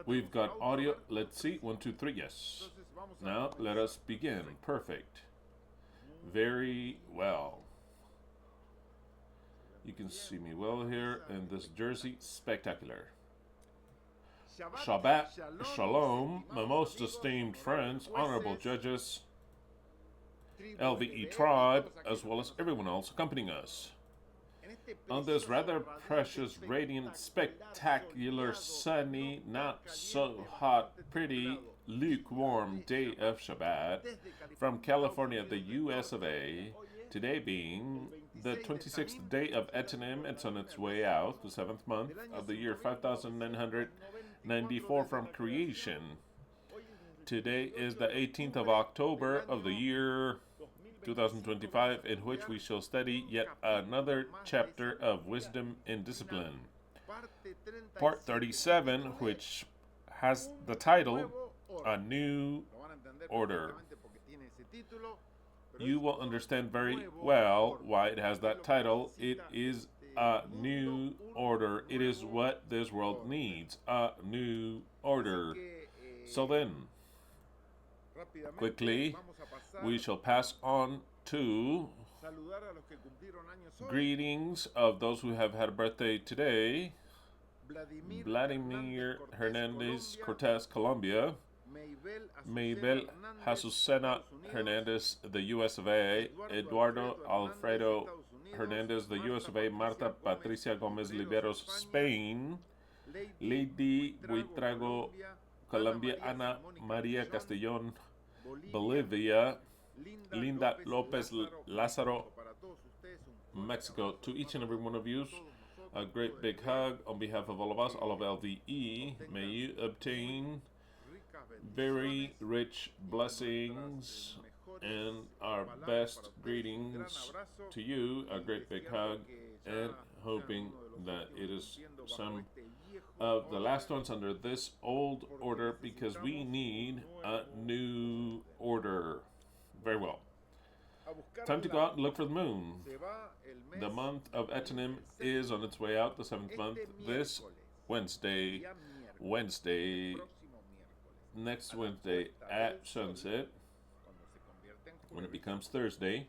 We've got audio. Let's see. 1, 2, 3. Yes. Now let us begin. Perfect. Very well. You can see me well here in this jersey. Spectacular. Shabbat Shalom, my most esteemed friends, honorable judges, LVE tribe, as well as everyone else accompanying us. On this rather precious, radiant, spectacular, sunny, not so hot, pretty, lukewarm day of Shabbat from California, the US of A, today being the 26th day of Etanim, it's on its way out, the 7th month of the year 5994 from creation. Today is the 18th of October of the year 2025, in which we shall study yet another chapter of wisdom and discipline. Part 37, which has the title, A New Order. You will understand very well why it has that title. It is a new order. It is what this world needs, a new order. So then, quickly, we shall pass on to greetings of those who have had a birthday today. Vladimir Hernandez Cortez, Colombia. Maybel Azucena Hernandez, the US of A. Eduardo Alfredo Hernandez, the US of A. Marta Patricia Gomez Liberos, Spain. Lady Buitrago, Colombia. Ana Maria Castellón, Bolivia. Linda Lopez Lázaro, Mexico. To each and every one of you, a great big hug on behalf of all of us, all of LVE. May you obtain very rich blessings and our best greetings to you. A great big hug, and hoping that it is some of the last ones under this old order, because we need a new order. Very well. Time to go out and look for the moon. The month of Etanim is on its way out, the 7th month, this Wednesday, next Wednesday at sunset, when it becomes Thursday,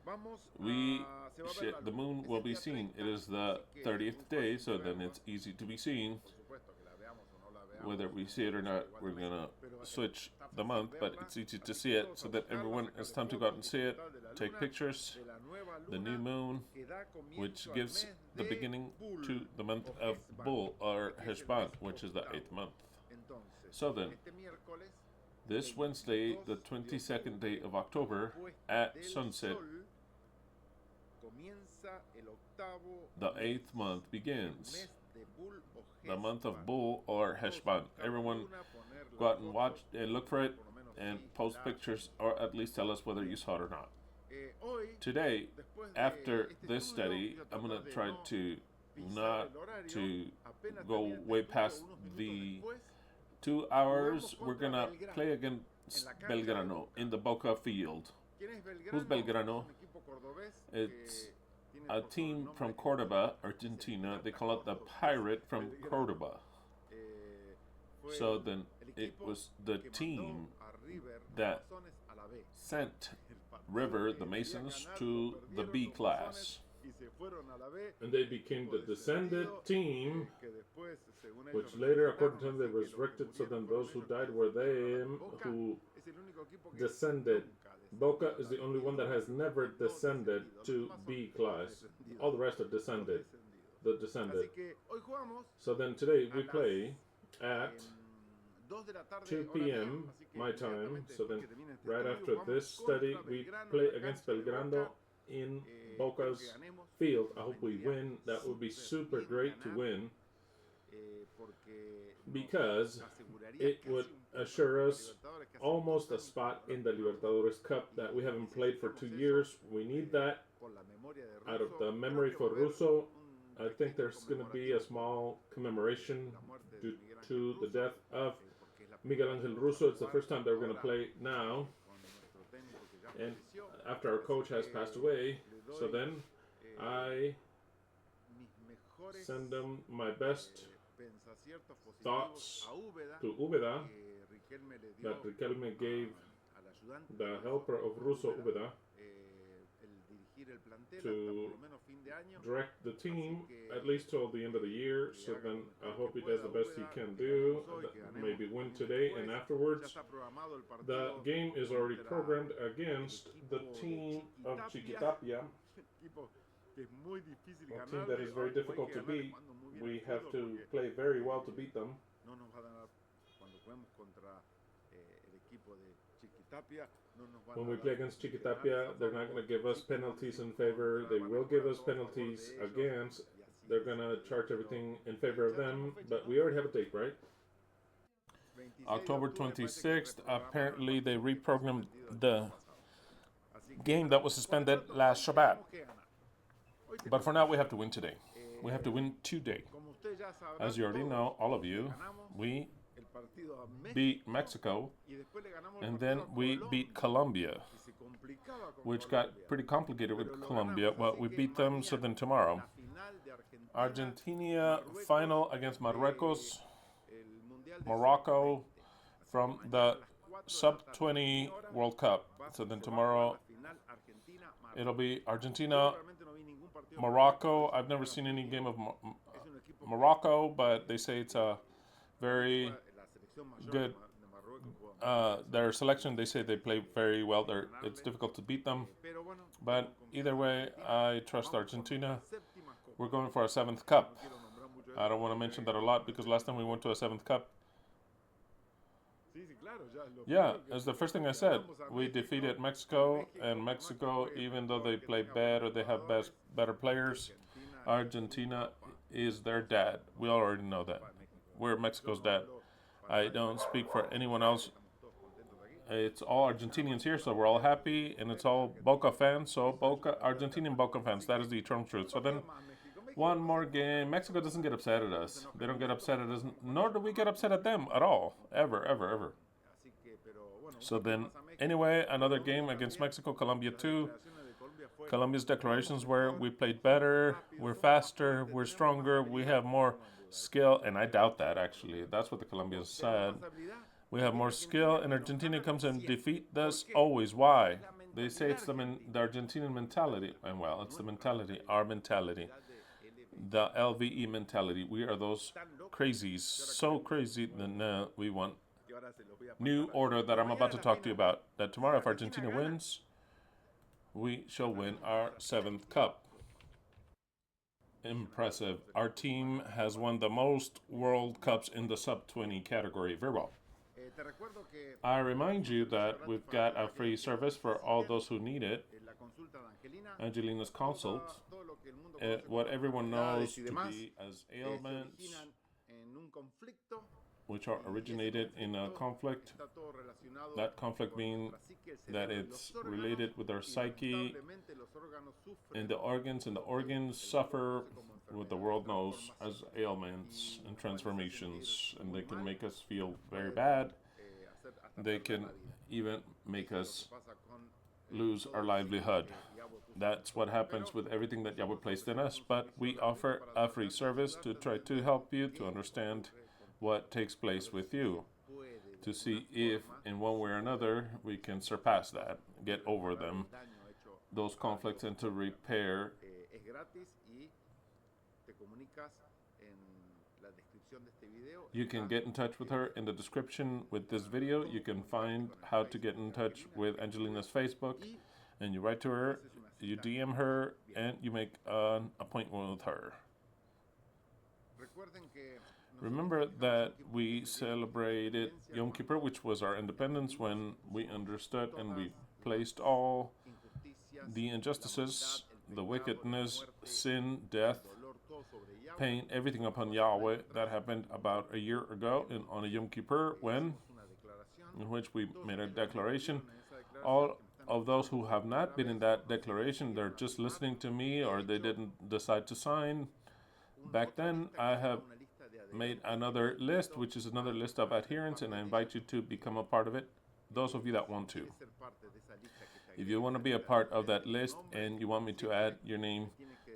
the moon will be seen. It is the 30th day, so then it's easy to be seen. Whether we see it or not, we're gonna switch the month, but it's easy to see it, so that everyone has time to go out and see it, take pictures. The new moon, which gives the beginning to the month of Bull, or Heshvan, which is the 8th month. So then, this Wednesday, the 22nd day of October, at sunset, the 8th month begins. The month of Bull, or Heshvan. Everyone go out and watch and look for it and post pictures, or at least tell us whether you saw it or not. Today, after this study, I'm going to try to not to go way past the 2 hours. We're going to play against Belgrano in the Boca field. Who's Belgrano? It's a team from Cordoba, Argentina. They call it the Pirate from Cordoba. So then it was the team that sent River, the Masons, to the B class. And they became the descended team, which later, according to them, they resurrected. So then those who died were them who descended. Boca is the only one that has never descended to B class. All the rest are descended. The descended. So then today we play at 2 p.m. my time. So then right after this study, we play against Belgrano in Boca's field. I hope we win. That would be super great to win, because it would assure us almost a spot in the Libertadores Cup that we haven't played for 2 years. We need that. Out of the memory for Russo, I think there's going to be a small commemoration due to the death of Miguel Angel Russo. It's the first time they're going to play now, and after our coach has passed away. So then I send them my best thoughts to Úbeda that Riquelme gave the helper of Russo Úbeda to direct the team at least till the end of the year. So then I hope he does the best he can do, maybe win today, and afterwards the game is already programmed against the team of Chiquitapia, a team that is very difficult to beat. We have to play very well to beat them. When we play against Chiquitapia, they're not going to give us penalties in favor. They will give us penalties against. They're going to charge everything in favor of them, but we already have a date, right? October 26th, apparently they reprogrammed the game that was suspended last Shabbat. But for now, we have to win today. We have to win today. As you already know, all of you, we beat Mexico, and then we beat Colombia, which got pretty complicated with Colombia. Well, we beat them, so then tomorrow, Argentina final against Marruecos, Morocco from the Sub-20 World Cup. So then tomorrow, it'll be Argentina, Morocco. I've never seen any game of Morocco, but they say it's a very good, their selection, they say they play very well. It's difficult to beat them. But either way, I trust Argentina. We're going for a 7th cup. I don't want to mention that a lot because last time we went to a 7th cup. Yeah, it's the first thing I said. We defeated Mexico, and Mexico, even though they play bad or they have better players, Argentina is their dad. We already know that. We're Mexico's dad. I don't speak for anyone else. It's all Argentinians here, so we're all happy, and it's all Boca fans, so Argentinian Boca fans. That is the eternal truth. So then, one more game. Mexico doesn't get upset at us. They don't get upset at us, nor do we get upset at them at all. Ever, ever, ever. So then, anyway, another game against Mexico, Colombia 2. Colombia's declarations were, we played better, we're faster, we're stronger, we have more skill, and I doubt that, actually. That's what the Colombians said. We have more skill, and Argentina comes and defeat us always. Why? They say it's the Argentinian mentality. And well, it's the mentality, our mentality. The LVE mentality. We are those crazies, so crazy that we want new order that I'm about to talk to you about. That tomorrow, if Argentina wins, we shall win our 7th cup. Impressive. Our team has won the most World Cups in the sub-20 category. Very well. I remind you that we've got a free service for all those who need it. Angelina's consult, what everyone knows to be as ailments, which are originated in a conflict. That conflict being that it's related with our psyche and the organs suffer what the world knows as ailments and transformations, and they can make us feel very bad. They can even make us lose our livelihood. That's what happens with everything that Yahweh placed in us, but we offer a free service to try to help you to understand what takes place with you, to see if in one way or another we can surpass that, get over them, those conflicts, and to repair. You can get in touch with her in the description with this video. You can find how to get in touch with Angelina's Facebook, and you write to her, you DM her, and you make an appointment with her. Remember that we celebrated Yom Kippur, which was our independence, when we understood and we placed all the injustices, the wickedness, sin, death, pain, everything upon Yahweh. That happened about a year ago on a Yom Kippur, in which we made a declaration. All of those who have not been in that declaration, they're just listening to me, or they didn't decide to sign. Back then, I have made another list, which is another list of adherents, and I invite you to become a part of it, those of you that want to. If you want to be a part of that list and you want me to add your name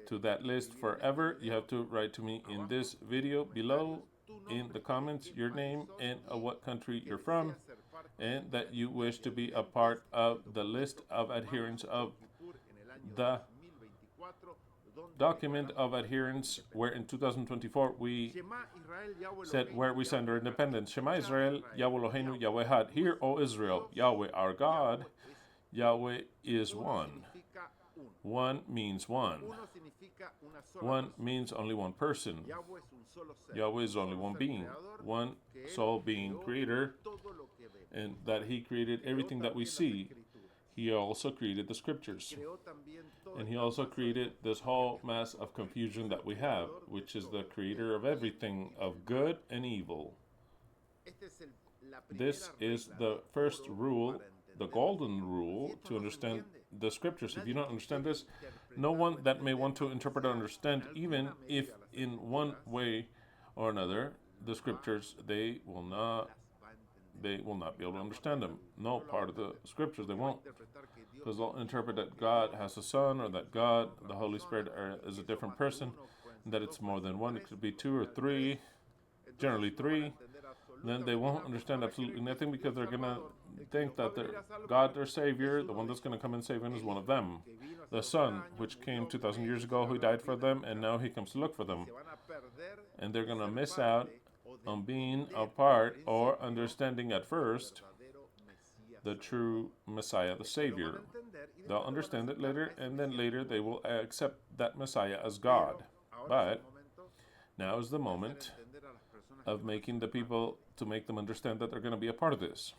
to that list forever, you have to write to me in this video below in the comments your name and what country you're from, and that you wish to be a part of the list of adherents of the document of adherence, where in 2024 we said where we signed our independence. Shema Israel, YHWH Eloheinu, YHWH Ekhad. Hear, O Israel, Yahweh our God, Yahweh is one. One means one. One means only one person. Yahweh is only one being, one sole being creator, and that he created everything that we see. He also created the scriptures. And he also created this whole mass of confusion that we have, which is the creator of everything, of good and evil. This is the first rule, the golden rule, to understand the scriptures. If you don't understand this, no one that may want to interpret or understand, even if in one way or another, the scriptures, they will not be able to understand them. No part of the scriptures they won't, because they'll interpret that God has a son, or that God, the Holy Spirit, is a different person, and that it's more than one. It could be two or three, generally three. Then they won't understand absolutely nothing, because they're going to think that God, their Savior, the one that's going to come and save them, is one of them. The Son, which came 2,000 years ago, who died for them, and now he comes to look for them. And they're going to miss out on being a part or understanding at first the true Messiah, the Savior. They'll understand it later, and then later they will accept that Messiah as God. But now is the moment of making the people, to make them understand that they're going to be a part of this.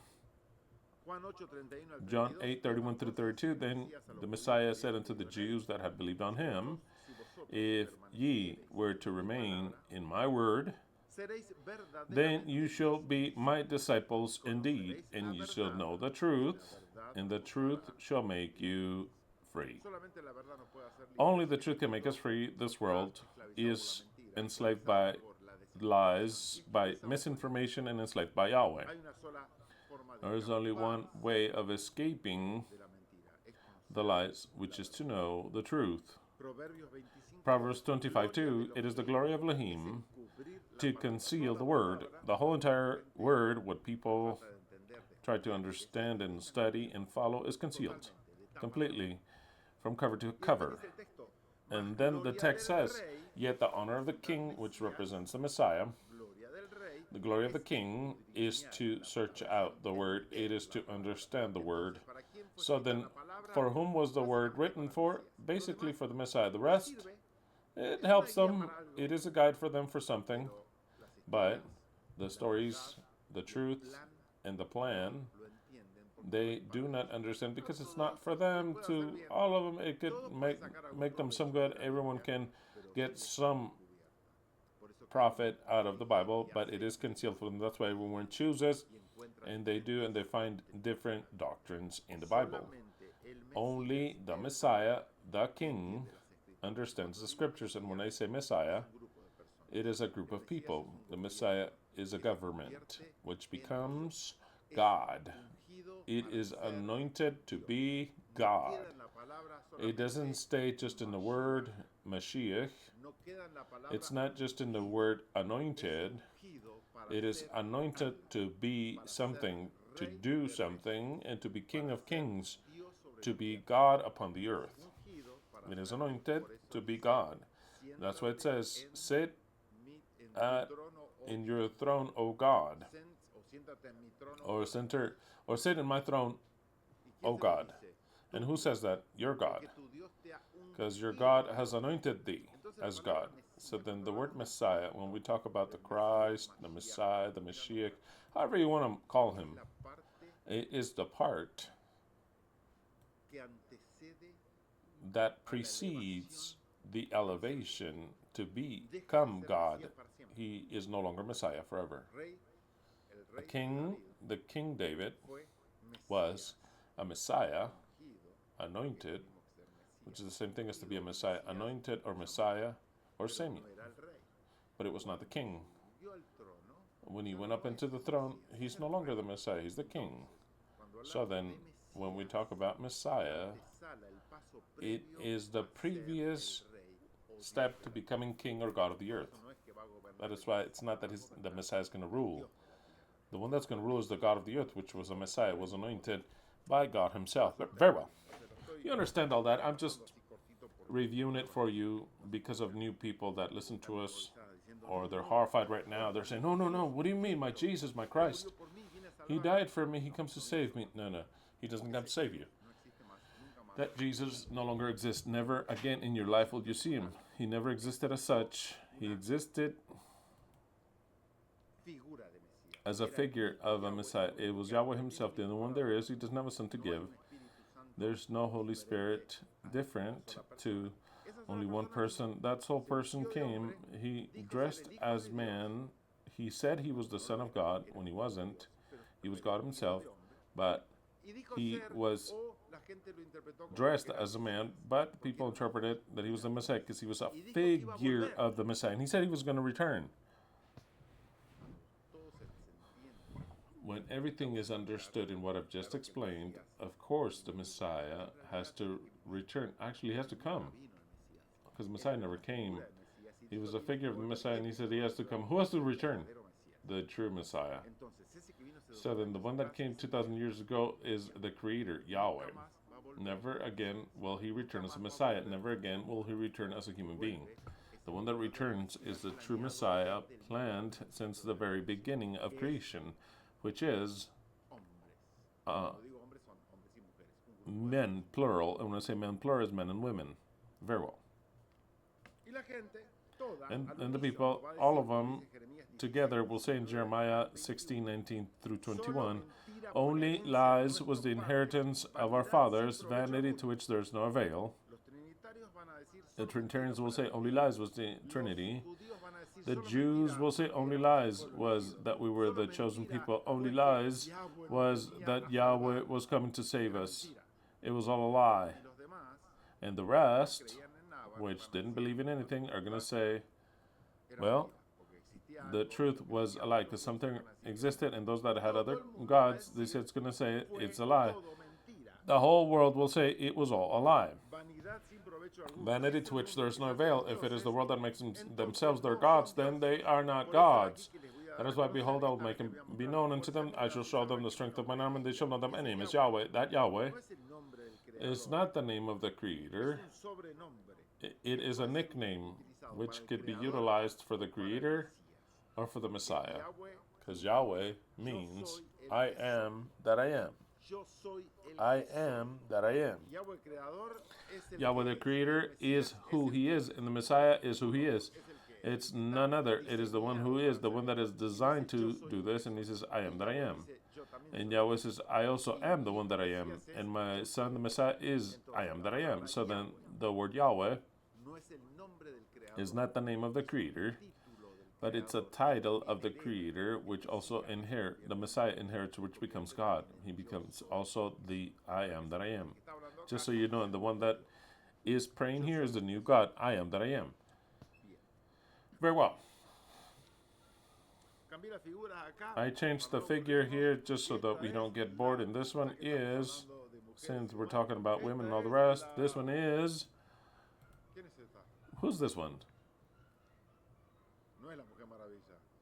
John 8:31 through 32, then the Messiah said unto the Jews that had believed on him, if ye were to remain in my word, then you shall be my disciples indeed, and you shall know the truth, and the truth shall make you free. Only the truth can make us free. This world is enslaved by lies, by misinformation, and enslaved by Yahweh. There is only one way of escaping the lies, which is to know the truth. Proverbs 25:2, it is the glory of Elohim to conceal the word. The whole entire word, what people try to understand and study and follow, is concealed completely from cover to cover. And then the text says, yet the honor of the king, which represents the Messiah, the glory of the king is to search out the word. It is to understand the word. So then, for whom was the word written for? Basically for the Messiah. The rest, it helps them. It is a guide for them for something. But the stories, the truth, and the plan, they do not understand, because it's not for them to, all of them. It could make them some good. Everyone can get some profit out of the Bible, but it is concealed for them. That's why everyone chooses, and they do, and they find different doctrines in the Bible. Only the Messiah, the King, understands the scriptures. And when I say Messiah, it is a group of people. The Messiah is a government, which becomes God. It is anointed to be God. It doesn't stay just in the word Mashiach. It's not just in the word anointed. It is anointed to be something, to do something, and to be King of Kings, to be God upon the earth. It is anointed to be God. That's why it says, sit in your throne, O God. Or sit in my throne, O God. And who says that? Your God. Because your God has anointed thee as God. So then the word Messiah, when we talk about the Christ, the Messiah, the Mashiach, however you want to call him, it is the part that precedes the elevation to become God. He is no longer Messiah forever. The King David was a Messiah, anointed, which is the same thing as to be a Messiah, anointed or Messiah or Samuel. But it was not the king. When he went up into the throne, he's no longer the Messiah, he's the king. So then, when we talk about Messiah, it is the previous step to becoming king or God of the earth. That is why it's not that the Messiah is going to rule. The one that's going to rule is the God of the earth, which was a Messiah, was anointed by God himself. But very well. You understand all that. I'm just reviewing it for you because of new people that listen to us, or they're horrified right now. They're saying, no, no, no. What do you mean? My Jesus, my Christ. He died for me. He comes to save me. No, no. He doesn't come to save you. That Jesus no longer exists. Never again in your life will you see him. He never existed as such. He existed as a figure of a Messiah. It was Yahweh himself, the only one there is. He doesn't have a son to give. There's no Holy Spirit different to only one person. That whole person came. He dressed as man. He said he was the Son of God when he wasn't. He was God himself, but he was dressed as a man, but people interpreted that he was the Messiah because he was a figure of the Messiah. And he said he was going to return. When everything is understood in what I've just explained, of course the Messiah has to return. Actually, he has to come, because the Messiah never came. He was a figure of the Messiah, and he said he has to come. Who has to return? The true Messiah. So then the one that came 2,000 years ago is the Creator, Yahweh. Never again will he return as a Messiah. Never again will he return as a human being. The one that returns is the true Messiah, planned since the very beginning of creation, which is men, plural. And when I say men, plural, is men and women. Very well. And the people, all of them together, will say in Jeremiah 16:19 through 21, only lies was the inheritance of our fathers, vanity to which there is no avail. The Trinitarians will say only lies was the Trinity. The Jews will say only lies was that we were the chosen people. Only lies was that Yahweh was coming to save us. It was all a lie. And the rest, which didn't believe in anything, are going to say, well, the truth was a lie because something existed, and those that had other gods, they said it's going to say it's a lie. The whole world will say it was all a lie. Vanity to which there is no avail. If it is the world that makes themselves their gods, then they are not gods. That is why, behold, I will make him be known unto them. I shall show them the strength of mine arm, and they shall know that my name is Yahweh. That Yahweh is not the name of the Creator. It is a nickname which could be utilized for the Creator or for the Messiah. Because Yahweh means I am that I am. I am that I am. Yahweh the Creator is who He is, and the Messiah is who He is. It's none other. It is the one who is, the one that is designed to do this, and He says, I am that I am. And Yahweh says, I also am the one that I am. And my Son, the Messiah, is I am that I am. So then the word Yahweh is not the name of the Creator, but it's a title of the Creator, which also the Messiah inherits, which becomes God. He becomes also the I am that I am. Just so you know, the one that is praying here is the new God, I am that I am. Very well. I changed the figure here just so that we don't get bored. And this one is, since we're talking about women and all the rest, this one is, who's this one?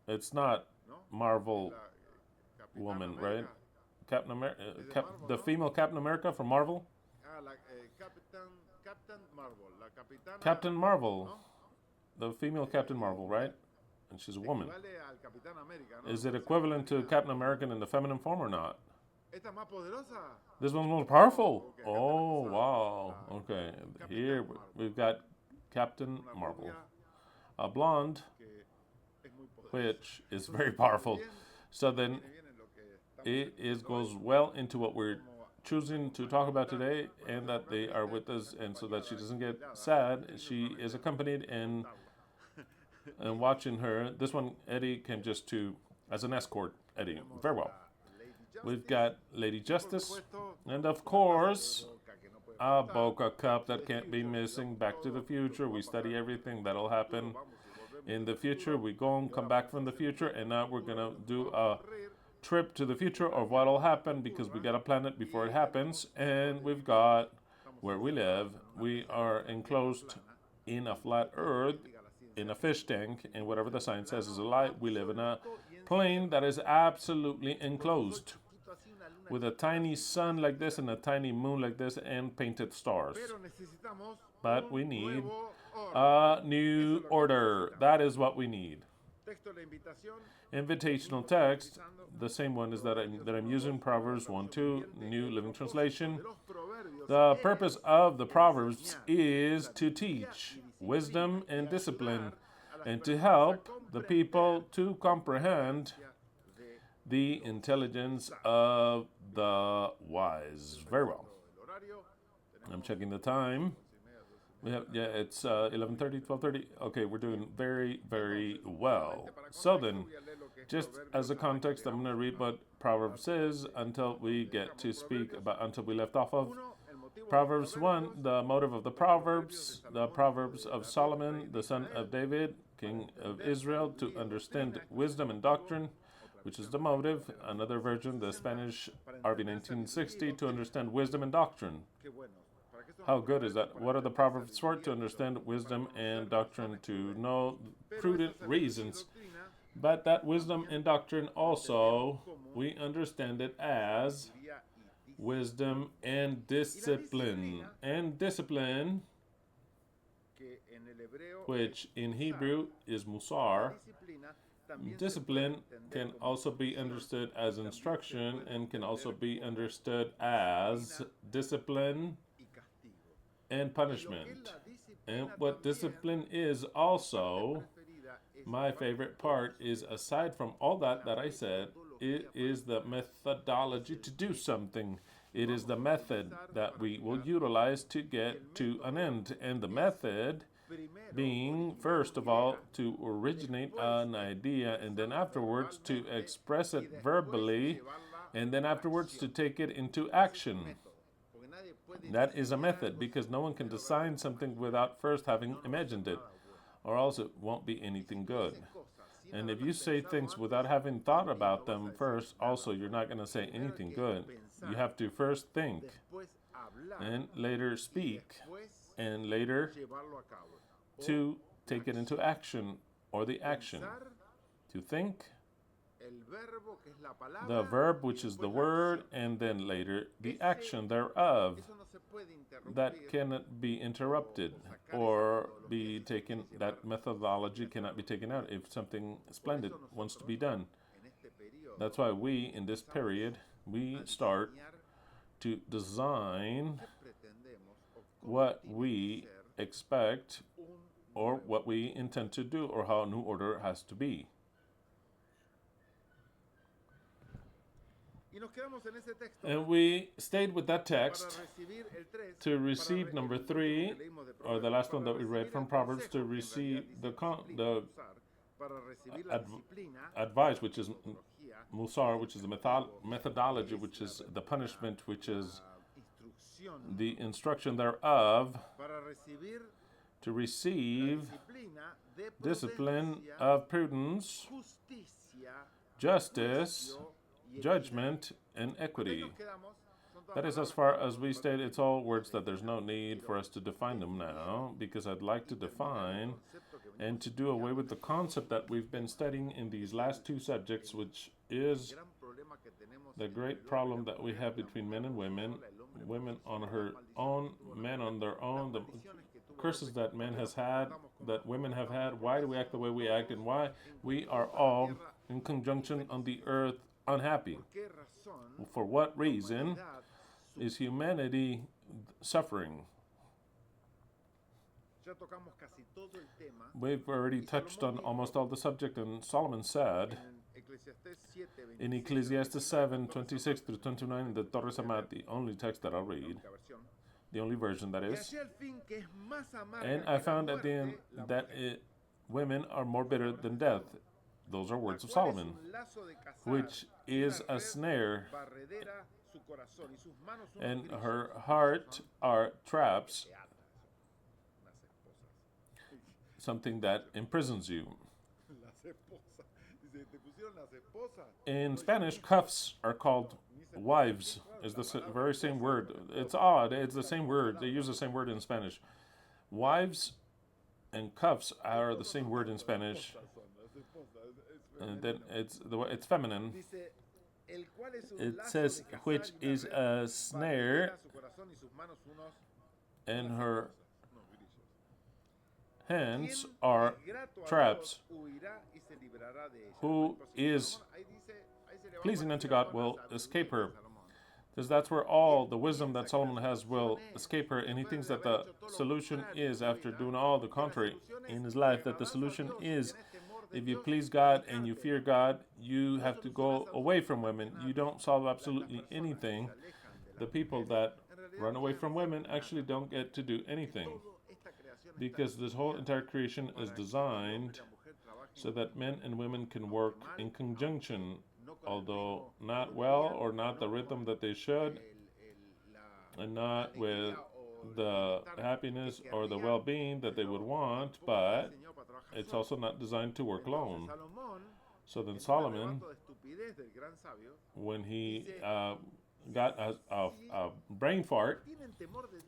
It's not Marvel woman, right? Captain America, the female Captain America from Marvel? Captain Marvel. The female Captain Marvel, right? And she's a woman. Is it equivalent to Captain America in the feminine form or not? This one's more powerful. Oh, wow. Okay. Here we've got Captain Marvel. A blonde, which is very powerful. So then it goes well into what we're choosing to talk about today, and that they are with us, and so that she doesn't get sad, she is accompanied and watching her. This one, Eddie came just as an escort. Eddie, very well. We've got Lady Justice, and of course, a Boca cup that can't be missing. Back to the Future. We study everything that'll happen in the future. We go and come back from the future, and now we're gonna do a trip to the future of what'll happen, because we gotta plan it before it happens. And we've got where we live. We are enclosed in a flat earth, in a fish tank, and whatever the science says is a lie. We live in a plane that is absolutely enclosed, with a tiny sun like this and a tiny moon like this and painted stars. But we need a new order. That is what we need. Invitational text, the same one is that I'm using, Proverbs 1:2, New Living Translation. The purpose of the Proverbs is to teach wisdom and discipline, and to help the people to comprehend the intelligence of the wise. Very well. I'm checking the time. It's 11:30, 12:30. Okay, we're doing very, very well. So then, just as a context, I'm going to read what Proverbs is until we get to speak about, until we left off of Proverbs 1, the motive of the Proverbs of Solomon, the son of David, king of Israel, to understand wisdom and doctrine, which is the motive. Another version, the Spanish RV 1960, to understand wisdom and doctrine. How good is that? What are the Proverbs for? To understand wisdom and doctrine, to know prudent reasons. But that wisdom and doctrine also, we understand it as wisdom and discipline. And discipline, which in Hebrew is musar, discipline can also be understood as instruction and can also be understood as discipline and punishment. And what discipline is also, my favorite part is, aside from all that I said, it is the methodology to do something. It is the method that we will utilize to get to an end. And the method being, first of all, to originate an idea, and then afterwards to express it verbally, and then afterwards to take it into action. That is a method, because no one can design something without first having imagined it, or else it won't be anything good. And if you say things without having thought about them first, also you're not going to say anything good. You have to first think, and later speak, and later to take it into action, or the action. To think, the verb, which is the word, and then later the action thereof. That cannot be interrupted or be taken, that methodology cannot be taken out if something splendid wants to be done. That's why we, in this period, we start to design what we expect or what we intend to do, or how a new order has to be. And we stayed with that text to receive number 3, or the last one that we read from Proverbs, to receive the advice, which is musar, which is the methodology, which is the punishment, which is the instruction thereof, to receive discipline of prudence, justice, judgment, and equity. That is as far as we state. It's all words that there's no need for us to define them now, because I'd like to define and to do away with the concept that we've been studying in these last 2 subjects, which is the great problem that we have between men and women, women on her own, men on their own, the curses that men has had, that women have had, why do we act the way we act, and why we are all in conjunction on the earth unhappy. For what reason is humanity suffering? We've already touched on almost all the subject, and Solomon said in Ecclesiastes 7:26 through 29 in the Torres Amat, the only text that I'll read, the only version that is, and I found at the end that women are more bitter than death. Those are words of Solomon, which is a snare, and her heart are traps, something that imprisons you. In Spanish, cuffs are called wives. Is the very same word. It's odd. It's the same word. They use the same word in Spanish. Wives and cuffs are the same word in Spanish, and then it's feminine. It says, which is a snare, and her hands are traps. Who is pleasing unto God will escape her. Because that's where all the wisdom that Solomon has will escape her, and he thinks that the solution is, after doing all the contrary in his life, that the solution is, if you please God and you fear God, you have to go away from women. You don't solve absolutely anything. The people that run away from women actually don't get to do anything, because this whole entire creation is designed so that men and women can work in conjunction, although not well or not the rhythm that they should, and not with the happiness or the well-being that they would want, but it's also not designed to work alone. So then Solomon, when he got a brain fart,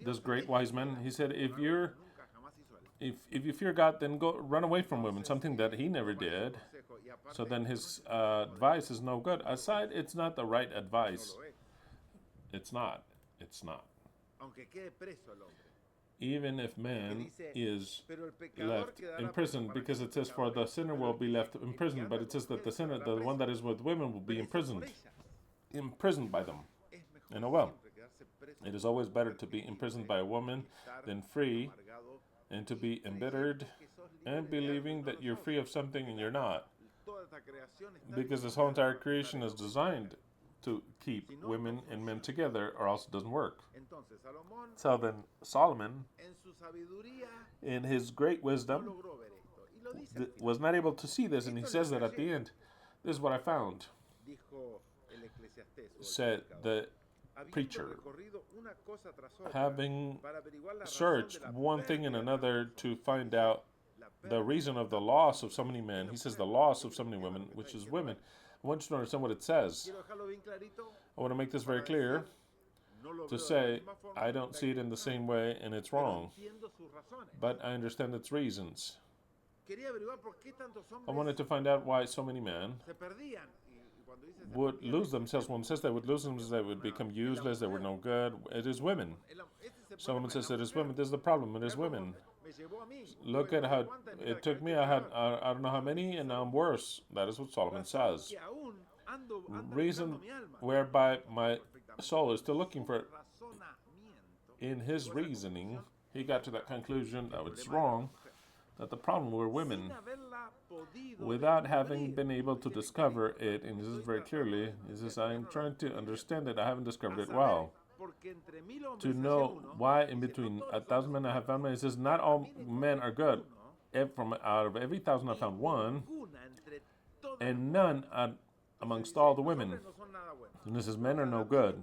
this great wise man, he said, if you fear God, then go run away from women, something that he never did. So then his advice is no good. Aside, it's not the right advice. It's not. Even if man is left in prison, because it says, for the sinner will be left in prison, but it says that the sinner, the one that is with women, will be imprisoned by them. And oh well, it is always better to be imprisoned by a woman than free, and to be embittered and believing that you're free of something and you're not. Because this whole entire creation is designed to keep women and men together, or else it doesn't work. So then Solomon, in his great wisdom, was not able to see this, and he says that at the end. This is what I found, said the preacher, having searched one thing and another to find out the reason of the loss of so many men. He says the loss of so many women, which is women. I want you to understand what it says. I want to make this very clear, to say I don't see it in the same way and it's wrong, but I understand its reasons. I wanted to find out why so many men would lose themselves. When it says they would lose themselves, they would become useless, they were no good. It is women. Solomon says it is women. This is the problem. It is women. Look at how it took me. I had I don't know how many, and now I'm worse. That is what Solomon says. Reason whereby my soul is still looking for it. In his reasoning, he got to that conclusion that it's wrong, that the problem were women. Without having been able to discover it, and this is very clearly, he says, I am trying to understand it, I haven't discovered it well. To know why in between 1,000 men I have found, he says, not all men are good. From out of every 1,000 I found one, and none amongst all the women. And this says, men are no good.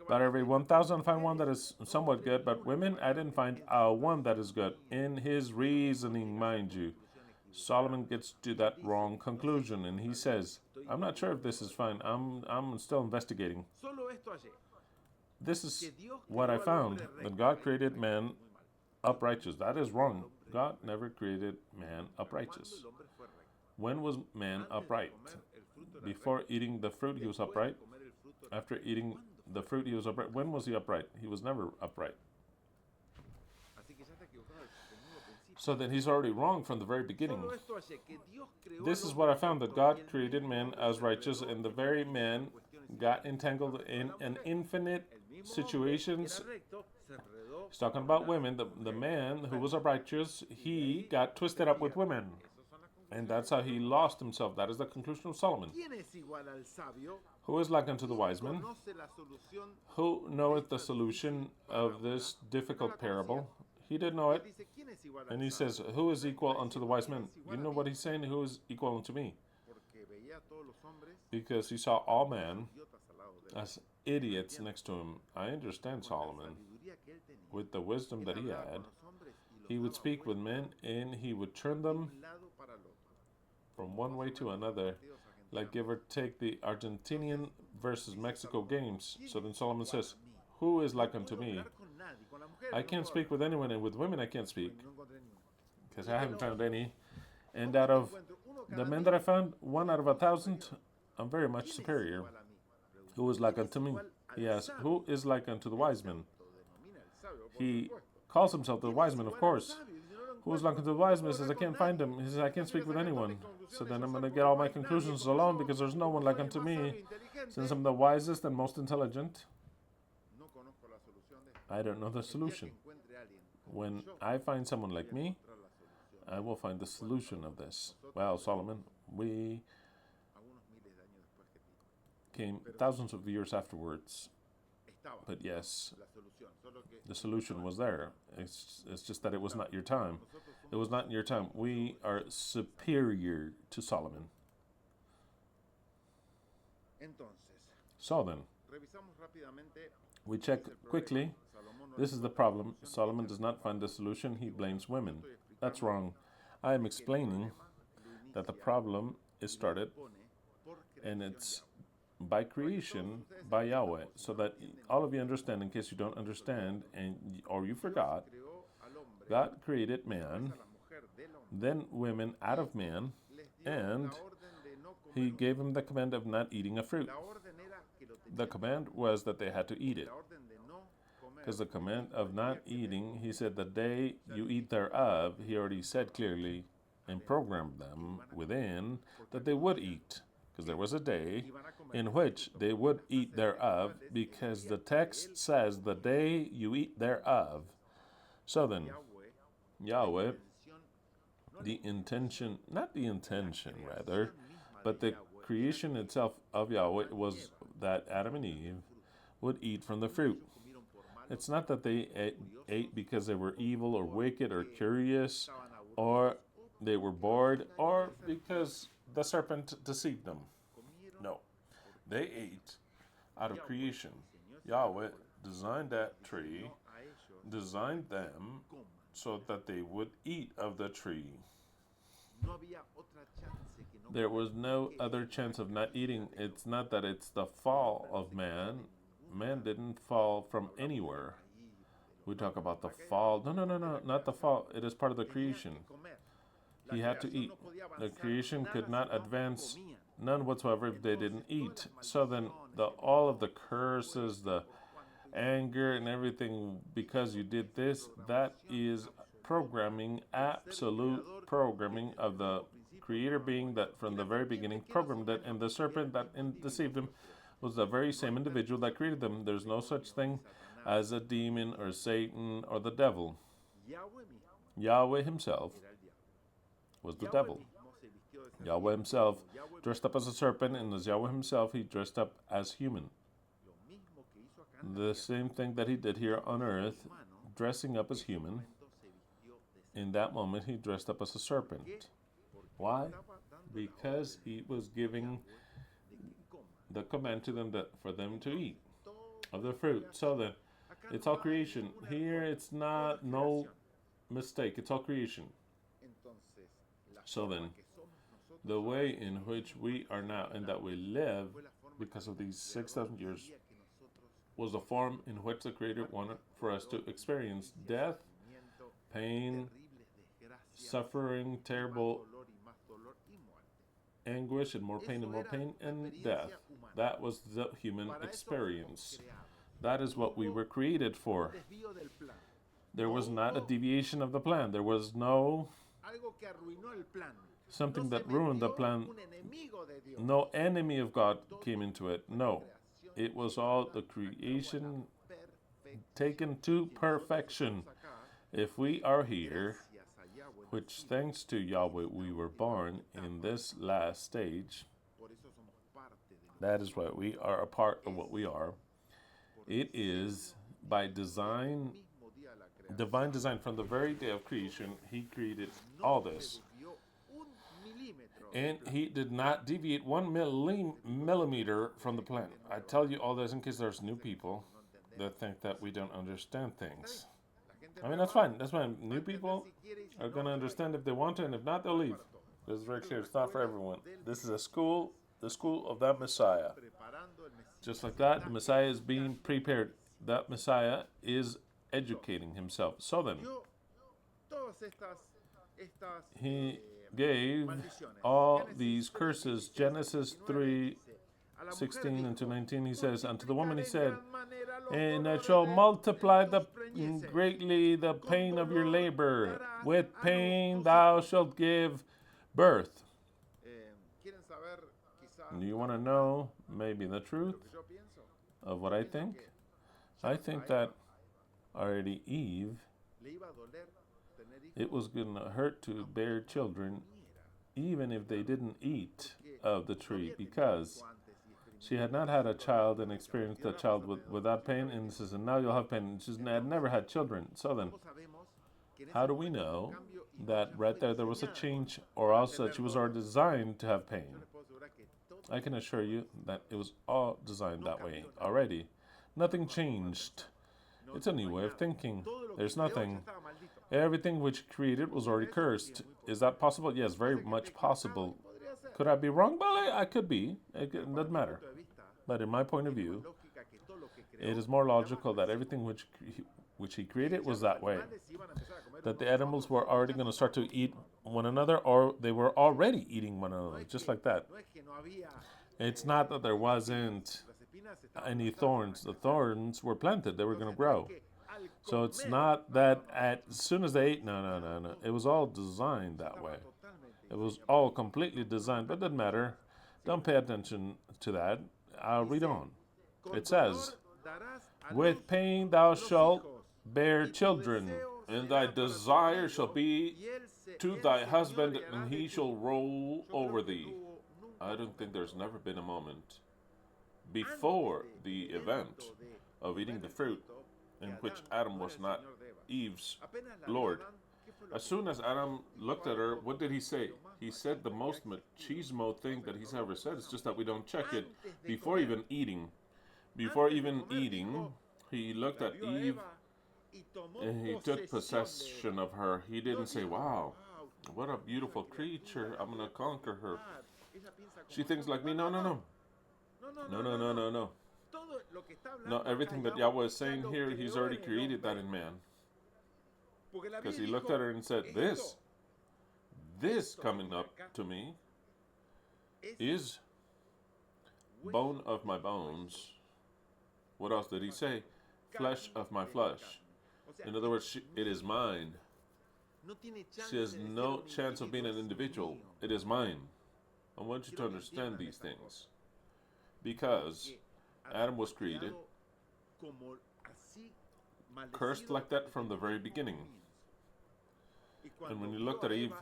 But every 1,000 I find one that is somewhat good, but women I didn't find one that is good. In his reasoning, mind you, Solomon gets to that wrong conclusion, and he says, I'm not sure if this is fine. I'm still investigating. This is what I found, that God created man upright. That is wrong. God never created man upright. When was man upright? Before eating the fruit, he was upright. After eating the fruit, he was upright. When was he upright? He was never upright. So then he's already wrong from the very beginning. This is what I found, that God created man as righteous, and the very man got entangled in an infinite situations. He's talking about women. The man who was righteous, he got twisted up with women. And that's how he lost himself. That is the conclusion of Solomon. Who is like unto the wise man? Who knoweth the solution of this difficult parable? He did know it. And he says, who is equal unto the wise man? You know what he's saying? Who is equal unto me? Because he saw all men as idiots next to him. I understand Solomon. With the wisdom that he had, he would speak with men and he would turn them from one way to another, like give or take the Argentinian versus Mexico games. So then Solomon says, who is like unto me? I can't speak with anyone, and with women I can't speak. because I haven't found any. And out of the men that I found, 1 out of 1,000, I'm very much superior. Who is like unto me? He asks, who is like unto the wise men? He calls himself the wise man, of course. Who is like unto the wise man? He says, I can't find him. He says, I can't speak with anyone. So then I'm going to get all my conclusions alone because there's no one like unto me. Since I'm the wisest and most intelligent, I don't know the solution. When I find someone like me, I will find the solution of this. Well, Solomon, we came thousands of years afterwards. But yes, the solution was there. It's just that it was not your time. It was not in your time. We are superior to Solomon. So then, we check quickly. This is the problem. Solomon does not find the solution. He blames women. That's wrong. I am explaining that the problem is started, and it's by creation, by Yahweh, so that all of you understand, in case you don't understand, or you forgot, God created man, then women out of man, and he gave them the command of not eating a fruit. The command was that they had to eat it. Because the command of not eating, he said, the day you eat thereof, he already said clearly and programmed them within that they would eat. Because there was a day in which they would eat thereof, because the text says, the day you eat thereof. So then, Yahweh, not the intention rather, but the creation itself of Yahweh was that Adam and Eve would eat from the fruit. It's not that they ate because they were evil or wicked or curious, or they were bored, or because the serpent deceived them. No, they ate out of creation. Yahweh designed that tree, designed them so that they would eat of the tree. There was no other chance of not eating. It's not that it's the fall of man. Man didn't fall from anywhere. We talk about the fall. No, not the fall. It is part of the creation. He had to eat. The creation could not advance, none whatsoever, if they didn't eat. So then, all of the curses, the anger and everything, because you did this, that is programming, absolute programming of the Creator being that from the very beginning programmed it, and the serpent that deceived him was the very same individual that created them. There's no such thing as a demon or Satan or the devil. Yahweh himself was the devil. Yahweh himself dressed up as a serpent, and as Yahweh himself, he dressed up as human. The same thing that he did here on earth, dressing up as human. In that moment, he dressed up as a serpent. Why? Because he was giving the command to them for them to eat of the fruit. So then, it's all creation. Here, it's no mistake. It's all creation. So then, the way in which we are now and that we live, because of these 6,000 years, was the form in which the Creator wanted for us to experience death, pain, suffering, terrible anguish, and more pain, and death. That was the human experience. That is what we were created for. There was not a deviation of the plan. There was no something that ruined the plan. No enemy of God came into it. No. It was all the creation taken to perfection. If we are here, which thanks to Yahweh we were born in this last stage, that is why we are a part of what we are. It is by design, divine design. From the very day of creation, he created all this. And he did not deviate 1 millimeter from the plan. I tell you all this in case there's new people that think that we don't understand things. I mean, that's fine. That's fine. New people are going to understand if they want to, and if not, they'll leave. This is very clear. It's not for everyone. This is a school, the school of that Messiah. Just like that, the Messiah is being prepared. That Messiah is educating himself. So then, he gave all these curses. Genesis 3:16 and 19, he says, unto the woman he said, and I shall multiply greatly the pain of your labor. With pain thou shalt give birth. Do you want to know maybe the truth of what I think? I think that already Eve, it was going to hurt to bear children even if they didn't eat of the tree, because she had not had a child and experienced a child without pain, and says, and now you'll have pain. She had never had children. So then, how do we know that right there was a change, or else that she was already designed to have pain? I can assure you that it was all designed that way already. Nothing changed. It's a new way of thinking. There's nothing. Everything which created was already cursed. Is that possible? Yes, very much possible. Could I be wrong? Well, I could be. It doesn't matter. But in my point of view, it is more logical that everything which he created was that way. That the animals were already going to start to eat one another, or they were already eating one another, just like that. It's not that there wasn't any thorns. The thorns were planted. They were going to grow. So it's not that as soon as they ate, no. It was all designed that way. It was all completely designed, but it doesn't matter. Don't pay attention to that. I'll read on. It says, with pain thou shalt bear children, and thy desire shall be to thy husband, and he shall roll over thee. I don't think there's never been a moment before the event of eating the fruit in which Adam was not Eve's Lord. As soon as Adam looked at her, what did he say? He said the most machismo thing that he's ever said. It's just that we don't check it. Before even eating, he looked at Eve and he took possession of her. He didn't say, wow, what a beautiful creature. I'm going to conquer her. She thinks like me. No. No, everything that Yahweh is saying here, he's already created that in man. Because he looked at her and said, this coming up to me is bone of my bones. What else did he say? Flesh of my flesh. In other words, it is mine. She has no chance of being an individual. It is mine. I want you to understand these things. Because Adam was created cursed like that from the very beginning. And when you looked at Eve,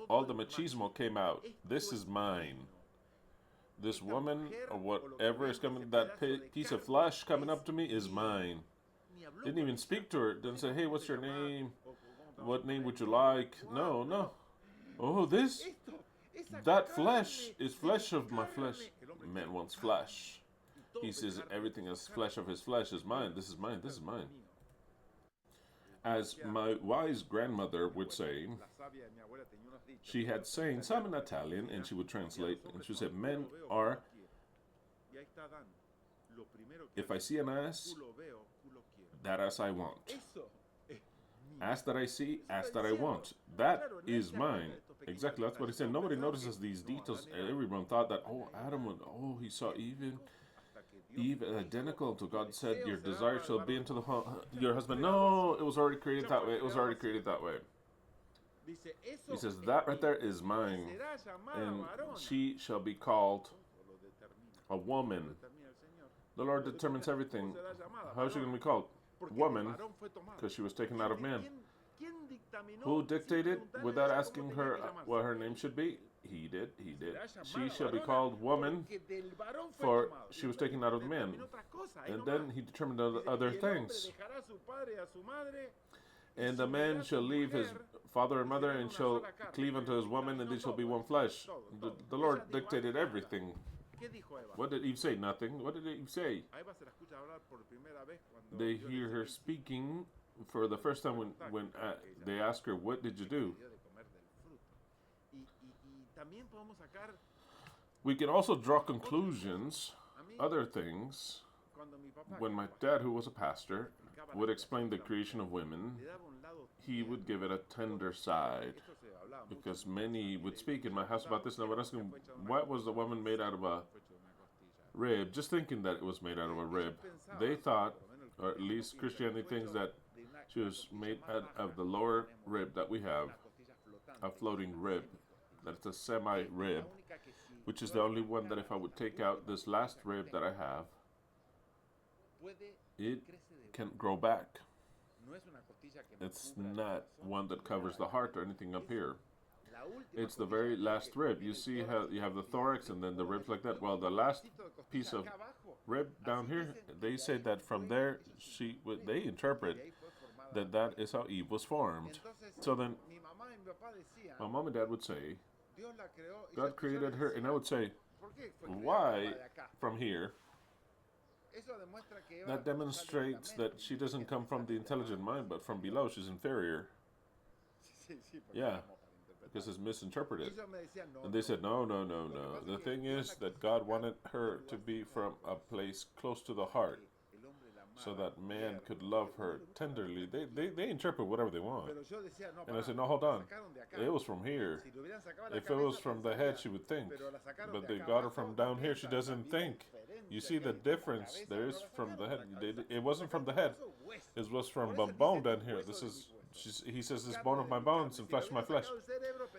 all the machismo came out. This is mine. This woman, or whatever is coming, that piece of flesh coming up to me is mine. Didn't even speak to her. Didn't say, hey, what's your name? What name would you like? No. Oh, that flesh is flesh of my flesh. Man wants flesh. He says everything is flesh of his flesh is mine. This is mine. As my wise grandmother would say, she had sayings, some in Italian, and she would translate, and she said, men are, if I see an ass, that ass I want. Ass that I see, ass that I want. That is mine. Exactly, that's what he said. Nobody notices these details. Everyone thought that, he saw Eve identical to God said, your desire shall be into your husband. No, it was already created that way. He says, that right there is mine. And she shall be called a woman. The Lord determines everything. How is she going to be called? Woman, because she was taken out of man. Who dictated without asking her what her name should be? He did. She shall be called woman, for she was taken out of man. And then he determined other things. And the man shall leave his father and mother and shall cleave unto his woman, and they shall be one flesh. The Lord dictated everything. What did Eve say? Nothing. What did Eve say? They hear her speaking for the first time when they ask her, what did you do? We can also draw conclusions, other things. When my dad, who was a pastor, would explain the creation of women, he would give it a tender side. Because many would speak in my house about this, and I would ask them, why was the woman made out of a rib? Just thinking that it was made out of a rib. They thought, or at least Christianity thinks, that she was made out of the lower rib that we have, a floating rib, that it's a semi-rib, which is the only one that if I would take out this last rib that I have, it can grow back. It's not one that covers the heart or anything up here. It's the very last rib. You see how you have the thorax and then the ribs like that? Well, the last piece of rib down here, they say that from there, they interpret that that is how Eve was formed. So then, my mom and dad would say, God created her, and I would say, why from here? That demonstrates that she doesn't come from the intelligent mind, but from below. She's inferior. Yeah, because it's misinterpreted. And they said, no. The thing is that God wanted her to be from a place close to the heart, so that man could love her tenderly. They interpret whatever they want. And I said, no, hold on. It was from here. If it was from the head, she would think. But they got her from down here, she doesn't think. You see the difference there is from the head. It wasn't from the head. It was from the bone down here. He says, this bone of my bones and flesh of my flesh.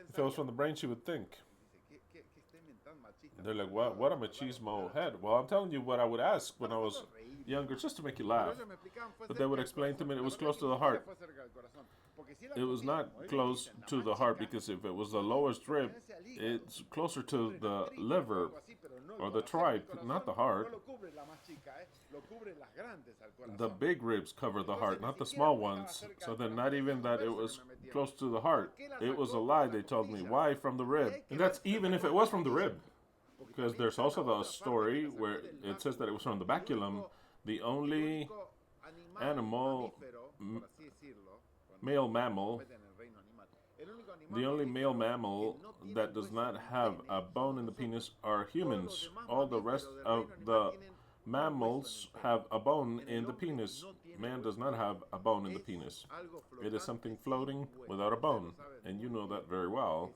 If it was from the brain, she would think. They're like, what a machismo head. Well, I'm telling you what I would ask when I was younger, just to make you laugh. But they would explain to me it was close to the heart. It was not close to the heart, because if it was the lowest rib, it's closer to the liver or the tripe, not the heart. The big ribs cover the heart, not the small ones. So then not even that it was close to the heart. It was a lie, they told me. Why from the rib? And that's even if it was from the rib. Because there's also the story where it says that it was from the baculum, the only animal, male mammal, the only male mammal that does not have a bone in the penis are humans. All the rest of the mammals have a bone in the penis. Man does not have a bone in the penis. It is something floating without a bone. And you know that very well,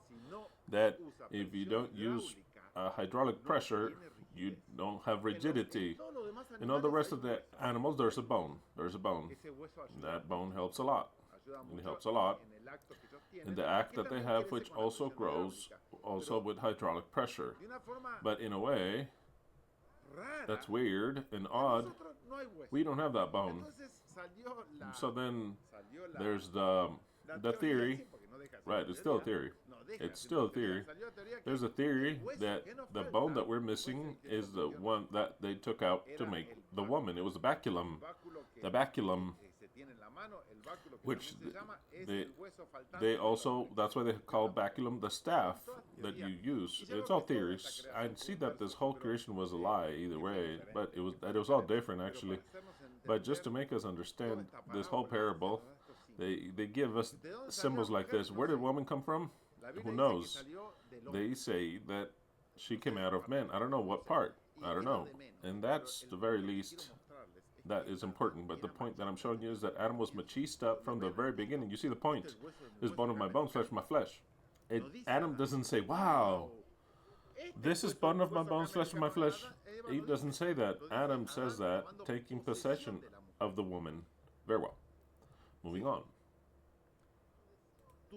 that if you don't use hydraulic pressure, you don't have rigidity. In all the rest of the animals, there's a bone. There's a bone. That bone helps a lot. It helps a lot in the act that they have, which also grows also with hydraulic pressure. But in a way, that's weird and odd. We don't have that bone. So then there's the theory. Right, it's still a theory. It's still a theory. There's a theory that the bone that we're missing is the one that they took out to make the woman. It was the baculum. The baculum, which they also, that's why they call baculum the staff that you use. It's all theories. I see that this whole creation was a lie either way, but it was all different actually. But just to make us understand this whole parable, they give us symbols like this. Where did woman come from? Who knows? They say that she came out of men. I don't know what part. I don't know. And that's the very least that is important. But the point that I'm showing you is that Adam was machista from the very beginning. You see the point. This bone of my bones, flesh of my flesh. Adam doesn't say, wow, this is bone of my bones, flesh of my flesh. Eve doesn't say that. Adam says that, taking possession of the woman. Very well. Moving on.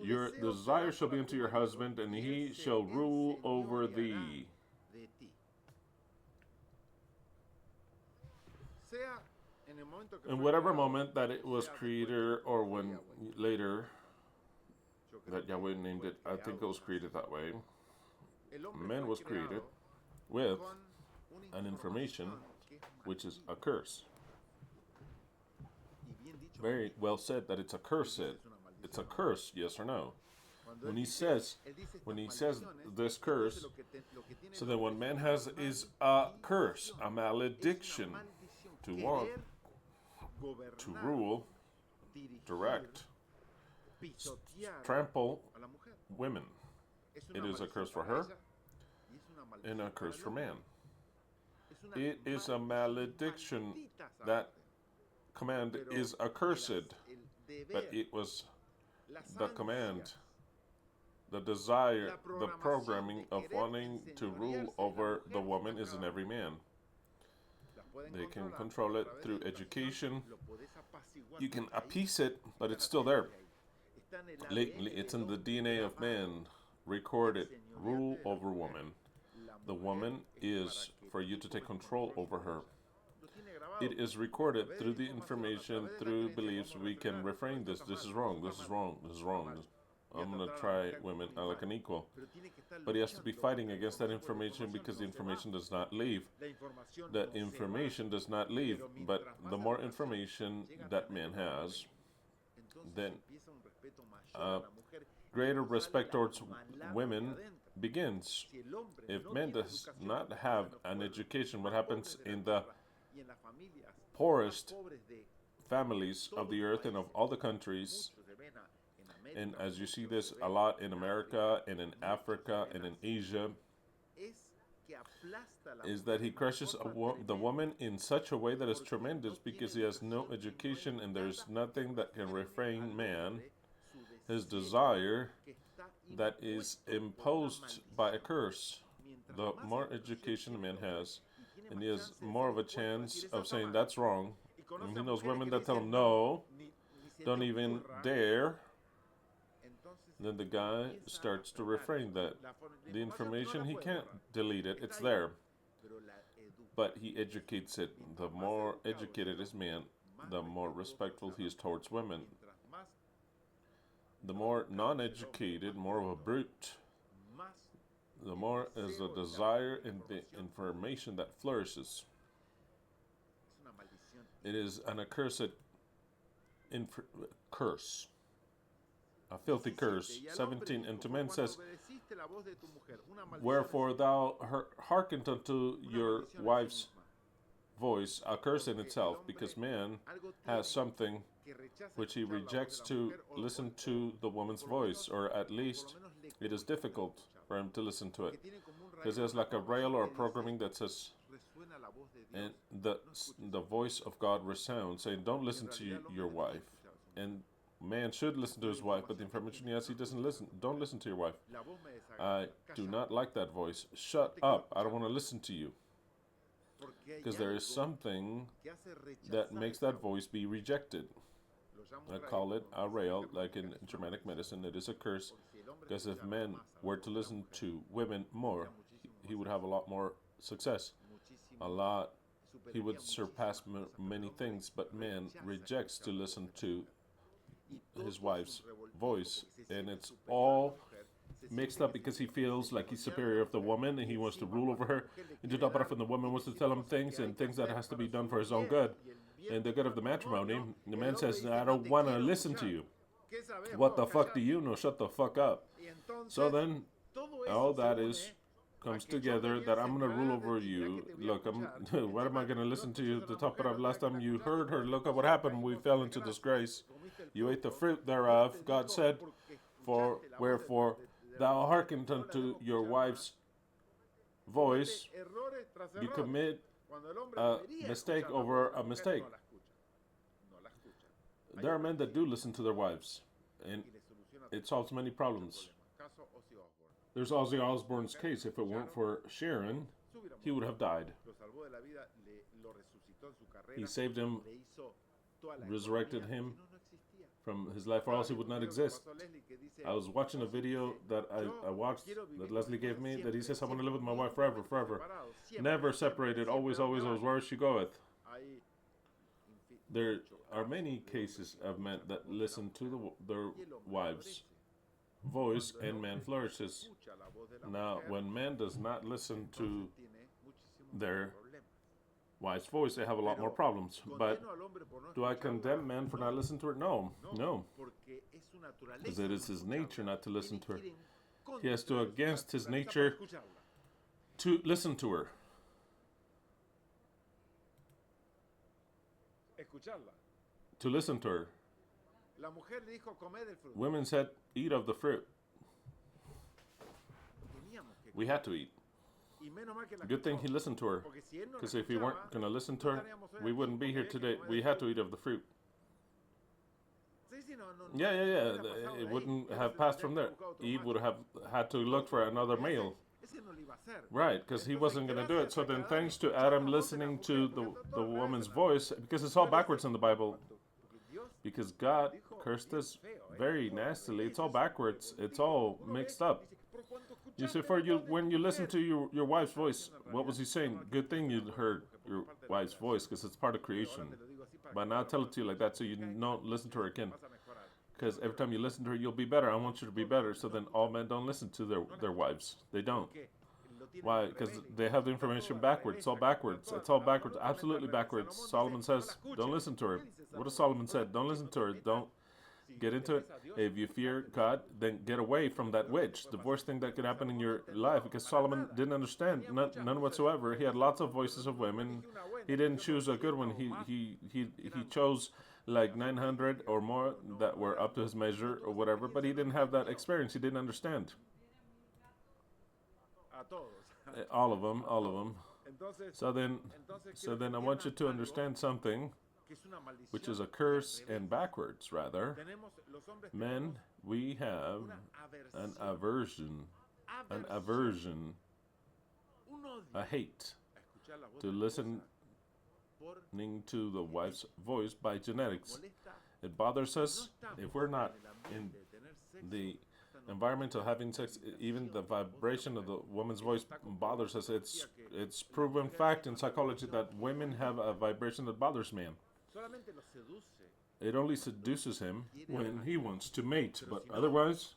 Your desire shall be unto your husband, and he shall rule over thee. In whatever moment that it was created, or when later that Yahweh named it, I think it was created that way. Man was created with an information which is a curse. Very well said that it's a curse. It's a curse, yes or no? When he says this curse, so then what man has is a curse, a malediction, to want, to rule, direct, trample women. It is a curse for her and a curse for man. It is a malediction. That command is accursed, but it was the command, the desire, the programming of wanting to rule over the woman is in every man. They can control it through education. You can appease it, but it's still there. Lately, it's in the DNA of man. Recorded, rule over woman. The woman is for you to take control over her. It is recorded through the information, through beliefs. We can refrain this. This is wrong. This is wrong. This is wrong. I'm going to try women like an equal. But he has to be fighting against that information because the information does not leave. The information does not leave. But the more information that man has, then greater respect towards women begins. If man does not have an education, what happens in the poorest families of the earth and of all the countries, and as you see this a lot in America and in Africa and in Asia, is that he crushes the woman in such a way that is tremendous because he has no education and there's nothing that can refrain man, his desire that is imposed by a curse. The more education a man has, and he has more of a chance of saying that's wrong. And he knows women that tell him no, don't even dare. Then the guy starts to refrain that. The information, he can't delete it, it's there. But he educates it. The more educated is man, the more respectful he is towards women. The more non-educated, more of a brute, the more is the desire and the information that flourishes. It is an accursed curse. A filthy curse. 17, and to men says, wherefore thou hearkened unto your wife's voice, a curse in itself, because man has something which he rejects to listen to the woman's voice, or at least it is difficult for him to listen to it. Because there's like a rail or a programming that says, and the voice of God resounds, saying, don't listen to your wife. And man should listen to his wife, but the information he has, he doesn't listen. Don't listen to your wife. I do not like that voice. Shut up. I don't want to listen to you. Because there is something that makes that voice be rejected. I call it a rail, like in Germanic medicine. It is a curse, because if men were to listen to women more, he would have a lot more success. He would surpass many things, but man rejects to listen to his wife's voice, and it's all mixed up because he feels like he's superior of the woman and he wants to rule over her. And the woman wants to tell him things and things that has to be done for his own good and the good of the matrimony. The man says, I don't want to listen to you. What the fuck do you know? Shut the fuck up. So then all that comes together that I'm going to rule over you. Look, what am I going to listen to you to top it up? Last time you heard her, look at what happened. We fell into disgrace. You ate the fruit thereof. God said, wherefore thou hearkened unto your wife's voice. You commit a mistake over a mistake. There are men that do listen to their wives, and it solves many problems. There's Ozzy Osbourne's case. If it weren't for Sharon, he would have died. He saved him, resurrected him from his life, or else he would not exist. I was watching a video that I watched, that Leslie gave me, that he says, I want to live with my wife forever, forever. Never separated, always, always, always, where she goeth. There are many cases of men that listen to their wives' voice, and man flourishes. Now, when man does not listen to their wife's voice, they have a lot more problems. But do I condemn man for not listening to her? No. Because it is his nature not to listen to her. He has to against his nature to listen to her. To listen to her. Women said, eat of the fruit. We had to eat. Good thing he listened to her. Because if he weren't going to listen to her, we wouldn't be here today. We had to eat of the fruit. Yeah. It wouldn't have passed from there. Eve would have had to look for another male. Right, because he wasn't going to do it. So then, thanks to Adam listening to the woman's voice, because it's all backwards in the Bible, because God cursed us very nastily. It's all backwards. It's all mixed up. You see, for you, when you listen to your wife's voice, what was he saying? Good thing you heard your wife's voice, because it's part of creation. But now I'll tell it to you like that so you don't listen to her again. Because every time you listen to her, you'll be better. I want you to be better. So then all men don't listen to their wives. They don't. Why? Because they have the information backwards. It's all backwards. It's all backwards. Absolutely backwards. Solomon says, don't listen to her. What does Solomon said? Don't listen to her. Don't get into it. If you fear God, then get away from that witch. The worst thing that could happen in your life, because Solomon didn't understand none whatsoever. He had lots of voices of women. He didn't choose a good one. He chose like 900 or more that were up to his measure or whatever, but he didn't have that experience. He didn't understand. All of them. So then I want you to understand something, which is a curse and backwards, rather. Men, we have an aversion, a hate to listening to the wife's voice by genetics. It bothers us if we're not in the environment of having sex. Even the vibration of the woman's voice bothers us. It's proven fact in psychology that women have a vibration that bothers man. It only seduces him when he wants to mate, but otherwise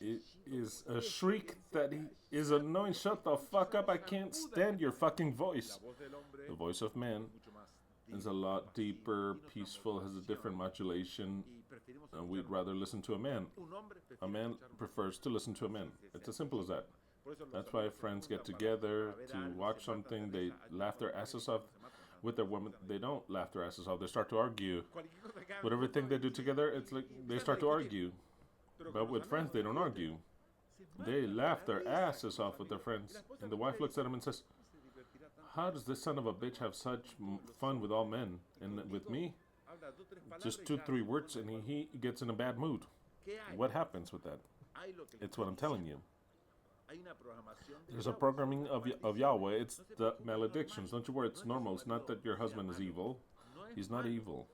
it is a shriek that he is annoying. Shut the fuck up, I can't stand your fucking voice. The voice of man is a lot deeper, peaceful, has a different modulation, and we'd rather listen to a man. A man prefers to listen to a man. It's as simple as that. That's why friends get together to watch something, they laugh their asses off. With their women, they don't laugh their asses off, they start to argue. With everything they do together, it's like they start to argue. But with friends, they don't argue. They laugh their asses off with their friends. And the wife looks at him and says, how does this son of a bitch have such fun with all men? And with me? Just 2-3 words and he gets in a bad mood. What happens with that? It's what I'm telling you. There's a programming of Yahweh. It's the maledictions. Don't you worry, it's normal. It's not that your husband is evil. He's not evil.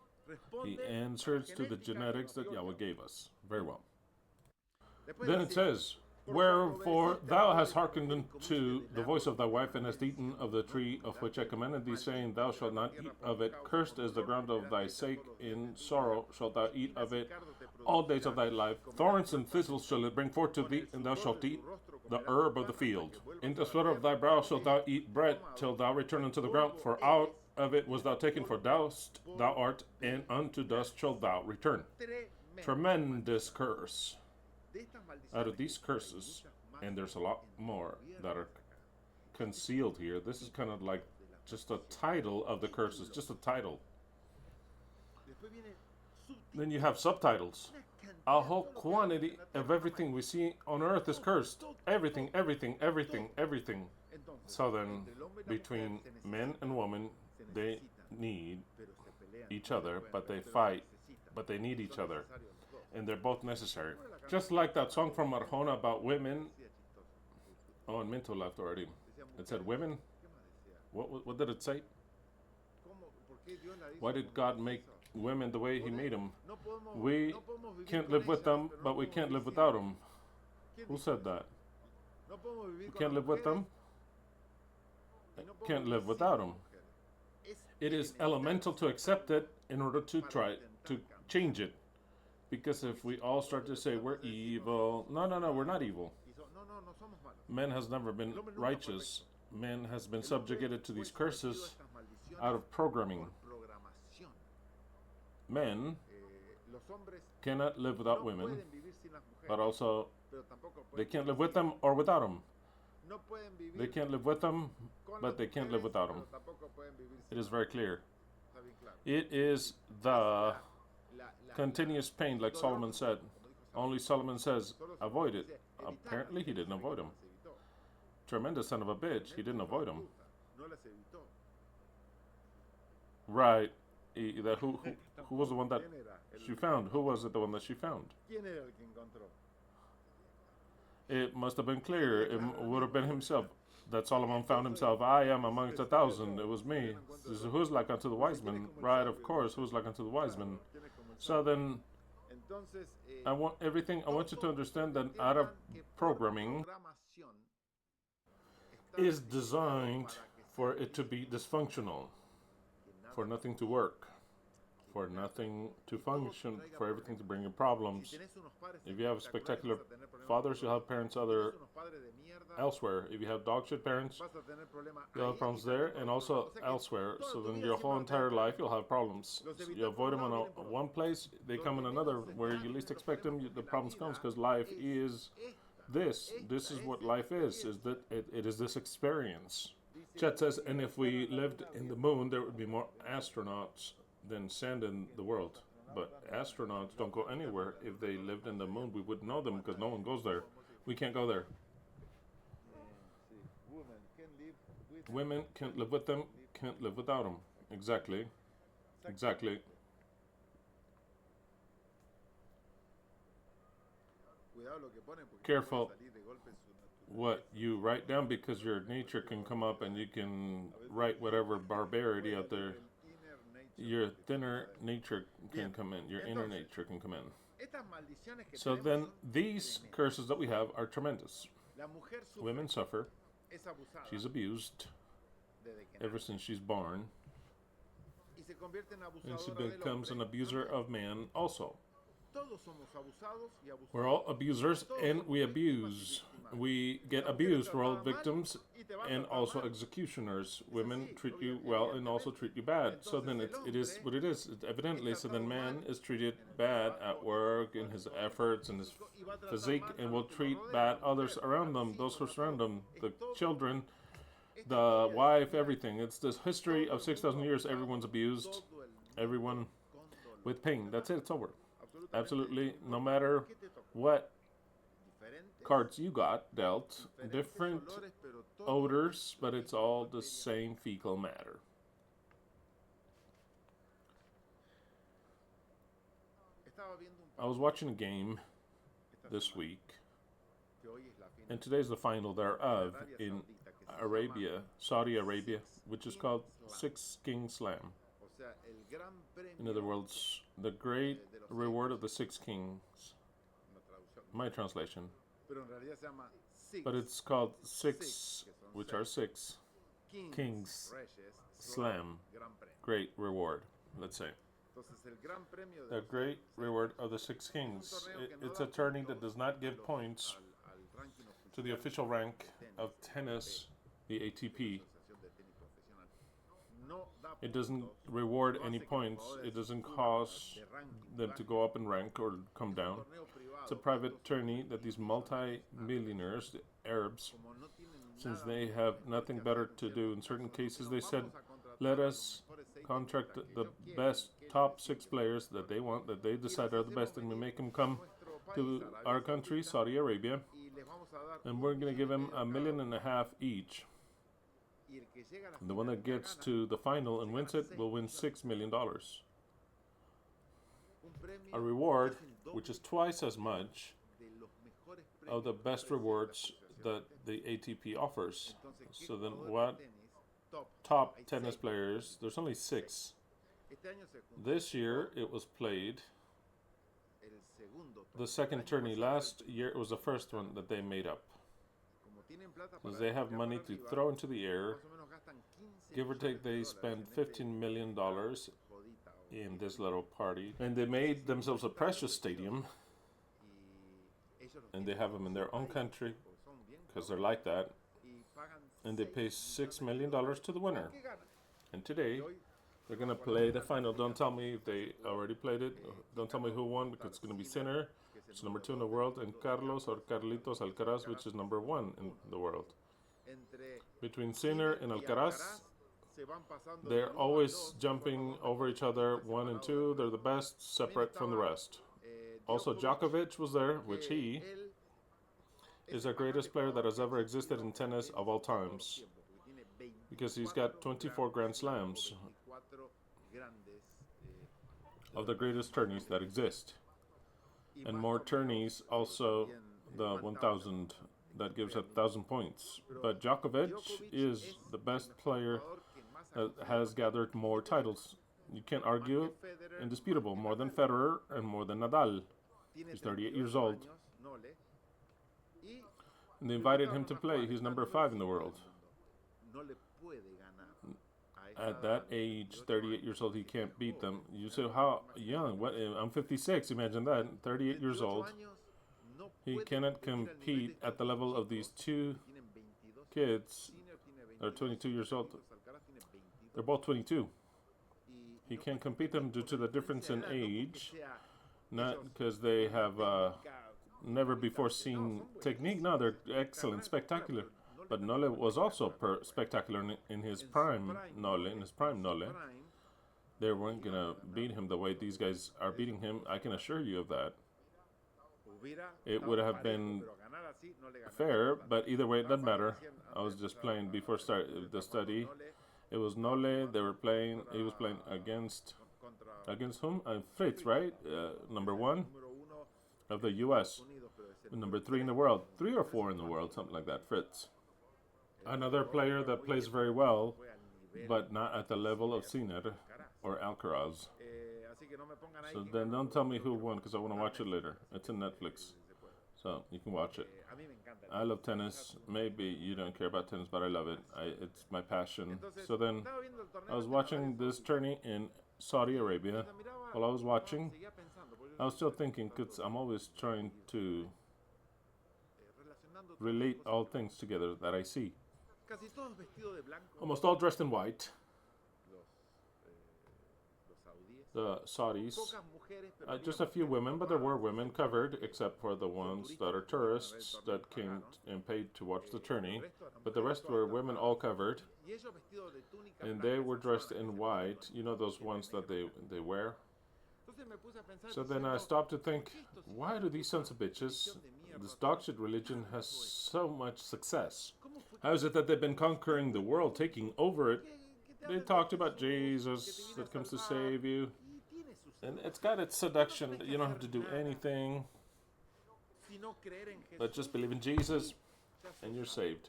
He answers to the genetics that Yahweh gave us. Very well. Then it says, wherefore thou hast hearkened unto the voice of thy wife, and hast eaten of the tree of which I commanded thee, saying, thou shalt not eat of it. Cursed is the ground of thy sake. In sorrow shalt thou eat of it all days of thy life. Thorns and thistles shall it bring forth to thee, and thou shalt eat the herb of the field. In the sweat of thy brow shalt thou eat bread, till thou return unto the ground. For out of it was thou taken, for dust thou art, and unto dust shalt thou return. Tremendous curse. Out of these curses, and there's a lot more that are concealed here. This is kind of like just a title of the curses, just a title. Then you have subtitles. A whole quantity of everything we see on earth is cursed. Everything. So then, between men and women, they need each other, but they fight, but they need each other. And they're both necessary. Just like that song from Arjona about women. Oh, and Minto left already. It said women. What did it say? Why did God make women the way he made them? We can't live with them, but we can't live without them. Who said that? We can't live with them. Can't live without them. It is elemental to accept it in order to try to change it. Because if we all start to say we're evil, no, we're not evil. Man has never been righteous. Man has been subjugated to these curses out of programming. Men cannot live without women, but also they can't live with them or without them. They can't live with them, but they can't live without them. It is very clear. It is the continuous pain, like Solomon said. Only Solomon says, avoid it. Apparently he didn't avoid him. Tremendous son of a bitch. He didn't avoid him. Right. Who was the one that she found? Who was it, the one that she found? It must have been clear. It would have been himself. That Solomon found himself. I am amongst 1,000. It was me. This is who's like unto the wise men. Right, of course. Who's like unto the wise men. So then, I want you to understand that Arab programming is designed for it to be dysfunctional, for nothing to work, for nothing to function, for everything to bring you problems. If you have spectacular fathers, you'll have parents elsewhere. If you have dog shit parents, you'll have problems there and also elsewhere. So then your whole entire life you'll have problems. So you avoid them in one place, they come in another where you least expect them. The problems comes because life is this. This is what life is that it is this experience. Chet says, and if we lived in the moon, there would be more astronauts than sand in the world. But astronauts don't go anywhere. If they lived in the moon, we wouldn't know them because no one goes there. We can't go there. Women can't live with them, can't live without them. Exactly. Exactly. Careful what you write down because your nature can come up and you can write whatever barbarity out there. Your thinner nature can come in. Your inner nature can come in. So then these curses that we have are tremendous. Women suffer. She's abused ever since she's born. And she becomes an abuser of man also. We're all abusers and we abuse. We get abused. We're all victims and also executioners. Women treat you well and also treat you bad. So then it is what it is, evidently. So then man is treated bad at work in his efforts and his physique and will treat bad others around them, those who surround them, the children, the wife, everything. It's this history of 6,000 years. Everyone's abused. Everyone with pain. That's it. It's over. Absolutely. No matter what cards you got dealt, different odors, but it's all the same fecal matter. I was watching a game this week, and today's the final thereof in Arabia, Saudi Arabia, which is called Six Kings Slam. In other words, the great reward of the six kings. My translation. But it's called six, which are six kings slam. Great reward, let's say. The great reward of the six kings. It's a tourney that does not give points to the official rank of tennis, the ATP. It doesn't reward any points. It doesn't cause them to go up in rank or come down. It's a private tourney that these multi-millionaires, the Arabs, since they have nothing better to do, in certain cases they said, let us contract the best top six players that they want, that they decide are the best, and we make them come to our country, Saudi Arabia, and we're going to give them $1.5 million each. And the one that gets to the final and wins it will win $6 million. A reward which is twice as much of the best rewards that the ATP offers. So then what top tennis players, there's only 6. This year it was played the second tourney. Last year it was the first one that they made up. Because they have money to throw into the air. Give or take, they spend $15 million in this little party. And they made themselves a precious stadium. And they have them in their own country, because they're like that. And they pay $6 million to the winner. And today, they're going to play the final. Don't tell me if they already played it. Don't tell me who won, because it's going to be Sinner, which is number 2 in the world, and Carlos or Carlitos Alcaraz, which is number 1 in the world. Between Sinner and Alcaraz, they're always jumping over each other, 1 and 2. They're the best, separate from the rest. Also, Djokovic was there, which he is the greatest player that has ever existed in tennis of all times, because he's got 24 Grand Slams. of the greatest tourneys that exist. And more tourneys also, the 1000, that gives 1,000 points. But Djokovic is the best player that has gathered more titles. You can't argue, indisputable, more than Federer and more than Nadal. He's 38 years old. And they invited him to play. He's number 5 in the world. At that age, 38 years old, he can't beat them. You say, how young? What? I'm 56, imagine that. 38 years old. He cannot compete at the level of these two kids. They're 22 years old. They're both 22. He can't compete them due to the difference in age. Not because they have never before seen technique. No, they're excellent, spectacular. But Nole was also spectacular in his prime. Nole. They weren't going to beat him the way these guys are beating him. I can assure you of that. It would have been fair, but either way, it doesn't matter. I was just playing before the study. It was Nole. They were playing. He was playing against whom? Fritz, right? Number 1 of the U.S. Number 3 in the world, 3 or 4 in the world, something like that. Fritz, another player that plays very well, but not at the level of Sinner or Alcaraz. So then don't tell me who won, because I want to watch it later. It's on Netflix, so you can watch it. I love tennis. Maybe you don't care about tennis, but I love it. It's my passion. So then I was watching this tourney in Saudi Arabia. While I was watching, I was still thinking, because I'm always trying to relate all things together that I see. Almost all dressed in white. The Saudis, just a few women, but there were women covered, except for the ones that are tourists that came and paid to watch the tourney. But the rest were women all covered, and they were dressed in white. You know those ones that they wear? So then I stopped to think, why do these sons of bitches, this dog shit religion, has so much success? How is it that they've been conquering the world, taking over it? They talked about Jesus that comes to save you. And it's got its seduction. You don't have to do anything but just believe in Jesus and you're saved.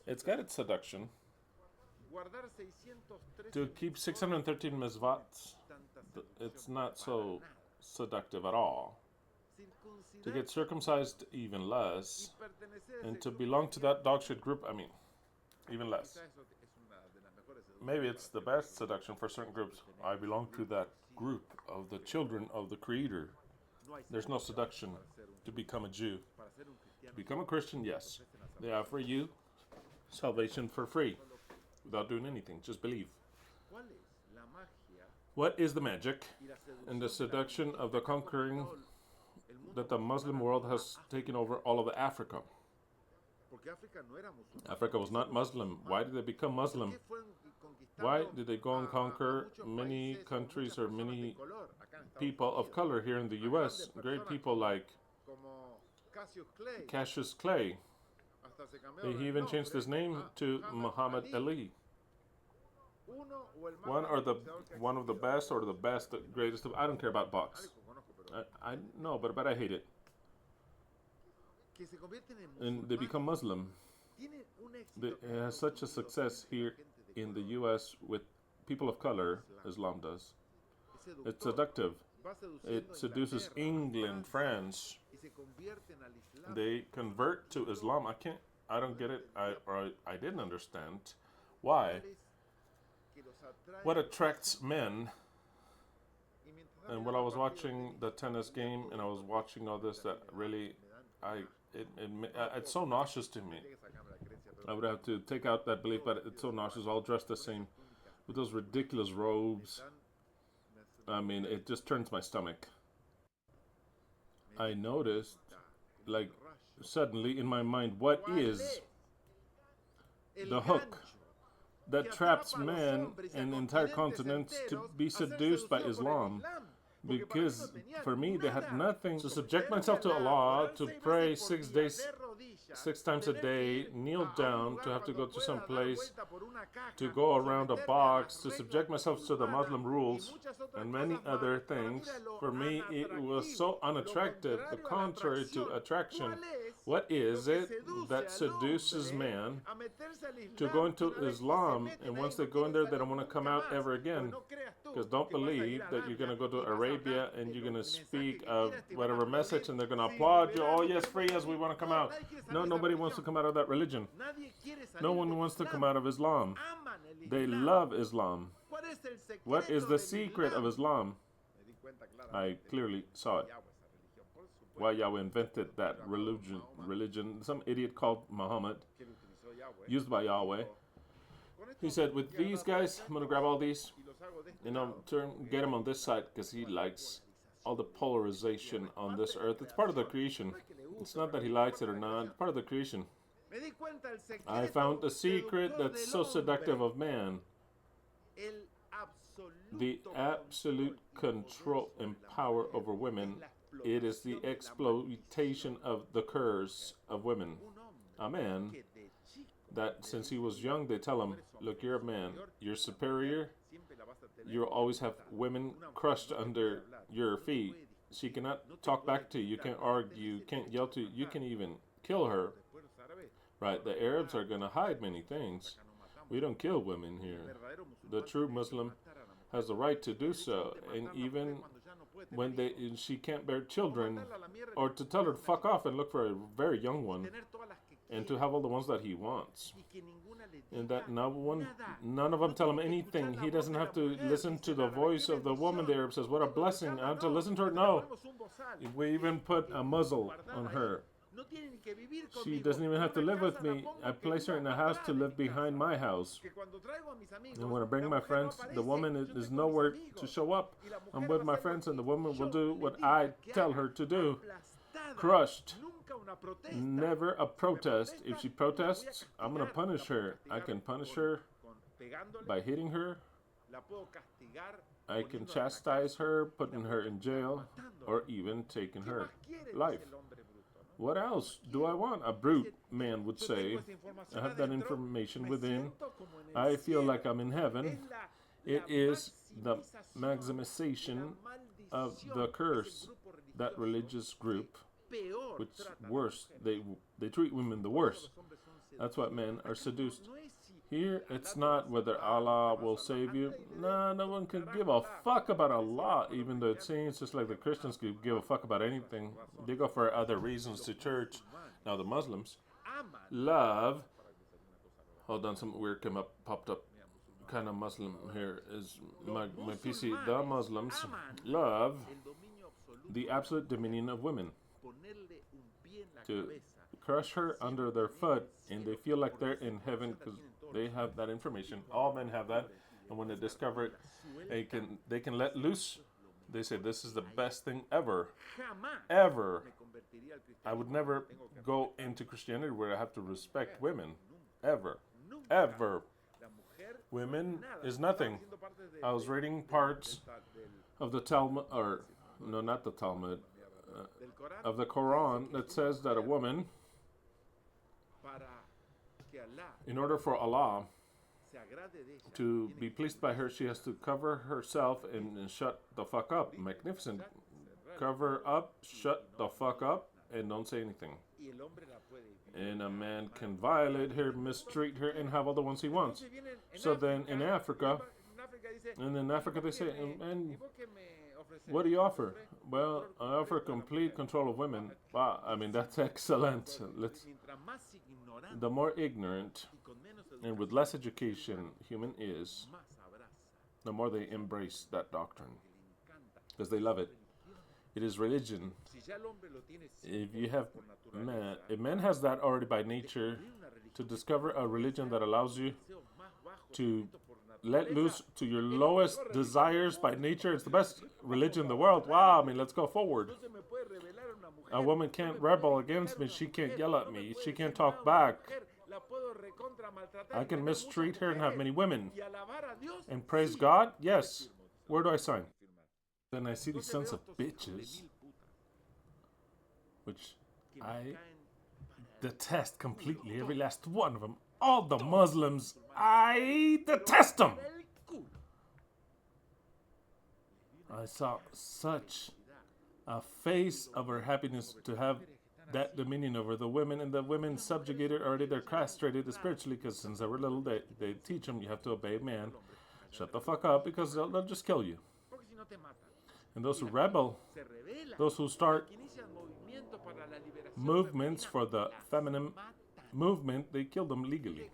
It's got its seduction. To keep 613 mezvats, it's not so seductive at all. To get circumcised, even less. And to belong to that dog shit group, I mean, even less. Maybe it's the best seduction for certain groups. I belong to that group of the children of the Creator. There's no seduction to become a Jew. To become a Christian, yes. They offer you salvation for free, without doing anything. Just believe. What is the magic and the seduction of the conquering that the Muslim world has taken over all of Africa? Africa was not Muslim. Why did they become Muslim? Why did they go and conquer many countries or many people of color here in the U.S.? Great people like Cassius Clay. He even changed his name to Muhammad Ali. One of the best, or the best, the greatest. I don't care about box. I know, but I hate it. And they become Muslim. It has such a success here in the U.S. with people of color. Islam does. It's seductive. It seduces England, France. They convert to Islam. I don't get it. I didn't understand why. What attracts men? And when I was watching the tennis game and I was watching all this, that really, it's so nauseous to me. I would have to take out that belief, but it's so nauseous, all dressed the same, with those ridiculous robes. I mean, it just turns my stomach. I noticed, like, suddenly in my mind, what is the hook that traps men and entire continents to be seduced by Islam? Because for me, they had nothing to subject myself to Allah, to pray 6 days 6 times a day, kneel down to have to go to some place, to go around a box, to subject myself to the Muslim rules, and many other things. For me, it was so unattractive, the contrary to attraction. What is it that seduces man to go into Islam, and once they go in there, they don't want to come out ever again? Because don't believe that you're going to go to Arabia and you're going to speak of whatever message and they're going to applaud you. Oh, yes, free us, we want to come out. No, nobody wants to come out of that religion. No one wants to come out of Islam. They love Islam. What is the secret of Islam? I clearly saw it. Why Yahweh invented that religion. Some idiot called Muhammad, used by Yahweh. He said, with these guys, I'm going to grab all these and get them on this side because he likes all the polarization on this earth. It's part of the creation. It's not that he likes it or not. It's part of the creation. I found a secret that's so seductive of man. The absolute control and power over women. It is the exploitation of the curse of women. A man that since he was young, they tell him, look, you're a man, you're superior, you'll always have women crushed under your feet. She cannot talk back to you, you can't argue, you can't yell to you, you can even kill her. Right, the Arabs are going to hide many things. We don't kill women here. The true Muslim has the right to do so, and even when she can't bear children, or to tell her to fuck off and look for a very young one, and to have all the ones that he wants, and that none of them tell him anything. He doesn't have to listen to the voice of the woman. The Arab says, what a blessing, I have to listen to her. No, we even put a muzzle on her. She doesn't even have to live with me. I place her in a house to live behind my house. And when I bring my friends, the woman is nowhere to show up. I'm with my friends and the woman will do what I tell her to do. Crushed. Never a protest. If she protests, I'm going to punish her. I can punish her by hitting her. I can chastise her, putting her in jail, or even taking her life. What else do I want? A brute man would say. I have that information within. I feel like I'm in heaven. It is the maximization of the curse. That religious group, which worse, they treat women the worst. That's why men are seduced. Here, it's not whether Allah will save you. No one can give a fuck about Allah, even though it seems just like the Christians could give a fuck about anything. They go for other reasons to church. Now the Muslims love. Hold on, something weird popped up. Kind of Muslim here is my PC. The Muslims love the absolute dominion of women. To crush her under their foot, and they feel like they're in heaven because they have that information. All men have that, and when they discover it, they can let loose. They say, this is the best thing ever. Ever. I would never go into Christianity where I have to respect women. Ever. Ever. Women is nothing. I was reading parts of the Talmud, or no, not the Talmud, of the Quran that says that a woman, in order for Allah to be pleased by her, she has to cover herself and shut the fuck up. Magnificent. Cover up, shut the fuck up, and don't say anything. And a man can violate her, mistreat her, and have all the ones he wants. So then in Africa they say, and what do you offer? Well, I offer complete control of women. Wow, I mean, that's excellent. The more ignorant and with less education human is, the more they embrace that doctrine. Because they love it. It is religion. If man has that already by nature, to discover a religion that allows you to let loose to your lowest desires by nature, it's the best religion in the world. Wow, I mean, let's go forward. A woman can't rebel against me. She can't yell at me. She can't talk back. I can mistreat her and have many women. And praise God? Yes. Where do I sign? Then I see these sons of bitches, which I detest completely every last one of them. All the Muslims, I detest them. I saw such a face of her happiness to have that dominion over the women, and the women subjugated already. They're castrated spiritually because since they were little, they teach them you have to obey man. Shut the fuck up because they'll just kill you. And those who rebel, those who start movements for the feminine movement, they kill them legally.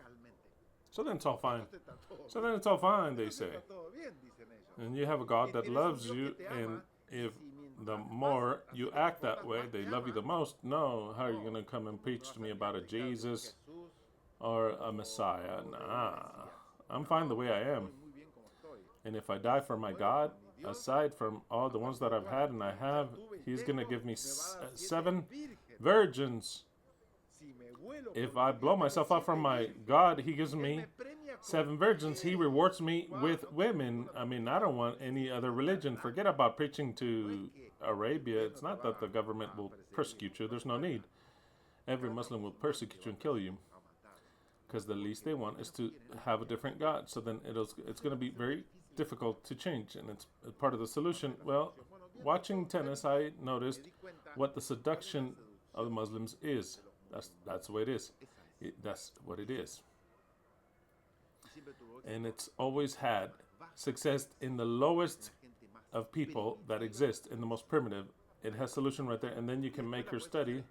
So then it's all fine. So then it's all fine, they say. And you have a God that loves you, and if the more you act that way, they love you the most. No, how are you going to come and preach to me about a Jesus or a Messiah? Nah, I'm fine the way I am. And if I die for my God, aside from all the ones that I've had and I have, he's going to give me 7 virgins. If I blow myself up from my God, he gives me 7 virgins. He rewards me with women. I mean, I don't want any other religion. Forget about preaching to Arabia. It's not that the government will persecute you. There's no need. Every Muslim will persecute you and kill you, because the least they want is to have a different God. So then it's going to be very difficult to change, and it's part of the solution. Well, watching tennis, I noticed what the seduction of the Muslims is. That's the way it is. That's what it is. And it's always had success in the lowest of people that exist, in the most primitive. It has solution right there, and then you can make her study.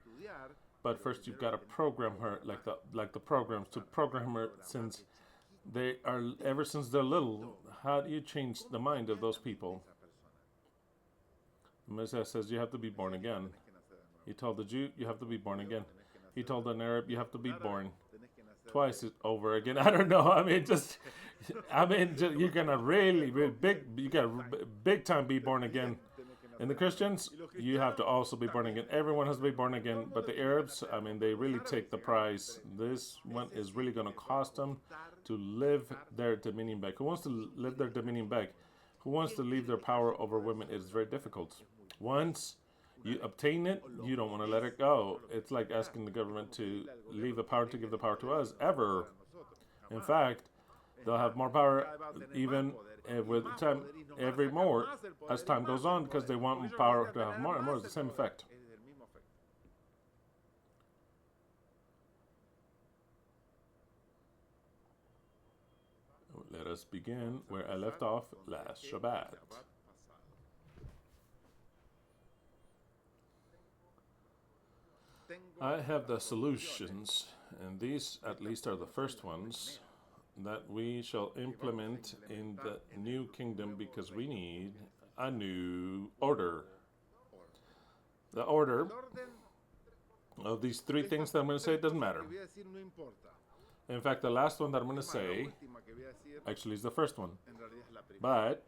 But first, you've got to program her like the programs to program her since ever since they're little. How do you change the mind of those people? The Messiah says you have to be born again. He told the Jew, you have to be born again. He told an Arab, you have to be born twice over again. I don't know. You're gonna really big time be born again. And the Christians, you have to also be born again. Everyone has to be born again. But the Arabs, they really take the prize. This one is really going to cost them to live their dominion back. Who wants to live their dominion back? Who wants to leave their power over women? It is very difficult. Once you obtain it, you don't want to let it go. It's like asking the government to leave the power to give the power to us, ever. In fact, they'll have more power even with time, as time goes on, because they want power to have more and more. It's the same effect. Let us begin where I left off last Shabbat. I have the solutions, and these at least are the first ones that we shall implement in the new kingdom, because we need a new order. The order of these 3 things that I'm going to say doesn't matter. In fact, the last one that I'm going to say actually is the first one. But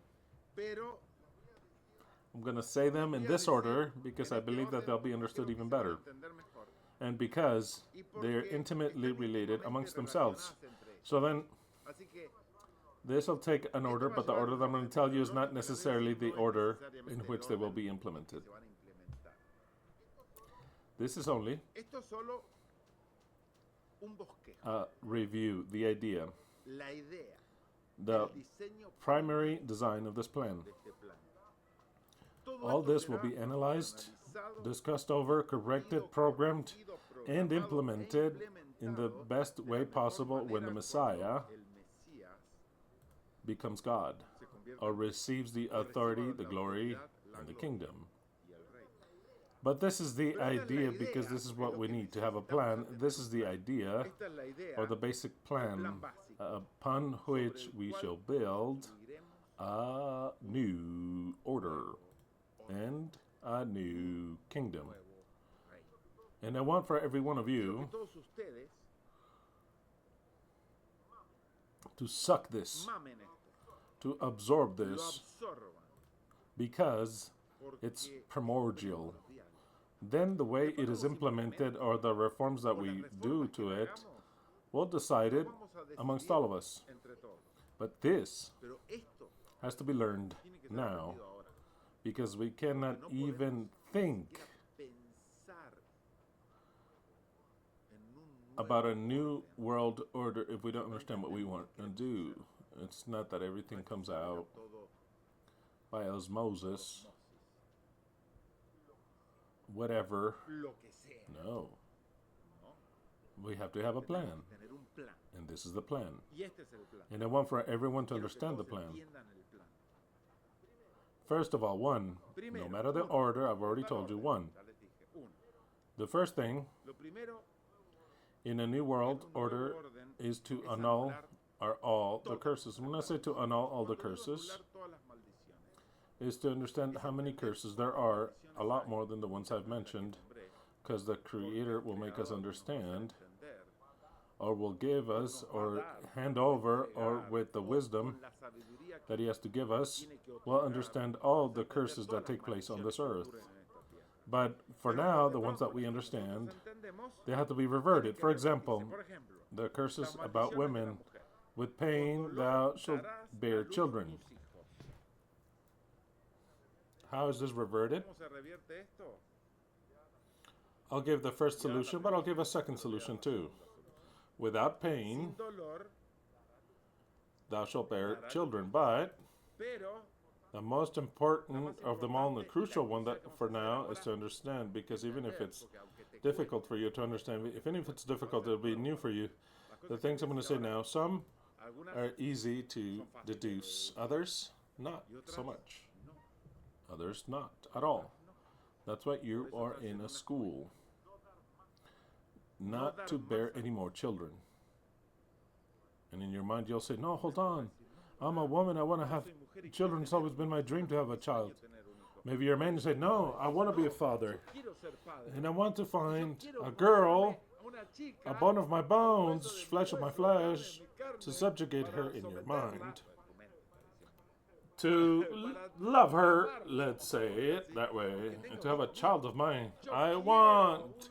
I'm going to say them in this order because I believe that they'll be understood even better. And because they're intimately related amongst themselves. So then, this will take an order, but the order that I'm going to tell you is not necessarily the order in which they will be implemented. This is only a review, the idea, the primary design of this plan. All this will be analyzed, discussed over, corrected, programmed, and implemented in the best way possible when the Messiah becomes God, or receives the authority, the glory, and the kingdom. But this is the idea, because this is what we need to have a plan. This is the idea, or the basic plan, upon which we shall build a new order and a new kingdom. And I want for every one of you to suck this, to absorb this, because it's primordial. Then the way it is implemented, or the reforms that we do to it, we'll decide it amongst all of us. But this has to be learned now, because we cannot even think about a new world order if we don't understand what we want to do. It's not that everything comes out by osmosis, whatever. No. We have to have a plan. And this is the plan. And I want for everyone to understand the plan. First of all, one, no matter the order, I've already told you, one. The first thing in a new world order is to annul all the curses. When I say to annul all the curses, is to understand how many curses there are, a lot more than the ones I've mentioned, because the Creator will make us understand, or will give us, or hand over, or with the wisdom that He has to give us, will understand all the curses that take place on this earth. But for now, the ones that we understand, they have to be reverted. For example, the curses about women, with pain thou shalt bear children. How is this reverted? I'll give the first solution, but I'll give a second solution too. Without pain, thou shalt bear children. But the most important of them all, and the crucial one that for now, is to understand, because even if it's difficult for you to understand, even if it's difficult, it'll be new for you. The things I'm going to say now, some are easy to deduce, others not so much. Others not at all. That's why you are in a school. Not to bear any more children. And in your mind you'll say, no, hold on. I'm a woman, I want to have children. It's always been my dream to have a child. Maybe you're a man and say, no, I want to be a father. And I want to find a girl, a bone of my bones, flesh of my flesh, to subjugate her in your mind. To love her, let's say it that way, and to have a child of mine. I want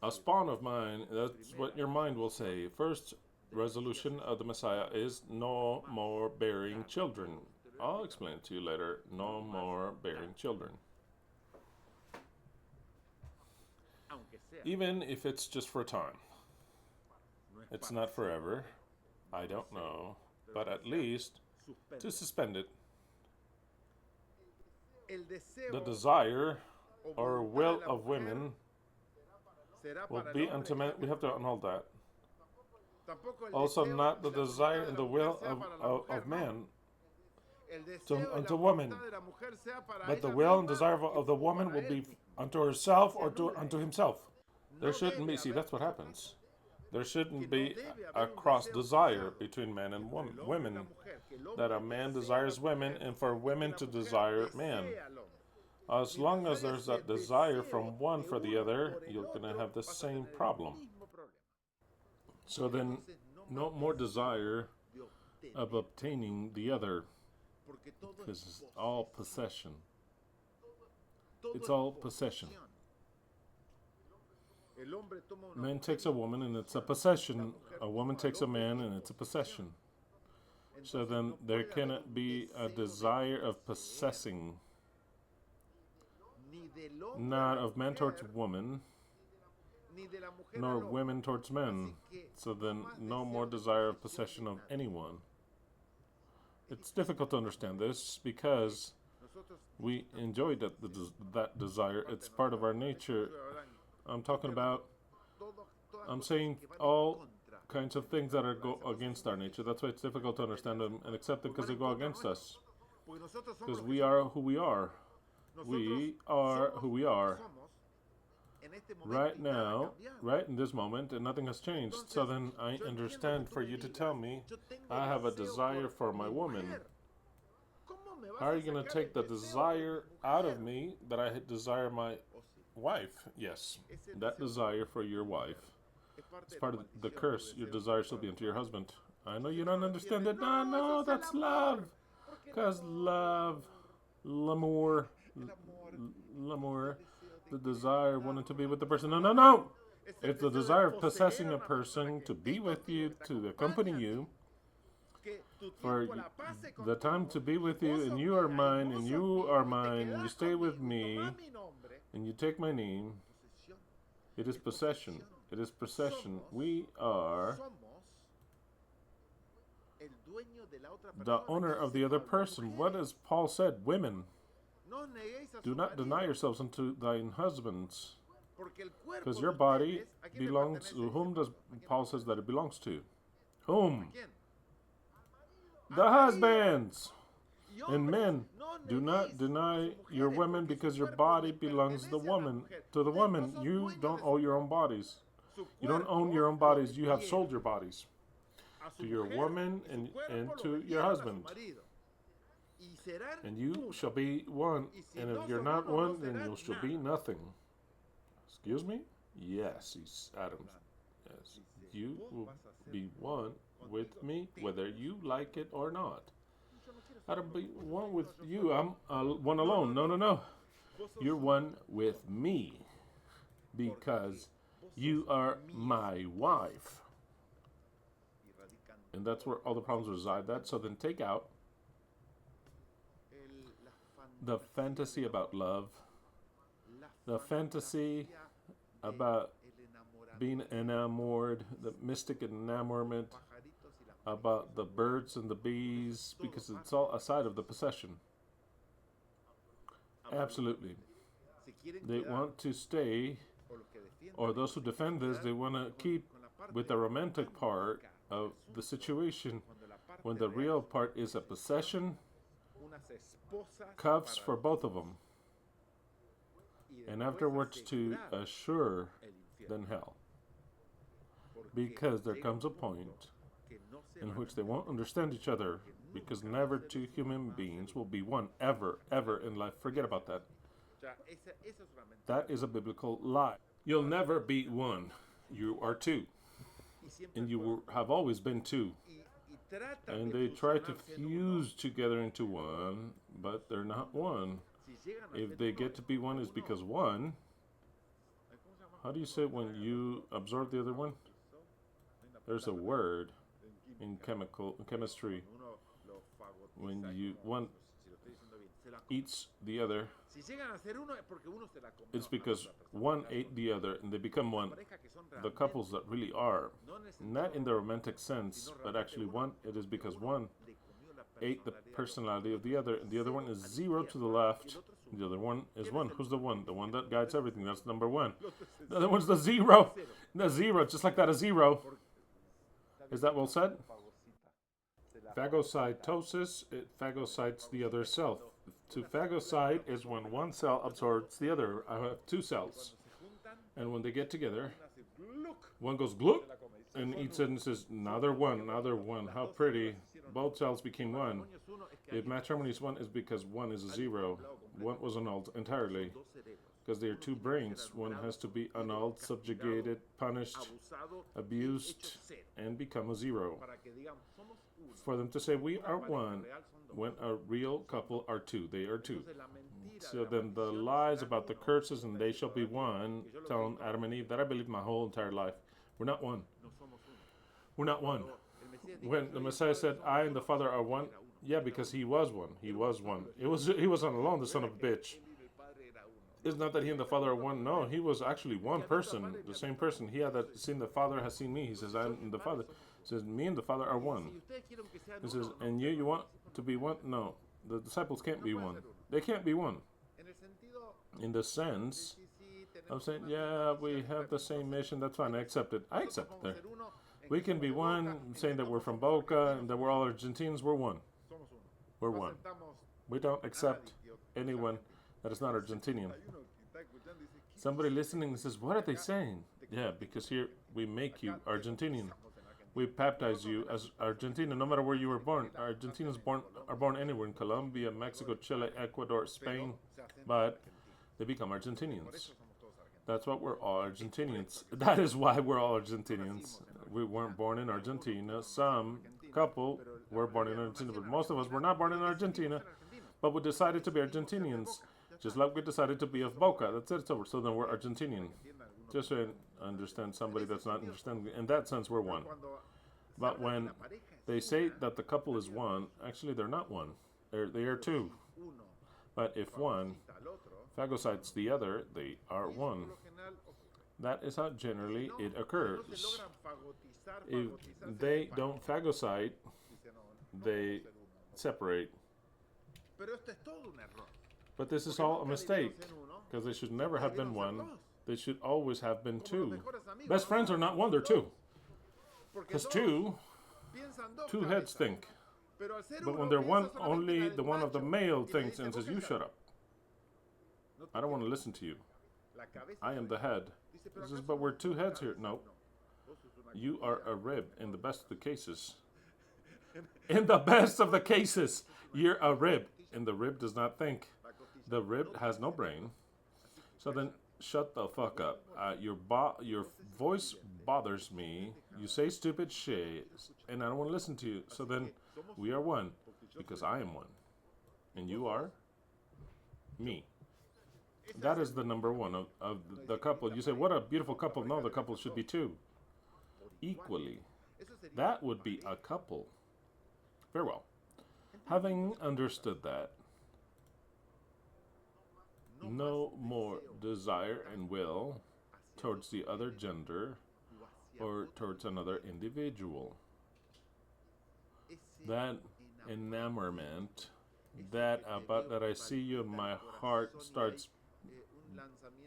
a spawn of mine. That's what your mind will say. First resolution of the Messiah is no more bearing children. I'll explain it to you later. No more bearing children. Even if it's just for a time. It's not forever. I don't know. But at least to suspend it. The desire or will of women will be unto men. We have to annul that. Also, not the desire and the will of man unto woman, but the will and desire of the woman will be unto herself or unto himself. There shouldn't be. See, that's what happens. There shouldn't be a cross desire between men and women, that a man desires women and for women to desire man. As long as there's that desire from one for the other, you're going to have the same problem. So then, no more desire of obtaining the other, because it's all possession. It's all possession. Man takes a woman and it's a possession. A woman takes a man and it's a possession. So then there cannot be a desire of possessing, not of man towards woman, nor women towards men. So then no more desire of possession of anyone. It's difficult to understand this because we enjoy that desire. It's part of our nature. I'm saying all kinds of things that go against our nature. That's why it's difficult to understand them and accept them, because they go against us. Because we are who we are. We are who we are. Right now, right in this moment, and nothing has changed. So then I understand for you to tell me, I have a desire for my woman. How are you going to take the desire out of me that I desire my wife? Yes, that desire for your wife is part of the curse. Your desire shall be unto your husband. I know you don't understand it. No, that's love. Because love, l'amour, the desire wanting to be with the person. No. It's the desire of possessing a person to be with you, to accompany you, for the time to be with you, and you are mine, and you are mine, and you stay with me, and you take my name. It is possession. It is possession. We are the owner of the other person. What has Paul said? Women, do not deny yourselves unto thine husbands. Because your body belongs to whom does Paul says that it belongs to? Whom? The husbands. And men, do not deny your women because your body belongs to the woman. To the woman, you don't own your own bodies. You don't own your own bodies. You have sold your bodies to your woman and to your husband. And you shall be one. And if you're not one, then you shall be nothing. Excuse me? Yes, Adam. Yes. You will be one with me, whether you like it or not. I don't be one with you. I'm one alone. No. You're one with me because you are my wife. And that's where all the problems reside. So then take out the fantasy about love, the fantasy about being enamored, the mystic enamorment, about the birds and the bees, because it's all aside of the possession. Absolutely. They want to stay, or those who defend this, they want to keep with the romantic part of the situation, when the real part is a possession, cuffs for both of them, and afterwards to assure than hell. Because there comes a point in which they won't understand each other, because never two human beings will be one, ever in life. Forget about that. That is a biblical lie. You'll never be one. You are two. And you have always been two. And they try to fuse together into one, but they're not one. If they get to be one, it's because one. How do you say when you absorb the other one? There's a word in chemistry. When one eats the other, it's because one ate the other and they become one. The couples that really are, not in the romantic sense, but actually one, it is because one ate the personality of the other, and the other one is zero to the left. The other one is one. Who's the one? The one that guides everything. That's number one. The other one's the zero. The zero, just like that, a zero. Is that well said? Phagocytosis, it phagocytes the other self. To phagocyte is when one cell absorbs the other. I have two cells. And when they get together, one goes gluk and eats it and says, another one. How pretty. Both cells became one. If matrimony is one, is because one is a zero. One was annulled entirely. Because they are two brains. One has to be annulled, subjugated, punished, abused, and become a zero. For them to say we are one, when a real couple are two, they are two. So then the lies about the curses and they shall be one, telling Adam and Eve, that I believed my whole entire life. We're not one. We're not one. When the Messiah said, I and the Father are one, yeah, because he was one. He was one. He wasn't alone, the son of a bitch. It's not that he and the Father are one. No, he was actually one person, the same person. He had seen the Father has seen me. He says, I and the Father. He says, me and the Father are one. He says, and you want to be one? No, the disciples can't be one. They can't be one. In the sense of saying, yeah, we have the same mission. That's fine. I accept it. I accept it there. We can be one, saying that we're from Boca and that we're all Argentines. We're one. We're one. We don't accept anyone that is not Argentinian. Somebody listening says, what are they saying? Yeah, because here we make you Argentinian. We baptize you as Argentina, no matter where you were born. Argentinians are born anywhere, in Colombia, Mexico, Chile, Ecuador, Spain, but they become Argentinians. That's what we're all Argentinians. That is why we're all Argentinians. We weren't born in Argentina. Some couple were born in Argentina, but most of us were not born in Argentina, but we decided to be Argentinians. Just like we decided to be of Boca. That's it, it's over. So then we're Argentinian. Just so I understand somebody that's not understanding. In that sense, we're one. But when they say that the couple is one, actually they're not one. They are two. But if one phagocytes the other, they are one. That is how generally it occurs. If they don't phagocyte, they separate. But this is all a mistake, because they should never have been one. They should always have been two. Best friends are not one, they're two. Because two heads think. But when they're one, only the one of the male thinks and says, you shut up. I don't want to listen to you. I am the head. He says, but we're two heads here. No. You are a rib in the best of the cases. In the best of the cases, you're a rib. And the rib does not think. The rib has no brain. So then, shut the fuck up. Your voice bothers me. You say stupid shit, and I don't want to listen to you. So then, we are one, because I am one. And you are me. That is the number one of the couple. You say, what a beautiful couple. No, the couple should be two. Equally. That would be a couple. Very well. Having understood that, no more desire and will towards the other gender or towards another individual. That enamorment, that about that I see you and my heart starts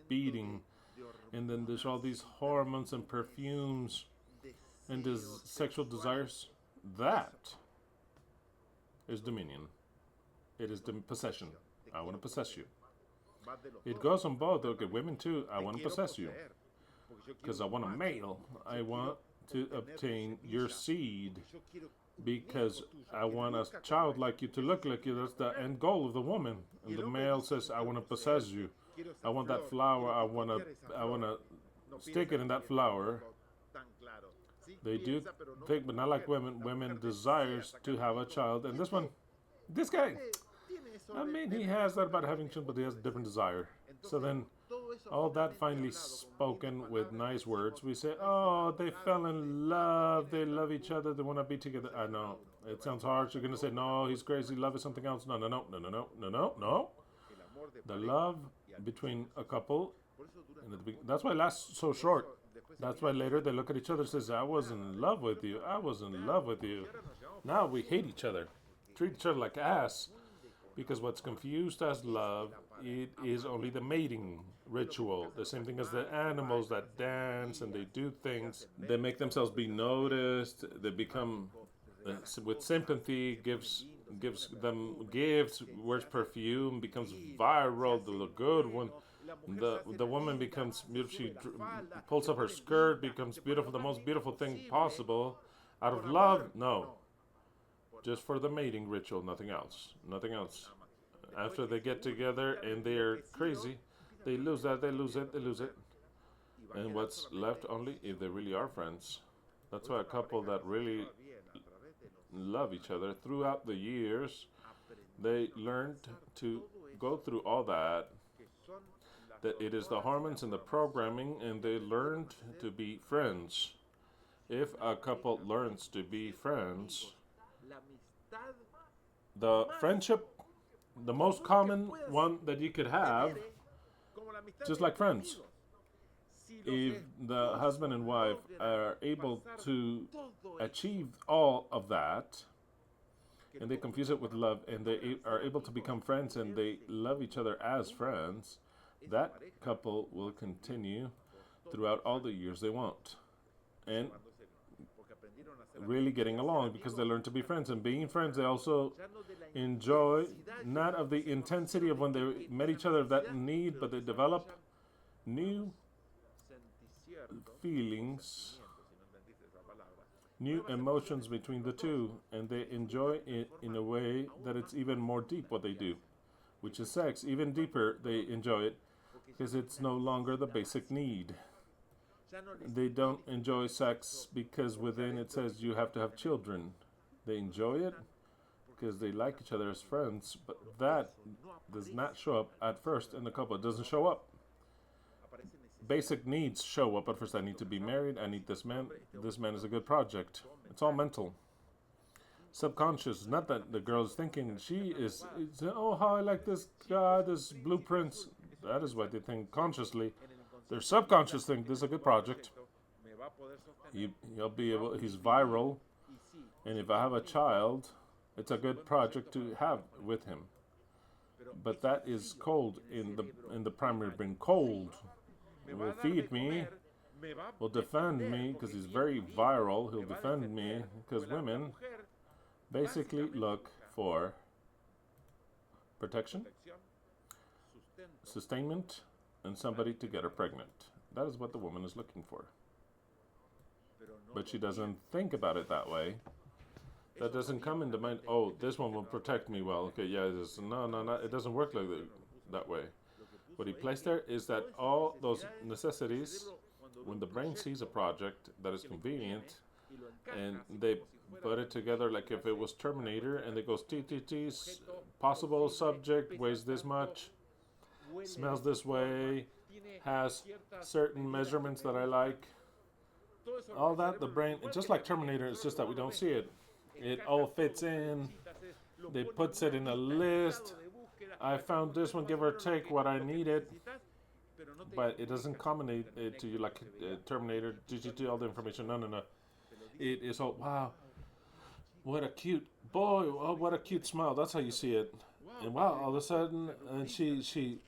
beating, and then there's all these hormones and perfumes and sexual desires. That is dominion. It is possession. I want to possess you. It goes on both. Okay, women too. I want to possess you because I want a male. I want to obtain your seed because I want a child like you to look like you. That's the end goal of the woman. And the male says, I want to possess you. I want that flower. I want to stick it in that flower. They do think, but not like women. Women desires to have a child. And this guy, I mean, he has that about having children, but he has a different desire. So then, all that finally spoken with nice words, we say, oh, they fell in love. They love each other. They want to be together. I know. It sounds harsh. You're going to say, no, he's crazy. Love is something else. No. The love between a couple, that's why it lasts so short. That's why later they look at each other and says, I was in love with you. I was in love with you. Now we hate each other. Treat each other like ass. Because what's confused as love, it is only the mating ritual. The same thing as the animals that dance and they do things. They make themselves be noticed. They become, with sympathy, gives them gifts, wears perfume, becomes viral, the good one. The woman becomes beautiful. She pulls up her skirt, becomes beautiful, the most beautiful thing possible. Out of love? No. Just for the mating ritual, nothing else. Nothing else. After they get together and they're crazy, they lose that, they lose it. And what's left only if they really are friends. That's why a couple that really love each other throughout the years, they learned to go through all that it is the hormones and the programming, and they learned to be friends. If a couple learns to be friends, the friendship, the most common one that you could have, just like friends. If the husband and wife are able to achieve all of that, and they confuse it with love, and they are able to become friends, and they love each other as friends, that couple will continue throughout all the years they want. And really getting along because they learn to be friends. And being friends, they also enjoy not of the intensity of when they met each other, that need, but they develop new feelings, new emotions between the two, and they enjoy it in a way that it's even more deep what they do, which is sex. Even deeper, they enjoy it because it's no longer the basic need. They don't enjoy sex because within it says you have to have children. They enjoy it because they like each other as friends, but that does not show up at first in the couple. It doesn't show up. Basic needs show up at first. I need to be married. I need this man. This man is a good project. It's all mental. Subconscious. Not that the girl is thinking. She is, oh, how I like this guy, this blueprints. That is what they think consciously. Their subconscious think this is a good project. He'll be able. He's viral, and if I have a child, it's a good project to have with him. But that is cold in the primary brain. Cold. It will feed me. Will defend me because he's very viral. He'll defend me because women basically look for protection, sustainment, and somebody to get her pregnant. That is what the woman is looking for. But she doesn't think about it that way. That doesn't come into mind. Oh, this one will protect me well. Okay, yeah, no. It doesn't work like that way. What he placed there is that all those necessities, when the brain sees a project that is convenient, and they put it together like if it was Terminator, and it goes T, possible subject, weighs this much, smells this way, has certain measurements that I like. All that, the brain, just like Terminator, it's just that we don't see it. It all fits in. They puts it in a list. I found this one, give or take what I needed. But it doesn't combine it to you like Terminator, all the information. No. It is all, wow, what a cute boy. Oh, what a cute smile. That's how you see it. And wow, all of a sudden, and she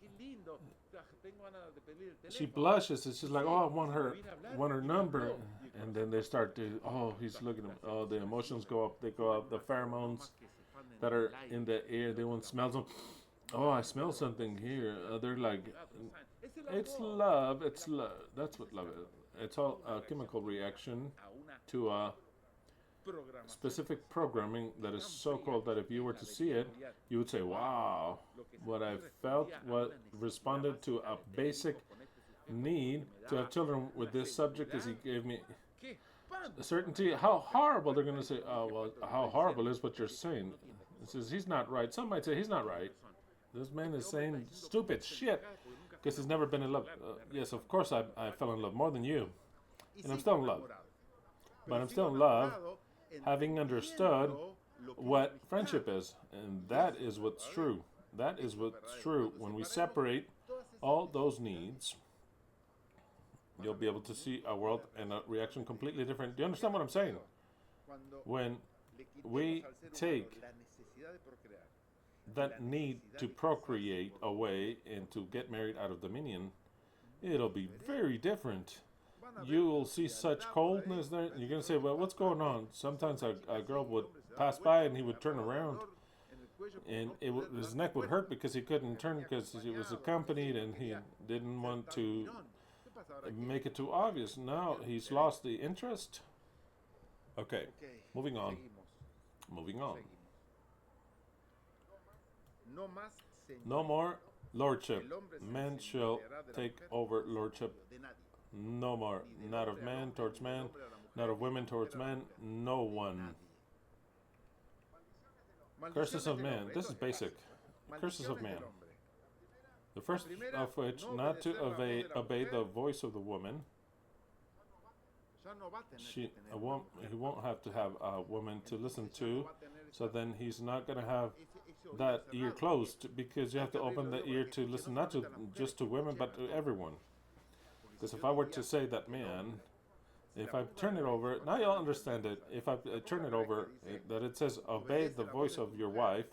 blushes. It's just like, oh, I want her number. And then they start to, oh, he's looking at me. Oh, the emotions go up. They go up. The pheromones that are in the air, they want smells them. Oh, I smell something here. They're like, it's love. It's love. That's what love is. It's all a chemical reaction to a specific programming that is so called that if you were to see it, you would say, wow, what I felt, what responded to a basic need to have children with this subject is he gave me certainty. How horrible, they're going to say, oh, well, how horrible is what you're saying. It says he's not right. Some might say he's not right. This man is saying stupid shit because he's never been in love. Yes, of course I fell in love more than you. And I'm still in love. But I'm still in love having understood what friendship is. And that is what's true. That is what's true. When we separate all those needs, you'll be able to see a world and a reaction completely different. Do you understand what I'm saying? When we take that need to procreate away and to get married out of dominion, it'll be very different. You will see such coldness there. You're going to say, well, what's going on? Sometimes a girl would pass by and he would turn around and his neck would hurt because he couldn't turn because he was accompanied and he didn't want to make it too obvious. Now he's lost the interest. Okay, moving on. No more lordship. Men shall take over lordship. No more. Not of man towards man. Not of women towards men. No one. Curses of man. This is basic. Curses of man. The first of which, not to obey the voice of the woman. He won't have to have a woman to listen to, so then he's not going to have that ear closed, because you have to open the ear to listen not to just to women but to everyone. Because if I were to say that man, if I turn it over, now you'll understand it. If I turn it over, that it says obey the voice of your wife,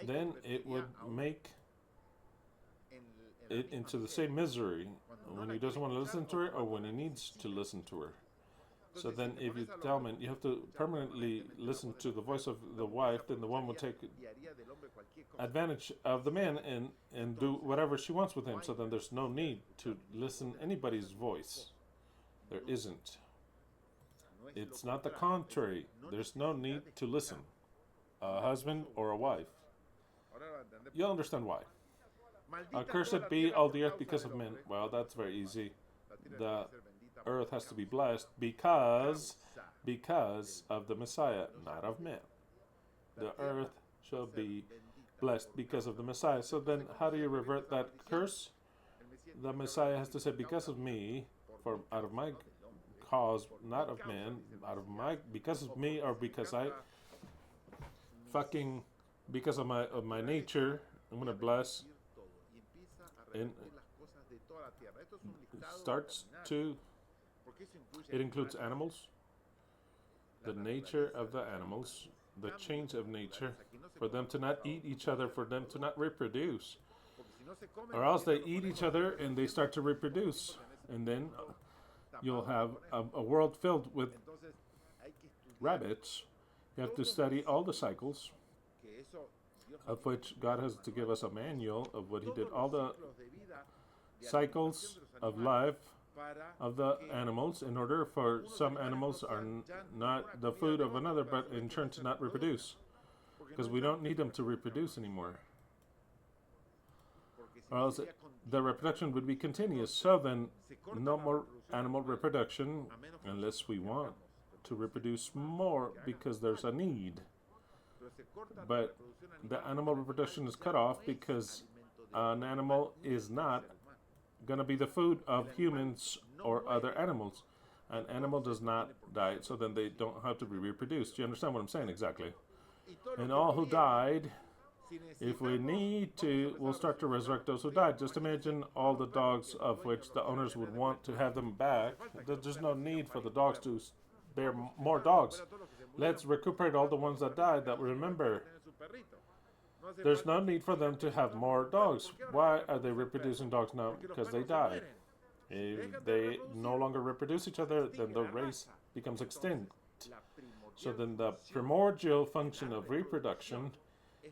then it would make it into the same misery when he doesn't want to listen to her or when he needs to listen to her. So then if you tell men you have to permanently listen to the voice of the wife, then the woman will take advantage of the man and do whatever she wants with him. So then there's no need to listen anybody's voice. There isn't. It's not the contrary. There's no need to listen. A husband or a wife. You'll understand why. Cursed be all the earth because of men. Well, that's very easy. The earth has to be blessed because of the Messiah, not of men. The earth shall be blessed because of the Messiah. So then how do you revert that curse? The Messiah has to say, because of me, for out of my cause, not of man, because of me, or because because of my nature, I'm going to bless. And starts to, it includes animals, the nature of the animals, the change of nature, for them to not eat each other, for them to not reproduce. Or else they eat each other and they start to reproduce. And then you'll have a world filled with rabbits. You have to study all the cycles, of which God has to give us a manual of what He did. All the cycles of life of the animals, in order for some animals are not the food of another, but in turn to not reproduce. Because we don't need them to reproduce anymore. Or else the reproduction would be continuous. So then, no more animal reproduction unless we want to reproduce more because there's a need. But the animal reproduction is cut off because an animal is not going to be the food of humans or other animals. An animal does not die, so then they don't have to be reproduced. Do you understand what I'm saying exactly? And all who died, if we need to, we'll start to resurrect those who died. Just imagine all the dogs of which the owners would want to have them back. There's no need for the dogs to bear more dogs. Let's recuperate all the ones that died that we remember. There's no need for them to have more dogs. Why are they reproducing dogs now? Because they died. If they no longer reproduce each other, then the race becomes extinct. So then the primordial function of reproduction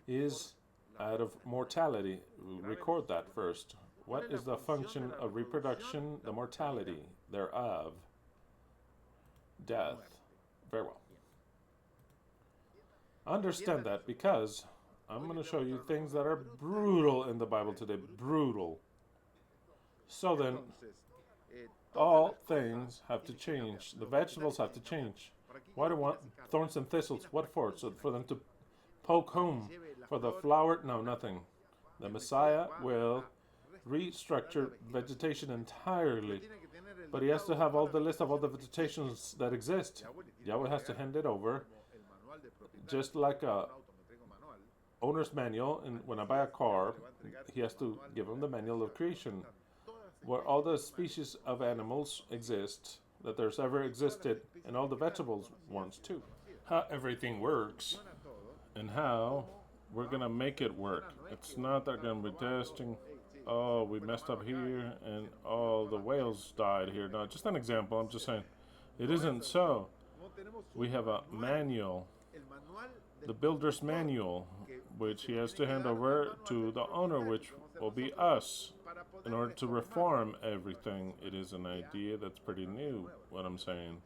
is out of mortality. Record that first. What is the function of reproduction? The mortality thereof. Death. Very well. Understand that, because I'm going to show you things that are brutal in the Bible today. Brutal. So then, all things have to change. The vegetables have to change. Why do we want thorns and thistles? What for? So for them to poke home. For the flower? No, nothing. The Messiah will restructure vegetation entirely. But he has to have all the list of all the vegetations that exist. Yahweh has to hand it over, just like a owner's manual. And when I buy a car, he has to give him the manual of creation, where all the species of animals exist that there's ever existed, and all the vegetables ones too. How everything works, and how we're gonna make it work. It's not that we're gonna be testing. Oh, we messed up here, and oh, the whales died here. No, just an example. I'm just saying, it isn't so. We have a manual, the builder's manual, which he has to hand over to the owner, which will be us, in order to reform everything. It is an idea that's pretty new, what I'm saying.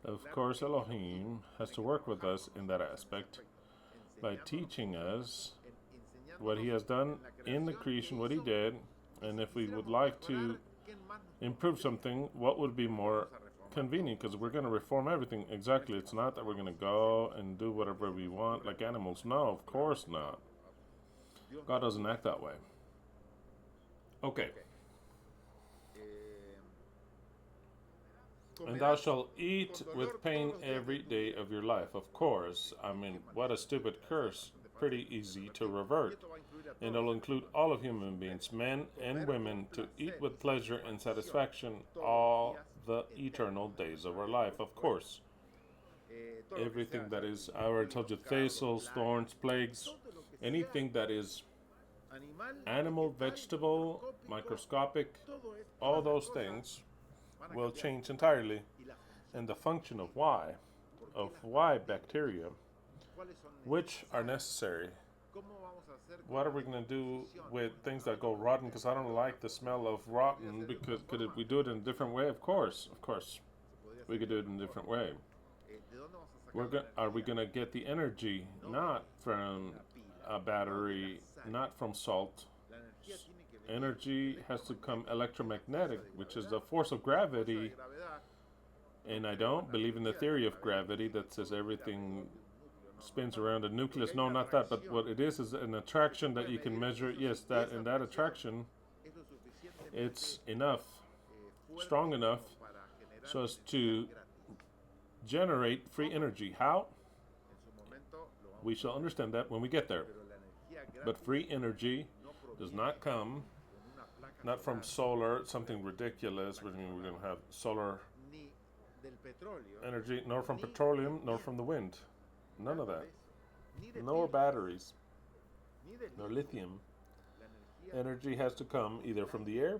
Of course, Elohim has to work with us in that aspect by teaching us what he has done in the creation, what he did, and if we would like to improve something, what would be more convenient, because we're going to reform everything. Exactly. It's not that we're going to go and do whatever we want like animals. No, of course not. God doesn't act that way. Okay. And thou shalt eat with pain every day of your life. Of course. I mean, what a stupid curse. Pretty easy to revert. And it'll include all of human beings, men and women, to eat with pleasure and satisfaction all the eternal days of our life. Of course. Everything that is, I already told you, thistles, thorns, plagues, anything that is animal, vegetable, microscopic, all those things will change entirely. And the function of why bacteria, which are necessary. What are we going to do with things that go rotten? Because I don't like the smell of rotten. Because could we do it in a different way? Of course. We could do it in a different way. Are we going to get the energy not from a battery, not from salt? Energy has to come electromagnetic, which is the force of gravity. And I don't believe in the theory of gravity that says everything spins around a nucleus. No, not that, but what it is an attraction that you can measure. Yes, that, and that attraction, it's enough, strong enough, so as to generate free energy. How? We shall understand that when we get there. But free energy does not come Not from solar, something ridiculous. We're going to have solar energy, nor from petroleum, nor from the wind. None of that. Nor batteries, nor lithium. Energy has to come either from the air,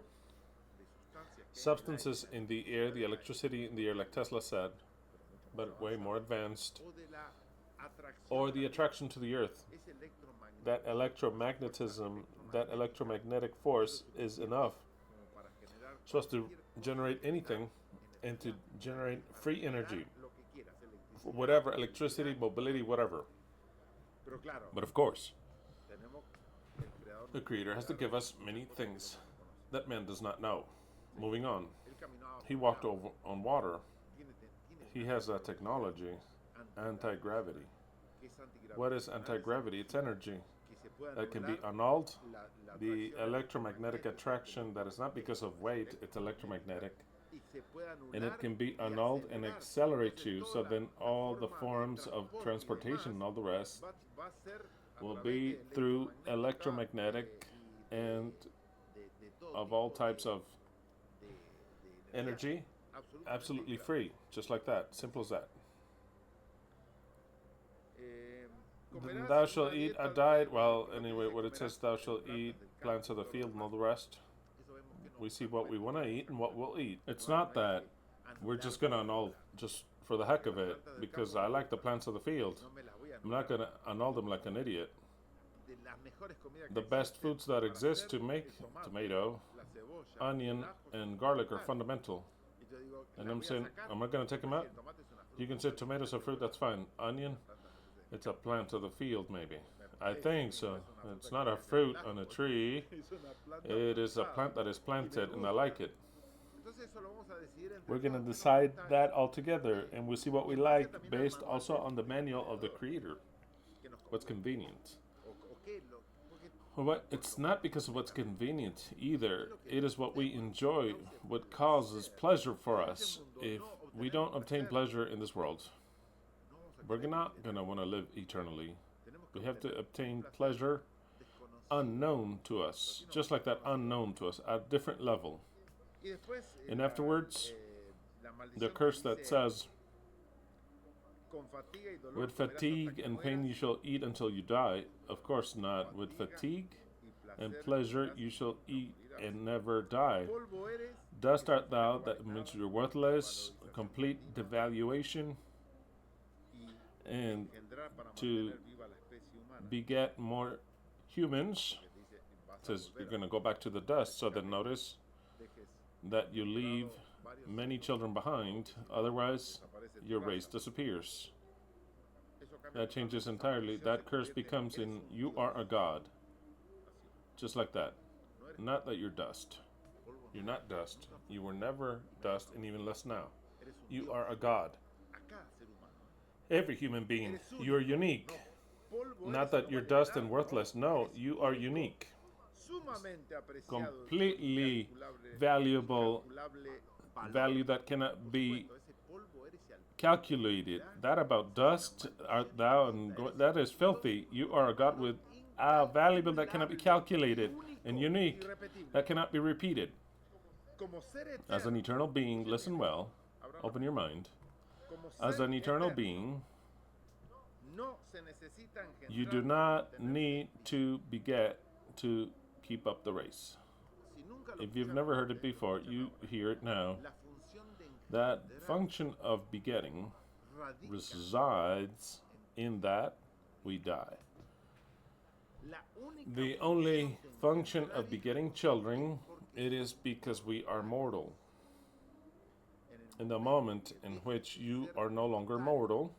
substances in the air, the electricity in the air, like Tesla said, but way more advanced, or the attraction to the earth. That electromagnetism, that electromagnetic force is enough so as to generate anything and to generate free energy for whatever, electricity, mobility, whatever. But of course, the Creator has to give us many things that man does not know. Moving on, he walked over on water. He has a technology, anti-gravity. What is anti-gravity? It's energy that can be annulled. The electromagnetic attraction that is not because of weight, it's electromagnetic. And it can be annulled and accelerate you, so then all the forms of transportation and all the rest will be through electromagnetic and of all types of energy, absolutely free, just like that, simple as that. Thou shalt eat a diet, well, anyway, what it says, thou shalt eat plants of the field and all the rest. We see what we want to eat and what we'll eat. It's not that we're just going to annul just for the heck of it, because I like the plants of the field. I'm not going to annul them like an idiot. The best foods that exist to make tomato, onion, and garlic are fundamental. And I'm saying, am I going to take them out? You can say tomatoes are fruit, that's fine. Onion, it's a plant of the field, maybe. I think so. It's not a fruit on a tree. It is a plant that is planted, and I like it. We're going to decide that all together, and we'll see what we like based also on the manual of the Creator. What's convenient. Well, it's not because of what's convenient either. It is what we enjoy, what causes pleasure for us. If we don't obtain pleasure in this world, we're not going to want to live eternally. We have to obtain pleasure unknown to us, just like that, unknown to us, at a different level. And afterwards, the curse that says, with fatigue and pain you shall eat until you die. Of course not. With fatigue and pleasure you shall eat and never die. Dust art thou, that means you're worthless, complete devaluation, and to beget more humans, says you're going to go back to the dust. So then notice that you leave many children behind, otherwise your race disappears. That changes entirely. That curse becomes in, you are a god. Just like that. Not that you're dust. You're not dust. You were never dust, and even less now. You are a god. Every human being, you are unique. Not that you're dust and worthless. No, you are unique. Completely valuable, value that cannot be calculated. That about dust art thou, and that is filthy. You are a God with a valuable that cannot be calculated, and unique that cannot be repeated. As an eternal being, listen well, open your mind. As an eternal being, you do not need to beget to keep up the race. If you've never heard it before, you hear it now. That function of begetting resides in that we die. The only function of begetting children, it is because we are mortal. In the moment in which you are no longer mortal,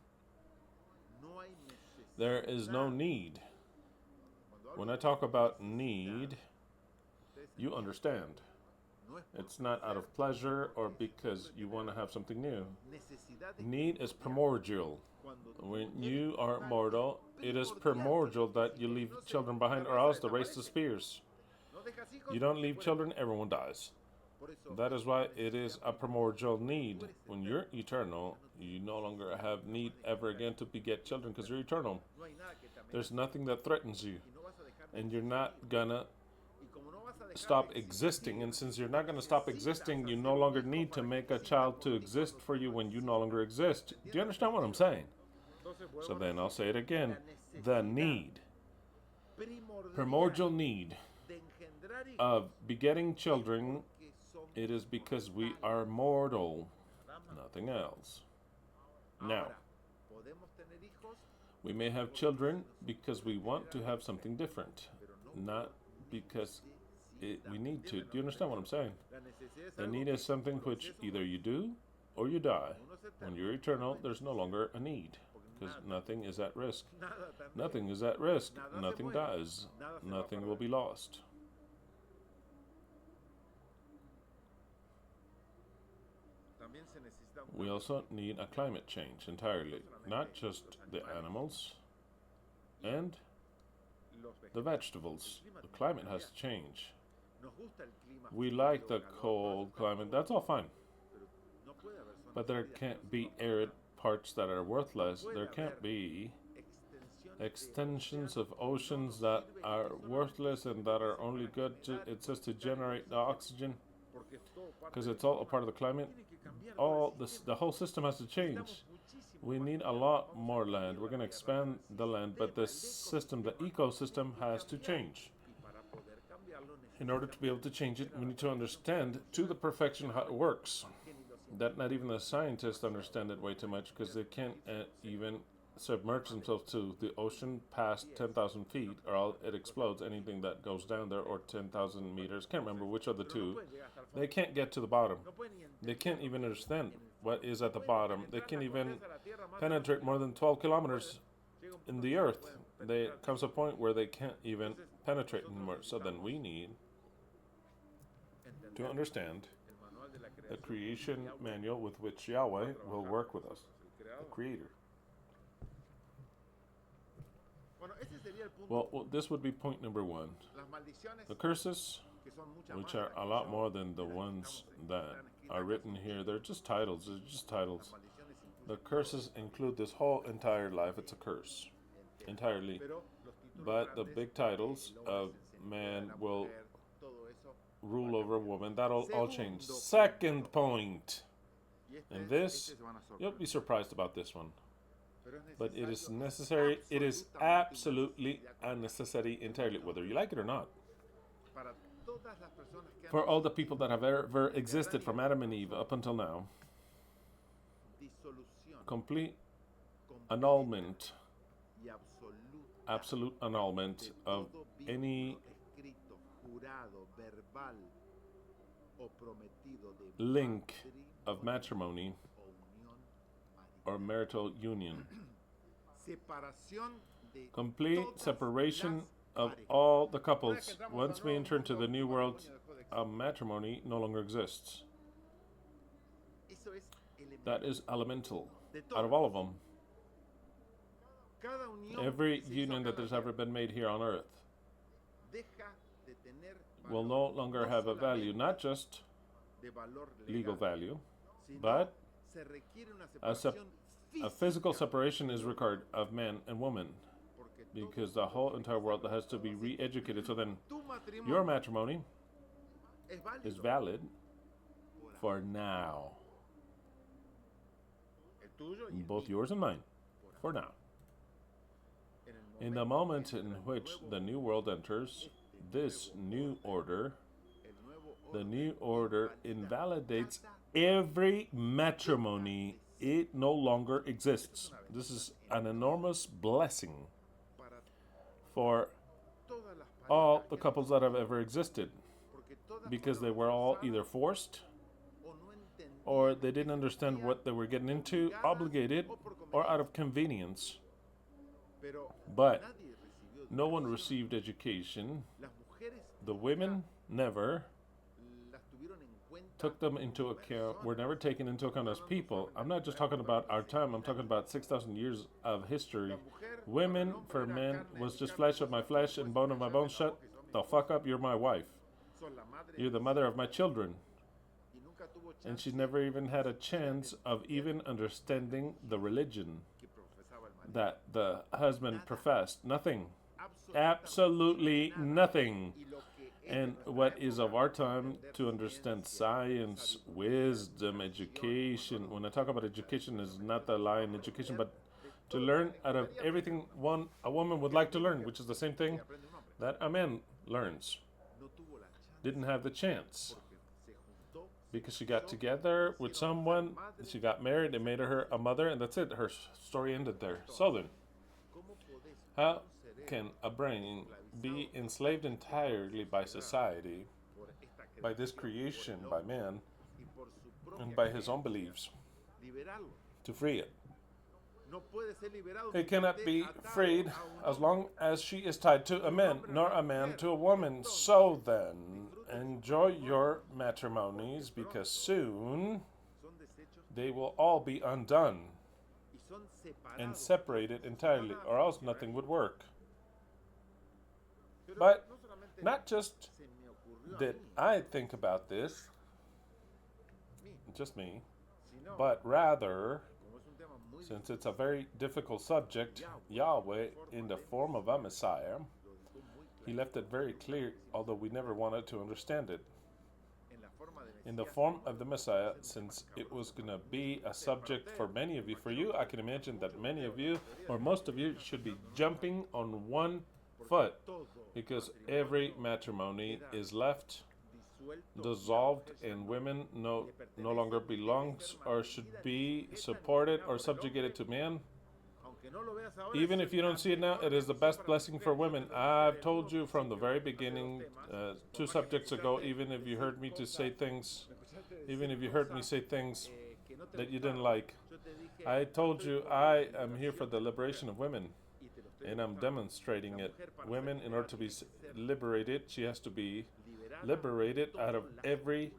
there is no need. When I talk about need, you understand. It's not out of pleasure or because you want to have something new. Need is primordial. When you are mortal, it is primordial that you leave children behind, or else the race disappears. You don't leave children, everyone dies. That is why it is a primordial need. When you're eternal, you no longer have need ever again to beget children because you're eternal. There's nothing that threatens you. And you're not gonna stop existing. And since you're not going to stop existing, you no longer need to make a child to exist for you when you no longer exist. Do you understand what I'm saying? So then I'll say it again. The need, primordial need of begetting children, it is because we are mortal, nothing else. Now, we may have children because we want to have something different, not because we need to. Do you understand what I'm saying? The need is something which either you do or you die. When you're eternal, there's no longer a need, because nothing is at risk. Nothing is at risk. Nothing dies. Nothing will be lost. We also need a climate change entirely, not just the animals and the vegetables. The climate has to change. We like the cold climate, that's all fine. But there can't be arid parts that are worthless. There can't be extensions of oceans that are worthless and that are only good to, it's just to generate the oxygen, because it's all a part of the climate. All this, the whole system has to change. We need a lot more land. We're going to expand the land, but the system, the ecosystem, has to change. In order to be able to change it, we need to understand to the perfection how it works. That not even the scientists understand it way too much, because they can't even submerge themselves to the ocean past 10,000 feet, or it explodes. Anything that goes down there, or 10,000 meters, can't remember which of the two. They can't get to the bottom. They can't even understand what is at the bottom. They can't even penetrate more than 12 kilometers in the earth. There comes a point where they can't even penetrate anymore. So then we need to understand the creation manual with which Yahweh will work with us, the Creator. Well, this would be point number one. The curses, which are a lot more than the ones that are written here. They're just titles. They're just titles. The curses include this whole entire life. It's a curse, entirely. But the big titles of man will rule over woman, that'll all change. Second point. And this, you'll be surprised about this one. But it is necessary. It is absolutely a necessity entirely, whether you like it or not. For all the people that have ever existed from Adam and Eve up until now, complete annulment, absolute annulment of any link of matrimony or marital union. Complete separation of all the couples. Once we enter into the new world, matrimony no longer exists. That is elemental out of all of them. Every union that there's ever been made here on earth will no longer have a value, not just legal value, but a physical separation is required of man and woman, because the whole entire world has to be re-educated. So then your matrimony is valid for now. Both yours and mine, for now. In the moment in which the new world enters, this new order, the new order invalidates every matrimony. It no longer exists. This is an enormous blessing for all the couples that have ever existed, because they were all either forced, or they didn't understand what they were getting into, obligated, or out of convenience. But no one received education. The women never took them into account, were never taken into account as people. I'm not just talking about our time, I'm talking about 6,000 years of history. Women for men was just flesh of my flesh and bone of my bones. Shut the fuck up, you're my wife. You're the mother of my children. And she never even had a chance of even understanding the religion that the husband professed. Nothing. Absolutely nothing. And what is of our time to understand science, wisdom, education. When I talk about education, is not the lie in education, but to learn out of everything a woman would like to learn, which is the same thing that a man learns. Didn't have the chance because she got together with someone, she got married, and made her a mother, and that's it. Her story ended there. So then, how can a brain be enslaved entirely by society, by this creation, by man, and by his own beliefs, to free it? It cannot be freed as long as she is tied to a man, nor a man to a woman. So then, enjoy your matrimonies, because soon they will all be undone and separated entirely, or else nothing would work. But not just did I think about this, just me, but rather, since it's a very difficult subject, Yahweh, in the form of a Messiah, he left it very clear, although we never wanted to understand it. In the form of the Messiah, since it was going to be a subject for many of you, for you, I can imagine that many of you, or most of you, should be jumping on one foot, because every matrimony is left dissolved, and women no longer belongs or should be supported or subjugated to man. Even if you don't see it now, it is the best blessing for women. I've told you from the very beginning, 2 subjects ago, even if you heard me say things that you didn't like, I told you I am here for the liberation of women, and I'm demonstrating it. Women, in order to be liberated, she has to be liberated out of every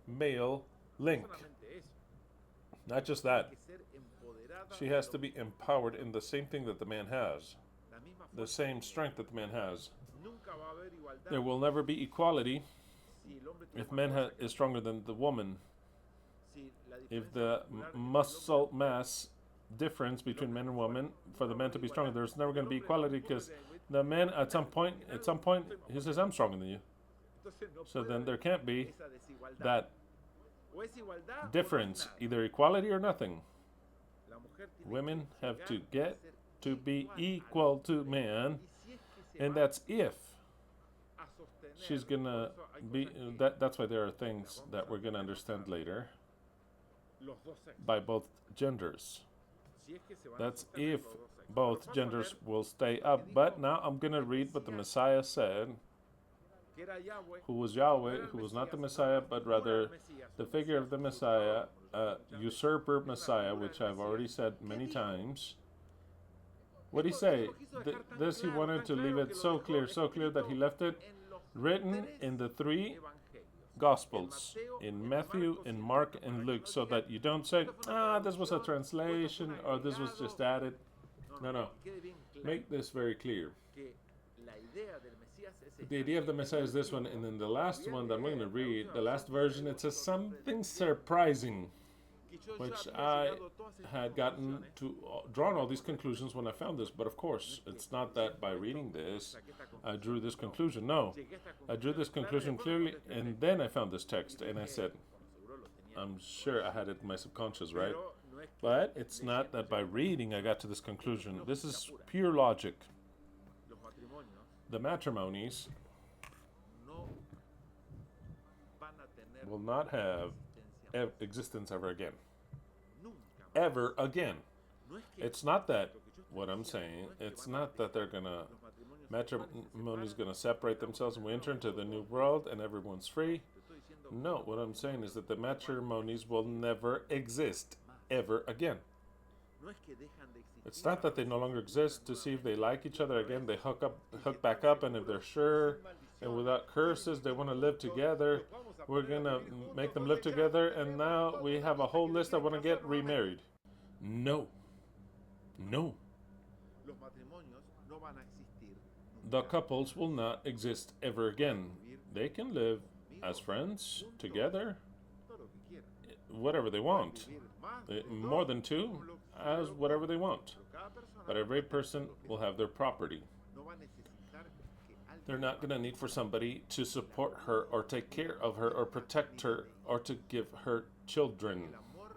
male link. Not just that. She has to be empowered in the same thing that the man has, the same strength that the man has. There will never be equality if man is stronger than the woman. If the muscle mass difference between men and women, for the man to be stronger, there's never going to be equality, because the man at some point, he says, I'm stronger than you. So then there can't be that difference, either equality or nothing. Women have to get to be equal to man, and that's if she's gonna be. That's why there are things that we're gonna understand later by both genders. That's if both genders will stay up. But now I'm gonna read what the Messiah said, who was Yahweh, who was not the Messiah, but rather the figure of the Messiah, usurper Messiah, which I've already said many times. What did he say? This he wanted to leave it so clear that he left it written in the 3 Gospels, in Matthew, in Mark, and Luke, so that you don't say, this was a translation, or this was just added. No. Make this very clear. The idea of the Messiah is this one, and then the last one that I'm going to read, the last version, it says something surprising, which I had gotten to drawn all these conclusions when I found this. But of course, it's not that by reading this I drew this conclusion. No, I drew this conclusion clearly, and then I found this text, and I said, I'm sure I had it in my subconscious, right? But it's not that by reading I got to this conclusion. This is pure logic. The matrimonies will not have existence ever again. Ever again. It's not that, what I'm saying, it's not that they're gonna, matrimony's gonna separate themselves and we enter into the new world and everyone's free. No, what I'm saying is that the matrimonies will never exist ever again. It's not that they no longer exist. To see if they like each other again, they hook back up, and if they're sure and without curses they want to live together, we're gonna make them live together, and now we have a whole list that want to get remarried. No. The couples will not exist ever again. They can live as friends together, whatever they want. More than 2, as whatever they want. But every person will have their property. They're not going to need for somebody to support her or take care of her or protect her or to give her children.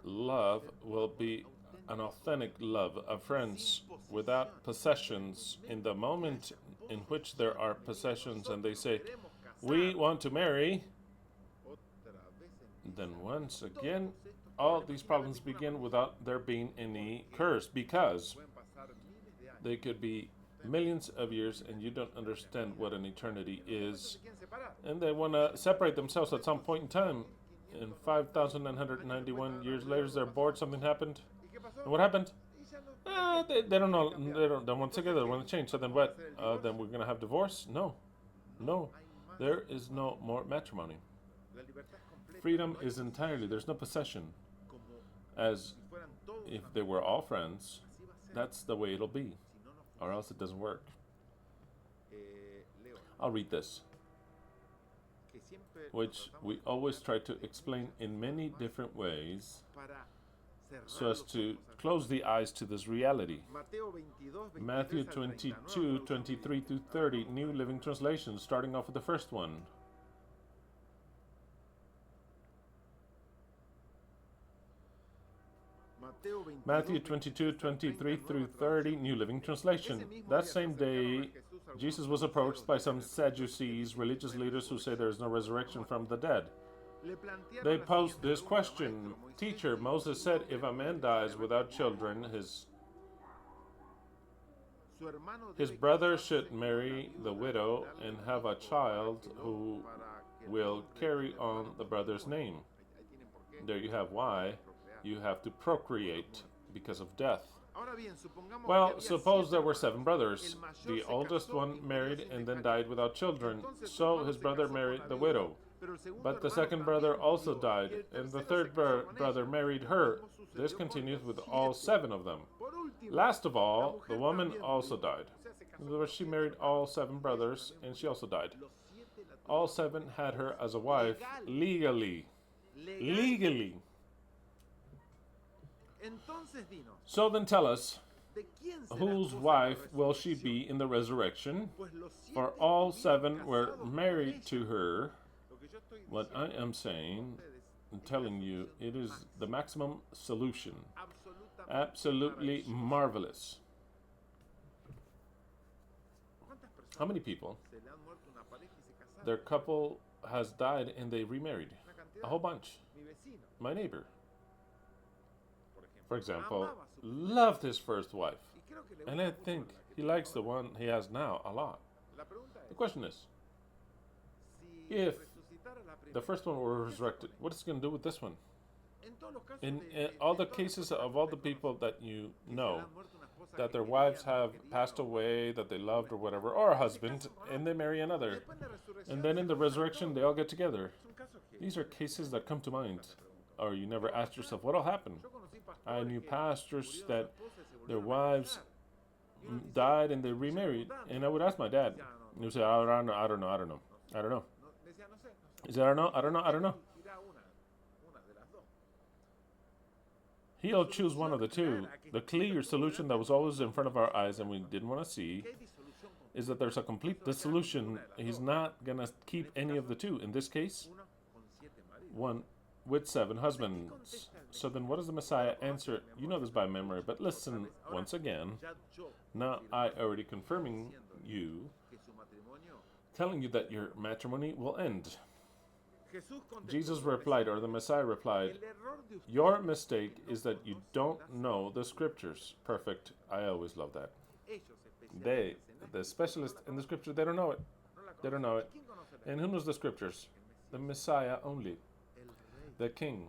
Love will be an authentic love of friends without possessions. In the moment in which there are possessions and they say, we want to marry, then once again, all these problems begin without there being any curse, because they could be millions of years and you don't understand what an eternity is. And they want to separate themselves at some point in time. And 5,991 years later, they're bored, something happened. And what happened? They don't know. They want together. They want to change. So then what? Then we're going to have divorce? No. No. There is no more matrimony. Freedom is entirely, there's no possession. As if they were all friends, that's the way it'll be. Or else it doesn't work. I'll read this, which we always try to explain in many different ways so as to close the eyes to this reality. Matthew 22, 23 through 30, New Living Translation, starting off with the first one. Matthew 22, 23 through 30, New Living Translation. That same day, Jesus was approached by some Sadducees, religious leaders who say there is no resurrection from the dead. They posed this question: Teacher, Moses said if a man dies without children, his brother should marry the widow and have a child who will carry on the brother's name. There you have why you have to procreate because of death. Well, suppose there were 7 brothers. The oldest one married and then died without children, so his brother married the widow. But the second brother also died, and the third brother married her. This continues with all 7 of them. Last of all, the woman also died. In other words, she married all 7 brothers, and she also died. All 7 had her as a wife legally. Legally. So then tell us, whose wife will she be in the resurrection? For all 7 were married to her. What I am saying and telling you, it is the maximum solution. Absolutely marvelous. How many people, their couple has died and they remarried? A whole bunch. My neighbor, for example, loved his first wife, and I think he likes the one he has now a lot. The question is, if the first one were resurrected, what is he going to do with this one? In all the cases of all the people that you know, that their wives have passed away, that they loved or whatever, or a husband, and they marry another, and then in the resurrection they all get together. These are cases that come to mind. Or you never asked yourself, what will happen? I knew pastors that their wives died and they remarried, and I would ask my dad, and he would say, I don't know. He said, I don't know. He'll choose one of the two. The clear solution that was always in front of our eyes and we didn't want to see is that there's a complete dissolution. He's not going to keep any of the two. In this case, one with 7 husbands. So then what does the Messiah answer? You know this by memory, but listen once again. Now I already confirming you, telling you that your matrimony will end. Jesus replied, or the Messiah replied, your mistake is that you don't know the scriptures. Perfect. I always love that. They, the specialists in the scripture, they don't know it. They don't know it. And who knows the scriptures? The Messiah only. The king.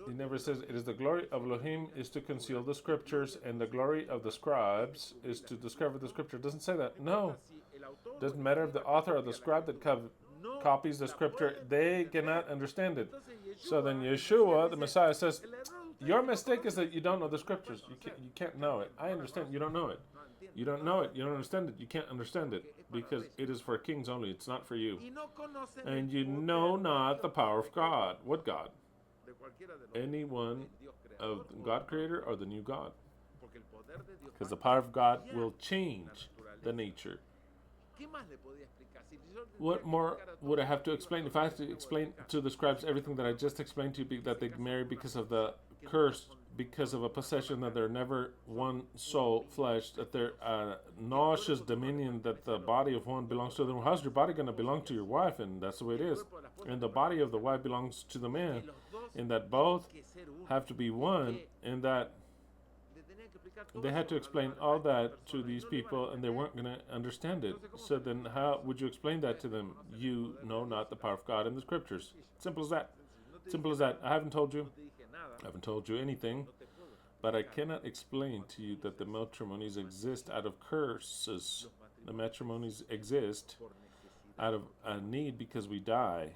He never says, it is the glory of Elohim is to conceal the scriptures, and the glory of the scribes is to discover the scripture. It doesn't say that. No. Doesn't matter if the author or the scribe that copies the scripture, they cannot understand it. So then Yeshua, the Messiah, says, your mistake is that you don't know the scriptures. You can't know it. I understand. You don't know it. You don't know it. You don't understand it. You can't understand it because it is for kings only. It's not for you. And you know not the power of God. What God? Any one of God creator or the new God? Because the power of God will change the nature. What more would I have to explain? If I had to explain to the scribes everything that I just explained to you, that they marry because of the curse, because of a possession, that they're never one soul, flesh, that they're nauseous dominion, that the body of one belongs to them. How's your body going to belong to your wife? And that's the way it is. And the body of the wife belongs to the man, and that both have to be one, and that they had to explain all that to these people, and they weren't going to understand it. So then how would you explain that to them? You know not the power of God in the scriptures. Simple as that. Simple as that. I haven't told you anything, but I cannot explain to you that the matrimonies exist out of curses. The matrimonies exist out of a need because we die.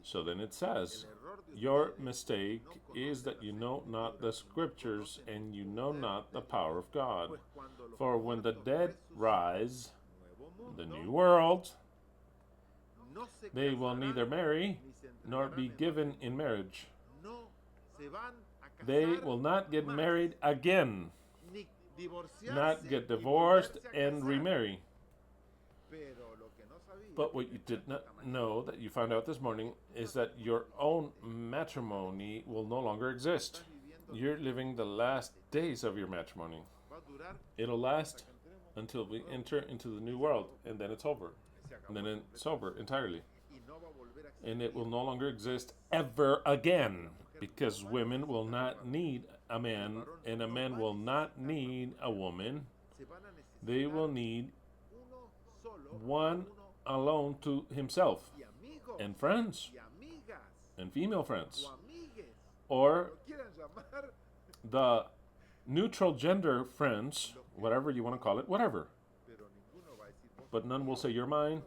So then it says, your mistake is that you know not the scriptures, and you know not the power of God. For when the dead rise, the new world, they will neither marry nor be given in marriage. They will not get married again, not get divorced and remarry. But what you did not know, that you found out this morning, is that your own matrimony will no longer exist. You're living the last days of your matrimony. It'll last until we enter into the new world, and then it's over. And then it's over entirely. And it will no longer exist ever again, because women will not need a man, and a man will not need a woman. They will need one alone to himself, and friends, and female friends, or the neutral gender friends, whatever you want to call it, whatever. But none will say, you're mine.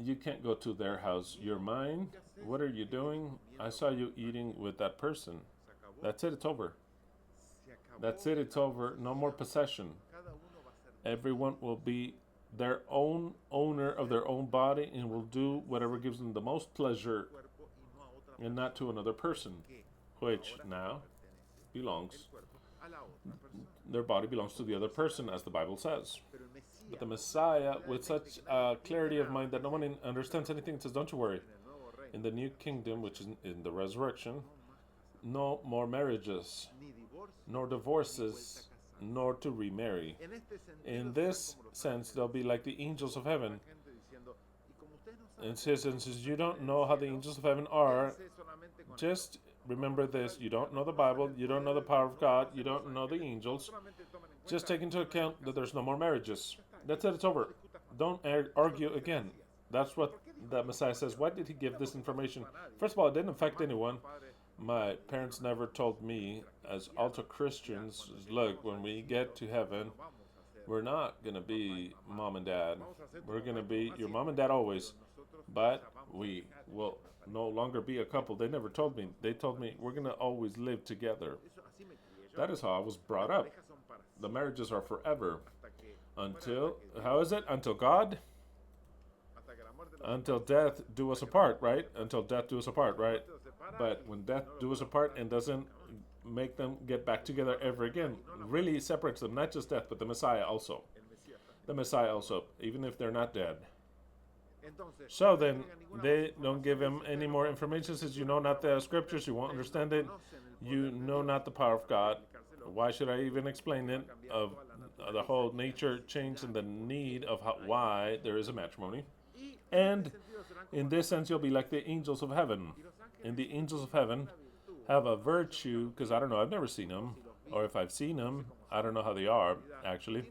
You can't go to their house. You're mine. What are you doing? I saw you eating with that person. That's it. It's over. That's it. It's over. No more possession. Everyone will be their own owner of their own body, and will do whatever gives them the most pleasure, and not to another person, which now belongs. Their body belongs to the other person, as the Bible says. But the Messiah, with such clarity of mind that no one understands anything, says, don't you worry. In the new kingdom, which is in the resurrection, no more marriages, nor divorces, nor to remarry. In this sense, they'll be like the angels of heaven. And since you don't know how the angels of heaven are, just remember this. You don't know the Bible, you don't know the power of God, you don't know the angels. Just take into account that there's no more marriages. That's it, it's over. Don't argue again. That's what the Messiah says. Why did he give this information? First of all, it didn't affect anyone. My parents never told me, as altar Christians, look, when we get to heaven, we're not going to be mom and dad. We're going to be your mom and dad always. But we will no longer be a couple. They never told me. They told me we're going to always live together. That is how I was brought up. The marriages are forever. Until, how is it? Until God? Until death do us apart, right? Until death do us apart, right? But when death do us apart and doesn't make them get back together ever again, really separates them, not just death, but the Messiah also. The Messiah also, even if they're not dead. So then, they don't give him any more information. Says, you know not the scriptures, you won't understand it. You know not the power of God. Why should I even explain it? Of the whole nature change and the need of why there is a matrimony. And in this sense, you'll be like the angels of heaven. And the angels of heaven have a virtue, because I don't know, I've never seen them. Or if I've seen them, I don't know how they are, actually.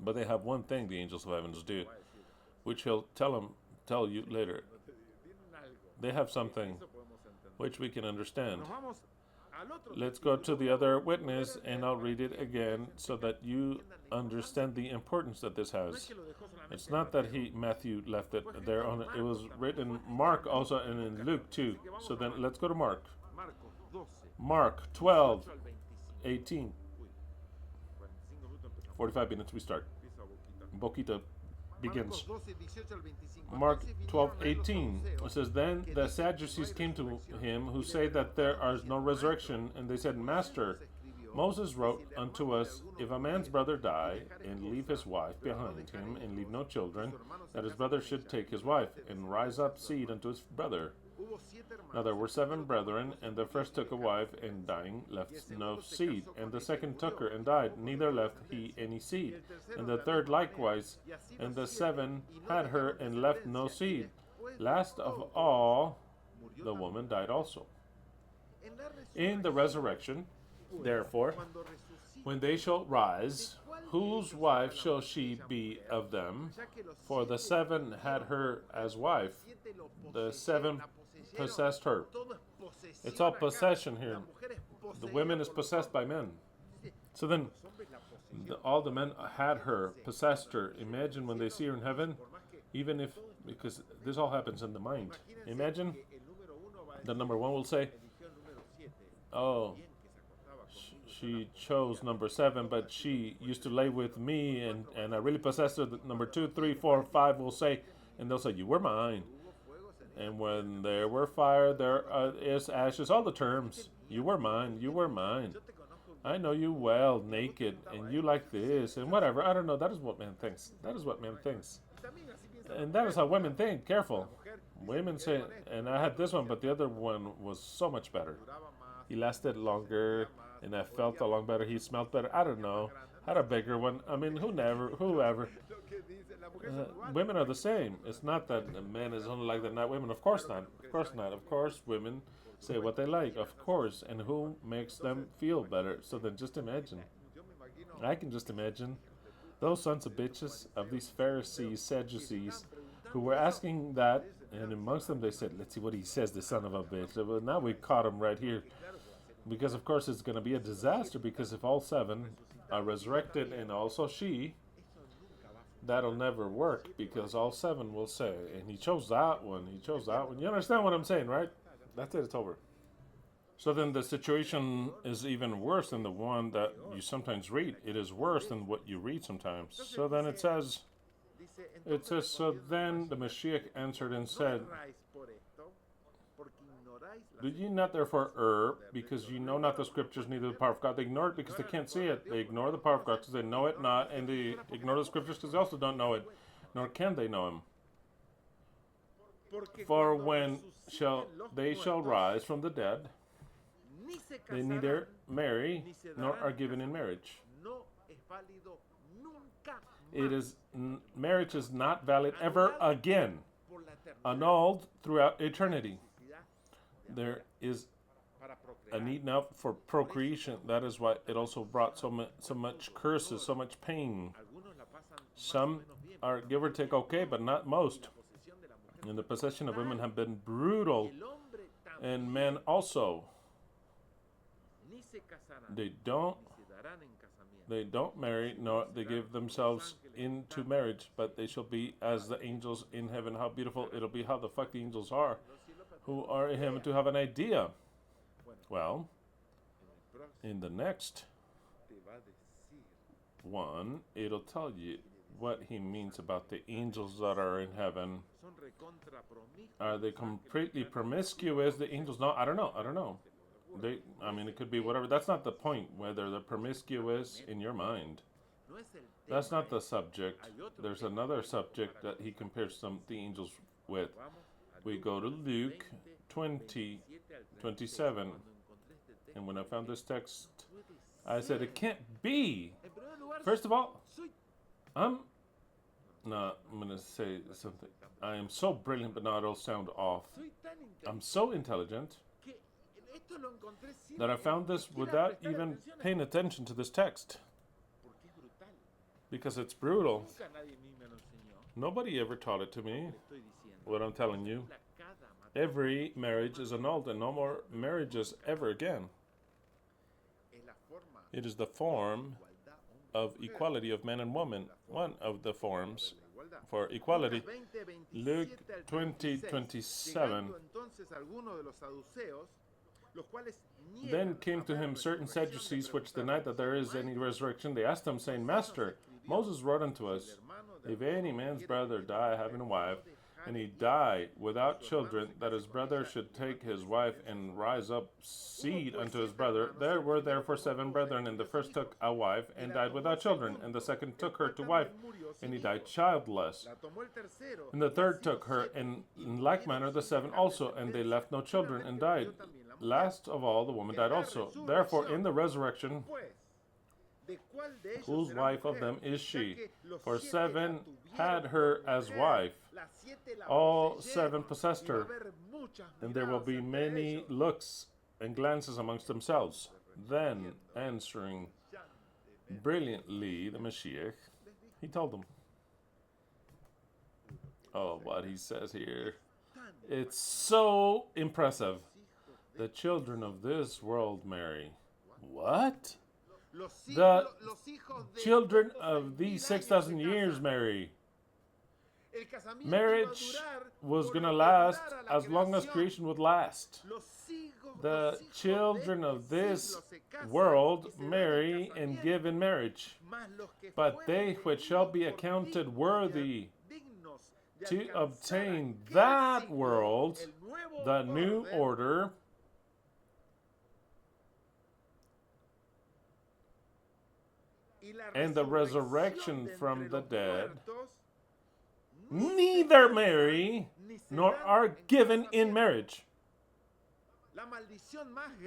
But they have one thing the angels of heaven do, which he'll tell you later. They have something which we can understand. Let's go to the other witness, and I'll read it again so that you understand the importance that this has. It's not that Matthew left it there on it. It was written in Mark also, and in Luke too. So then let's go to Mark. Mark 12, 18. 45 minutes we start. Boquita begins. Mark 12:18. It says, then the Sadducees came to him, who say that there is no resurrection, and they said, Master, Moses wrote unto us, if a man's brother die, and leave his wife behind him, and leave no children, that his brother should take his wife, and rise up seed unto his brother. Now there were 7 brethren, and the first took a wife, and dying left no seed. And the second took her, and died, neither left he any seed. And the third likewise. And the 7 had her, and left no seed. Last of all, the woman died also. In the resurrection, therefore, when they shall rise, whose wife shall she be of them? For the 7 had her as wife. The 7 possessed her. It's all possession here. The women is possessed by men. So then, all the men had her, possessed her. Imagine when they see her in heaven, even if, because this all happens in the mind. Imagine the number 1 will say, oh, she chose number 7, but she used to lay with me, and I really possessed her. The number 2, 3, 4, 5 will say, and they'll say, you were mine. And when there were fire, there is ashes, all the terms. You were mine, you were mine. I know you well, naked, and you like this, and whatever. I don't know, that is what man thinks. That is what man thinks. And that is how women think, careful. Women say, and I had this one, but the other one was so much better. He lasted longer, and I felt a lot better. He smelled better. I don't know. Had a bigger one. I mean, whoever. Women are the same. It's not that a man is only like that, not women. Of course not. Of course not. Of course, women say what they like. Of course. And who makes them feel better? So then just imagine. I can just imagine those sons of bitches of these Pharisees, Sadducees, who were asking that, and amongst them they said, let's see what he says, the son of a bitch. Well, now we caught him right here. Because, of course, it's going to be a disaster, because if all 7 are resurrected and also she, that'll never work, because all 7 will say, and he chose that one, he chose that one. You understand what I'm saying, right? That's it, it's over. So then the situation is even worse than the one that you sometimes read. It is worse than what you read sometimes. So then it says, so then the Mashiach answered and said, do ye not therefore err, because you know not the scriptures, neither the power of God? They ignore it because they can't see it. They ignore the power of God because they know it not, and they ignore the scriptures because they also don't know it, nor can they know him. For when they shall rise from the dead, they neither marry nor are given in marriage. Marriage is not valid ever again, annulled throughout eternity. There is a need now for procreation. That is why it also brought so much curses, so much pain. Some are give or take okay, but not most. And the possession of women have been brutal, and men also. They don't marry, nor they give themselves into marriage, but they shall be as the angels in heaven. How beautiful it'll be, how the fuck the angels are, who are in heaven, to have an idea. Well, in the next one, it'll tell you what he means about the angels that are in heaven. Are they completely promiscuous, the angels? No, I don't know. It could be whatever. That's not the point, whether they're promiscuous in your mind. That's not the subject. There's another subject that he compares the angels with. We go to Luke 20:27. And when I found this text, I said, it can't be. First of all, I'm going to say something. I am so brilliant, but now it'll sound off. I'm so intelligent that I found this without even paying attention to this text. Because it's brutal. Nobody ever taught it to me, what I'm telling you. Every marriage is annulled and no more marriages ever again. It is the form of equality of man and woman, one of the forms for equality. Luke 20:27. Then came to him certain Sadducees which denied that there is any resurrection. They asked him, saying, Master, Moses wrote unto us, if any man's brother die having a wife, and he died without children, that his brother should take his wife and rise up seed unto his brother. There were therefore 7 brethren, and the first took a wife and died without children, and the second took her to wife, and he died childless. And the third took her, and in like manner the 7 also, and they left no children and died. Last of all, the woman died also. Therefore, in the resurrection, whose wife of them is she? For 7 had her as wife. All 7 possessed her. And there will be many looks and glances amongst themselves. Then, answering brilliantly the Mashiach, he told them. Oh, what he says here. It's so impressive. The children of this world marry. What? The children of these 6,000 years marry. Marriage was going to last as long as creation would last. The children of this world marry and give in marriage. But they which shall be accounted worthy to obtain that world, the new order, and the resurrection from the dead, neither marry nor are given in marriage.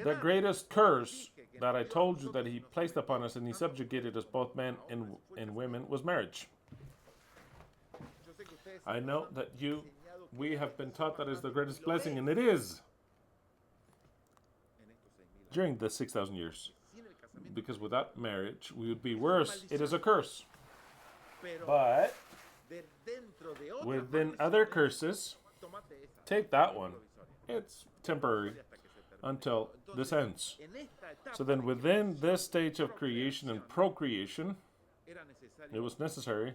The greatest curse that I told you that he placed upon us and he subjugated us, both men and women, was marriage. I know that we have been taught that is the greatest blessing, and it is during the 6,000 years. Because without marriage, we would be worse. It is a curse. But within other curses, take that one. It's temporary until this ends. So then within this stage of creation and procreation, it was necessary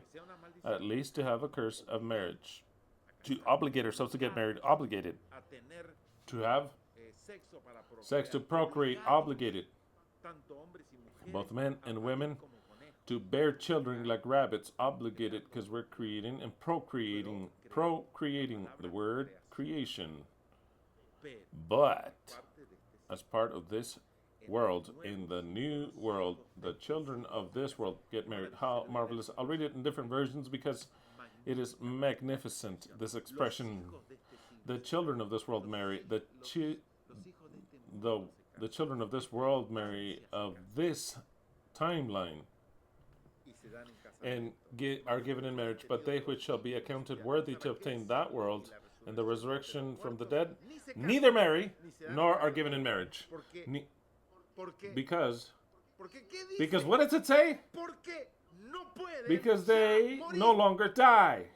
at least to have a curse of marriage. To obligate ourselves to get married, obligated. To have sex to procreate, obligated. Both men and women to bear children like rabbits, obligated, because we're creating and procreating, the word creation. But as part of this world, in the new world, the children of this world get married. How marvelous. I'll read it in different versions because it is magnificent, this expression. The children of this world marry. The children of this world marry of this timeline and are given in marriage, but they which shall be accounted worthy to obtain that world and the resurrection from the dead, neither marry nor are given in marriage. Because what does it say? Because they no longer die.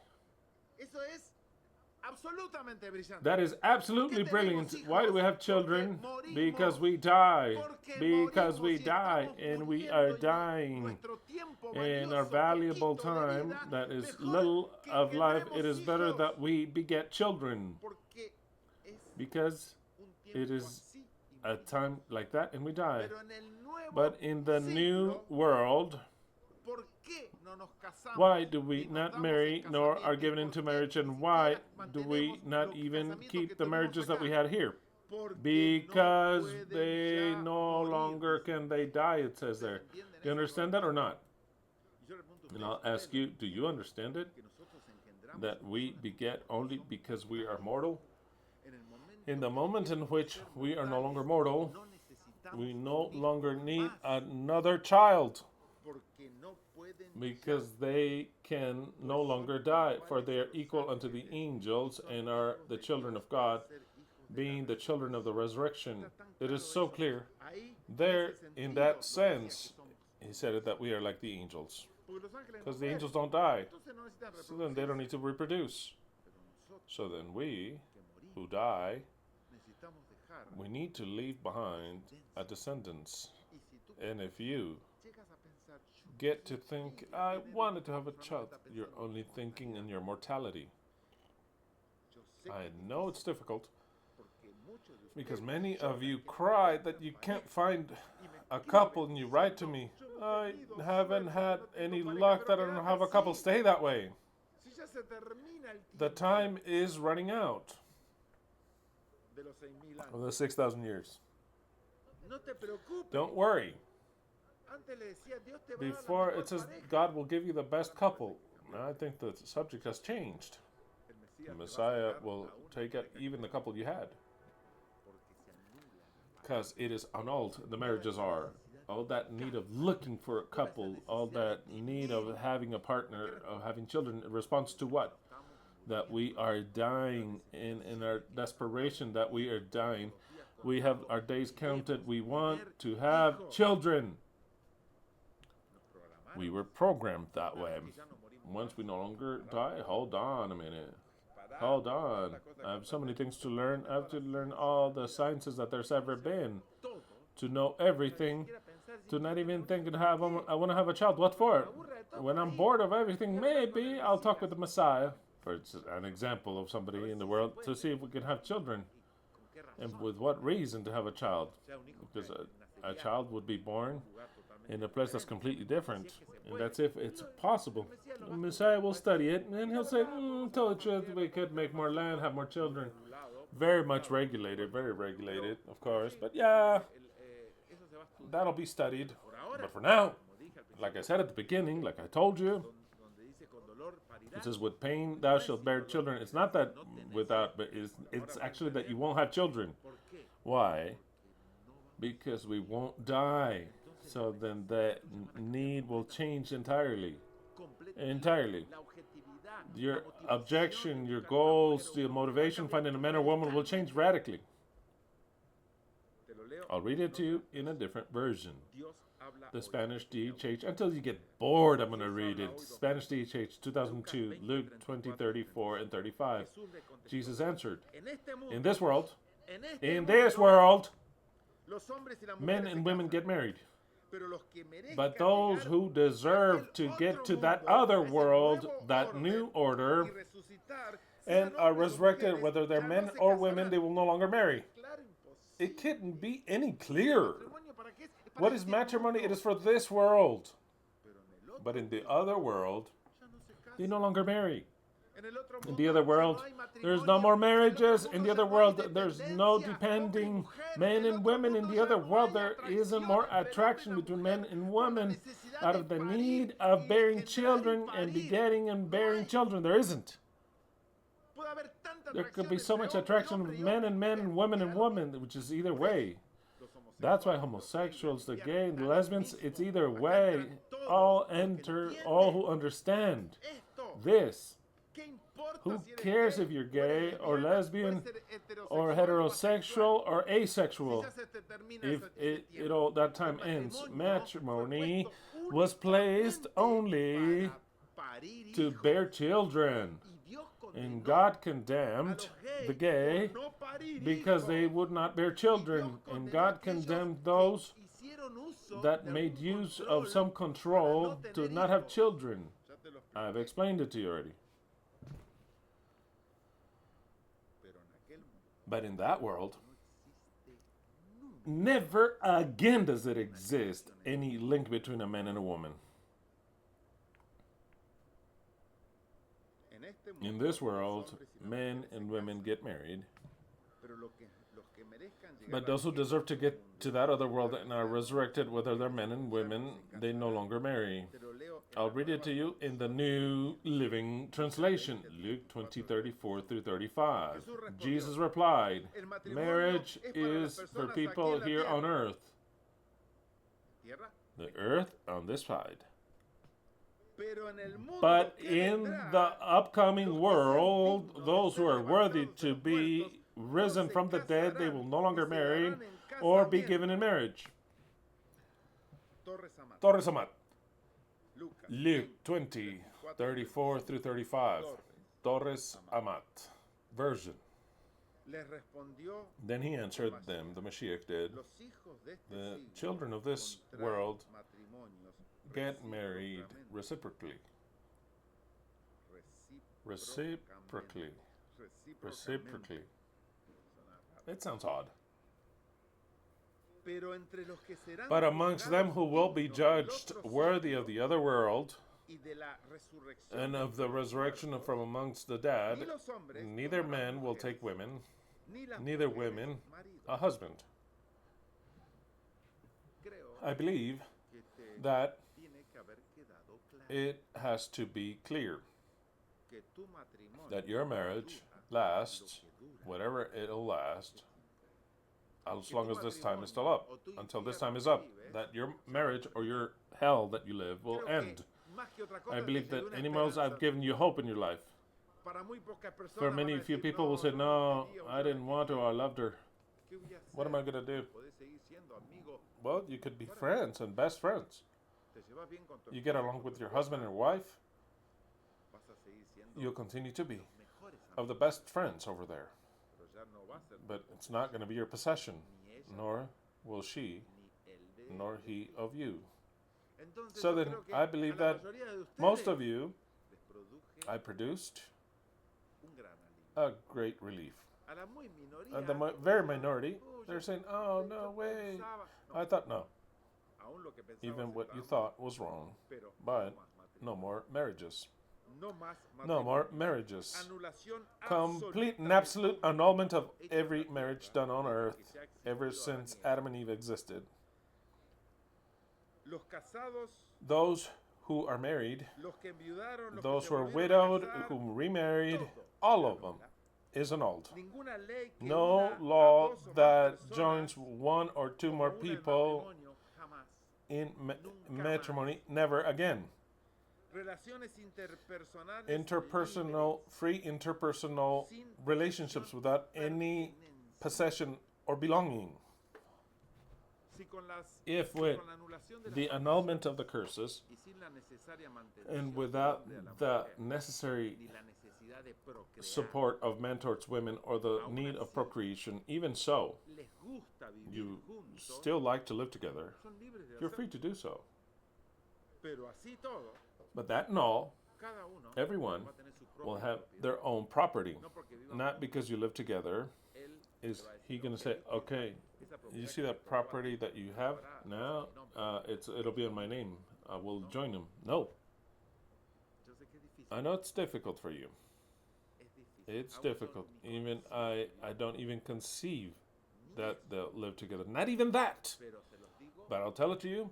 That is absolutely brilliant. Why do we have children? Because we die. Because we die, and we are dying. In our valuable time, that is little of life, it is better that we beget children. Because it is a time like that, and we die. But in the new world, why do we not marry nor are given into marriage, and why do we not even keep the marriages that we had here? Because they no longer can they die, it says there. Do you understand that or not? And I'll ask you, do you understand it? That we beget only because we are mortal? In the moment in which we are no longer mortal, we no longer need another child. Because they can no longer die, for they are equal unto the angels and are the children of God, being the children of the resurrection. It is so clear. There, in that sense, he said it that we are like the angels. Because the angels don't die. So then they don't need to reproduce. So then we, who die, we need to leave behind a descendants. And if you get to think, I wanted to have a child, you're only thinking in your mortality. I know it's difficult because many of you cry that you can't find a couple, and you write to me, I haven't had any luck that I don't have a couple. Stay that way. The time is running out of the 6,000 years. Don't worry. Before it says God will give you the best couple. Now I think the subject has changed. The Messiah will take out even the couple you had. Because it is annulled. The marriages are. All that need of looking for a couple, all that need of having a partner, of having children, in response to what? That we are dying in our desperation, that we are dying. We have our days counted. We want to have children. We were programmed that way. Once we no longer die, hold on a minute. Hold on. I have so many things to learn. I have to learn all the sciences that there's ever been. To know everything. To not even think I want to have a child. What for? When I'm bored of everything, maybe I'll talk with the Messiah. For an example of somebody in the world. To see if we can have children. And with what reason to have a child? Because a child would be born in a place that's completely different. And that's if it's possible. The Messiah will study it, and he'll say, tell the truth, we could make more land, have more children. Very much regulated, very regulated, of course. But yeah, that'll be studied. But for now, like I said at the beginning, like I told you, it says, with pain thou shalt bear children. It's not that without, but it's actually that you won't have children. Why? Because we won't die. So then the need will change entirely. Entirely. Your objection, your goals, your motivation, finding a man or woman will change radically. I'll read it to you in a different version. The Spanish DHH. Until you get bored, I'm going to read it. Spanish DHH 2002, Luke 20, 34 and 35. Jesus answered, in this world, men and women get married. But those who deserve to get to that other world, that new order, and are resurrected, whether they're men or women, they will no longer marry. It couldn't be any clearer. What is matrimony? It is for this world. But in the other world, they no longer marry. In the other world, there's no more marriages. In the other world, there's no depending men and women. In the other world, there isn't more attraction between men and women out of the need of bearing children and begetting and bearing children. There isn't. There could be so much attraction with men and women and women, which is either way. That's why homosexuals, the gay, the lesbians, it's either way. All enter, all who understand this. Who cares if you're gay or lesbian or heterosexual or asexual? If it all that time ends, matrimony was placed only to bear children. And God condemned the gay because they would not bear children. And God condemned those that made use of some control to not have children. I've explained it to you already. But in that world, never again does it exist any link between a man and a woman. In this world, men and women get married. But those who deserve to get to that other world and are resurrected, whether they're men and women, they no longer marry. I'll read it to you in the New Living Translation, Luke 20, 34 through 35. Jesus replied, marriage is for people here on earth. The earth on this side. But in the upcoming world, those who are worthy to be risen from the dead, they will no longer marry or be given in marriage. Torres Amat. Luke 20, 34 through 35. Torres Amat. Version. Then he answered them, the Mashiach did, the children of this world get married reciprocally. Reciprocally. Reciprocally. It sounds odd. But amongst them who will be judged worthy of the other world, and of the resurrection from amongst the dead, neither men will take women, neither women a husband. I believe that it has to be clear that your marriage lasts, whatever it'll last, as long as this time is still up, until this time is up, that your marriage or your hell that you live will end. I believe that anyone else I've given you hope in your life. For many few people will say, no, I didn't want to, I loved her. What am I going to do? Well, you could be friends and best friends. You get along with your husband or wife, you'll continue to be of the best friends over there. But it's not going to be your possession, nor will she, nor he of you. So then, I believe that most of you, I produced a great relief. And the very minority, they're saying, oh, no way. I thought, no. Even what you thought was wrong. But no more marriages. No more marriages. Complete and absolute annulment of every marriage done on earth ever since Adam and Eve existed. Those who are married, those who are widowed, who remarried, all of them is annulled. No law that joins one or two more people in matrimony, never again. Free interpersonal relationships without any possession or belonging. If with the annulment of the curses and without the necessary support of men towards women or the need of procreation, even so, you still like to live together, you're free to do so. But that and all, everyone will have their own property. Not because you live together is he going to say, okay, you see that property that you have now? It'll be in my name. I will join him. No. I know it's difficult for you. It's difficult. Even I don't even conceive that they'll live together. Not even that. But I'll tell it to you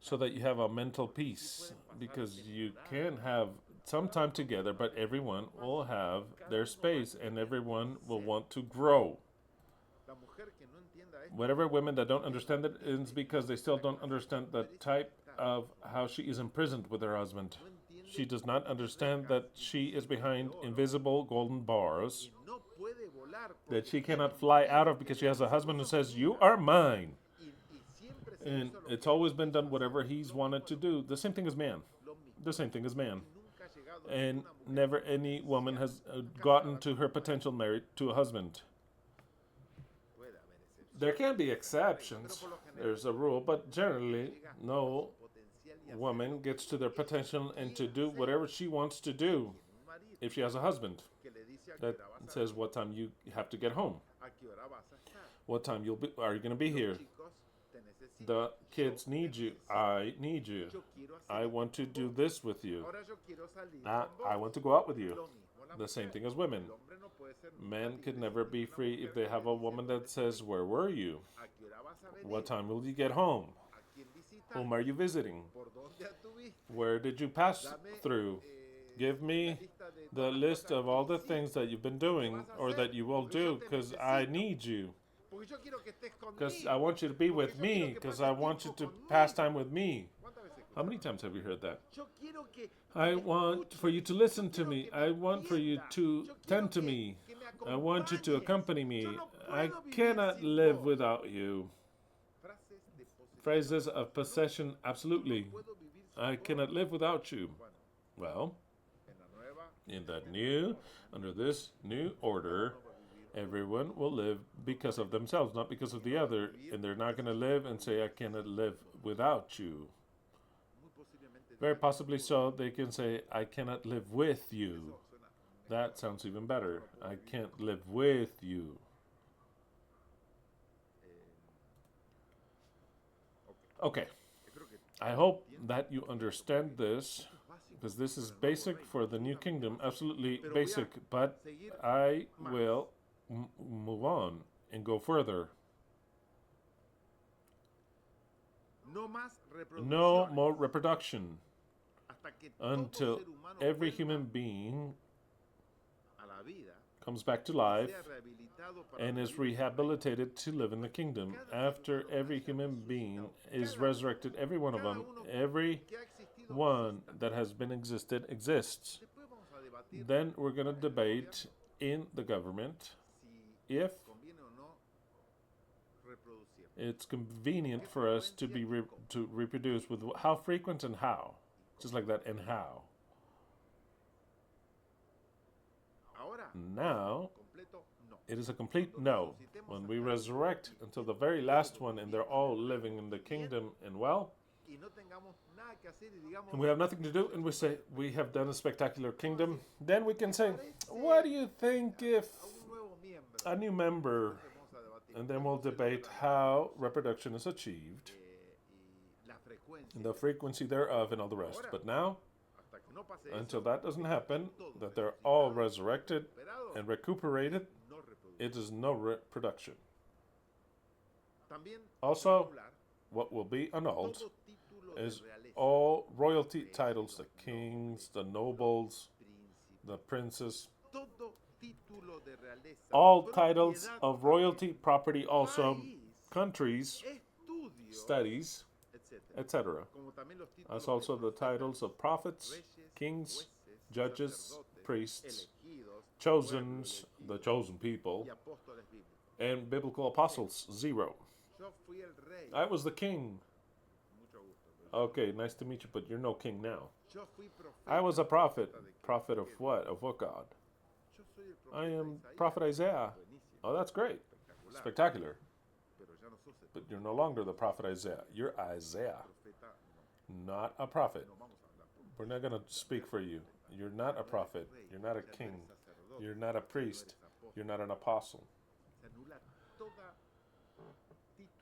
so that you have a mental peace. Because you can have some time together, but everyone will have their space and everyone will want to grow. Whatever women that don't understand it is because they still don't understand the type of how she is imprisoned with her husband. She does not understand that she is behind invisible golden bars that she cannot fly out of because she has a husband who says, you are mine. And it's always been done whatever he's wanted to do. The same thing as man. The same thing as man. And never any woman has gotten to her potential married to a husband. There can be exceptions. There's a rule, but generally, no woman gets to their potential and to do whatever she wants to do if she has a husband that says what time you have to get home, what time are you going to be here. The kids need you. I need you. I want to do this with you. I want to go out with you. The same thing as women. Men can never be free if they have a woman that says, where were you? What time will you get home? Whom are you visiting? Where did you pass through? Give me the list of all the things that you've been doing or that you will do, because I need you. Because I want you to be with me, because I want you to pass time with me. How many times have you heard that? I want for you to listen to me. I want for you to tend to me. I want you to accompany me. I cannot live without you. Phrases of possession, absolutely. I cannot live without you. Well, under this new order, everyone will live because of themselves, not because of the other. And they're not going to live and say, I cannot live without you. Very possibly so, they can say, I cannot live with you. That sounds even better. I can't live with you. Okay. I hope that you understand this, because this is basic for the new kingdom, absolutely basic, but I will move on and go further. No more reproduction until every human being comes back to life and is rehabilitated to live in the kingdom. After every human being is resurrected, every one of them, every one that has been existed exists. Then we're going to debate in the government if it's convenient for us to be to reproduce, with how frequent and how, just like that, and how. Now, it is a complete no. When we resurrect until the very last one and they're all living in the kingdom and well, and we have nothing to do, and we say, we have done a spectacular kingdom, then we can say, what do you think if a new member, and then we'll debate how reproduction is achieved, and the frequency thereof, and all the rest. But now, until that doesn't happen, that they're all resurrected and recuperated, it is no reproduction. Also, what will be annulled is all royalty titles, the kings, the nobles, the princes, all titles of royalty, property, also countries, studies, etc. As also the titles of prophets, kings, judges, priests, chosens, the chosen people, and biblical apostles, 0. I was the king. Okay, nice to meet you, but you're no king now. I was a prophet. Prophet of what? Of what God? I am Prophet Isaiah. Oh, that's great. Spectacular. But you're no longer the prophet Isaiah. You're Isaiah, not a prophet. We're not going to speak for you. You're not a prophet. You're not a king. You're not a priest. You're not an apostle.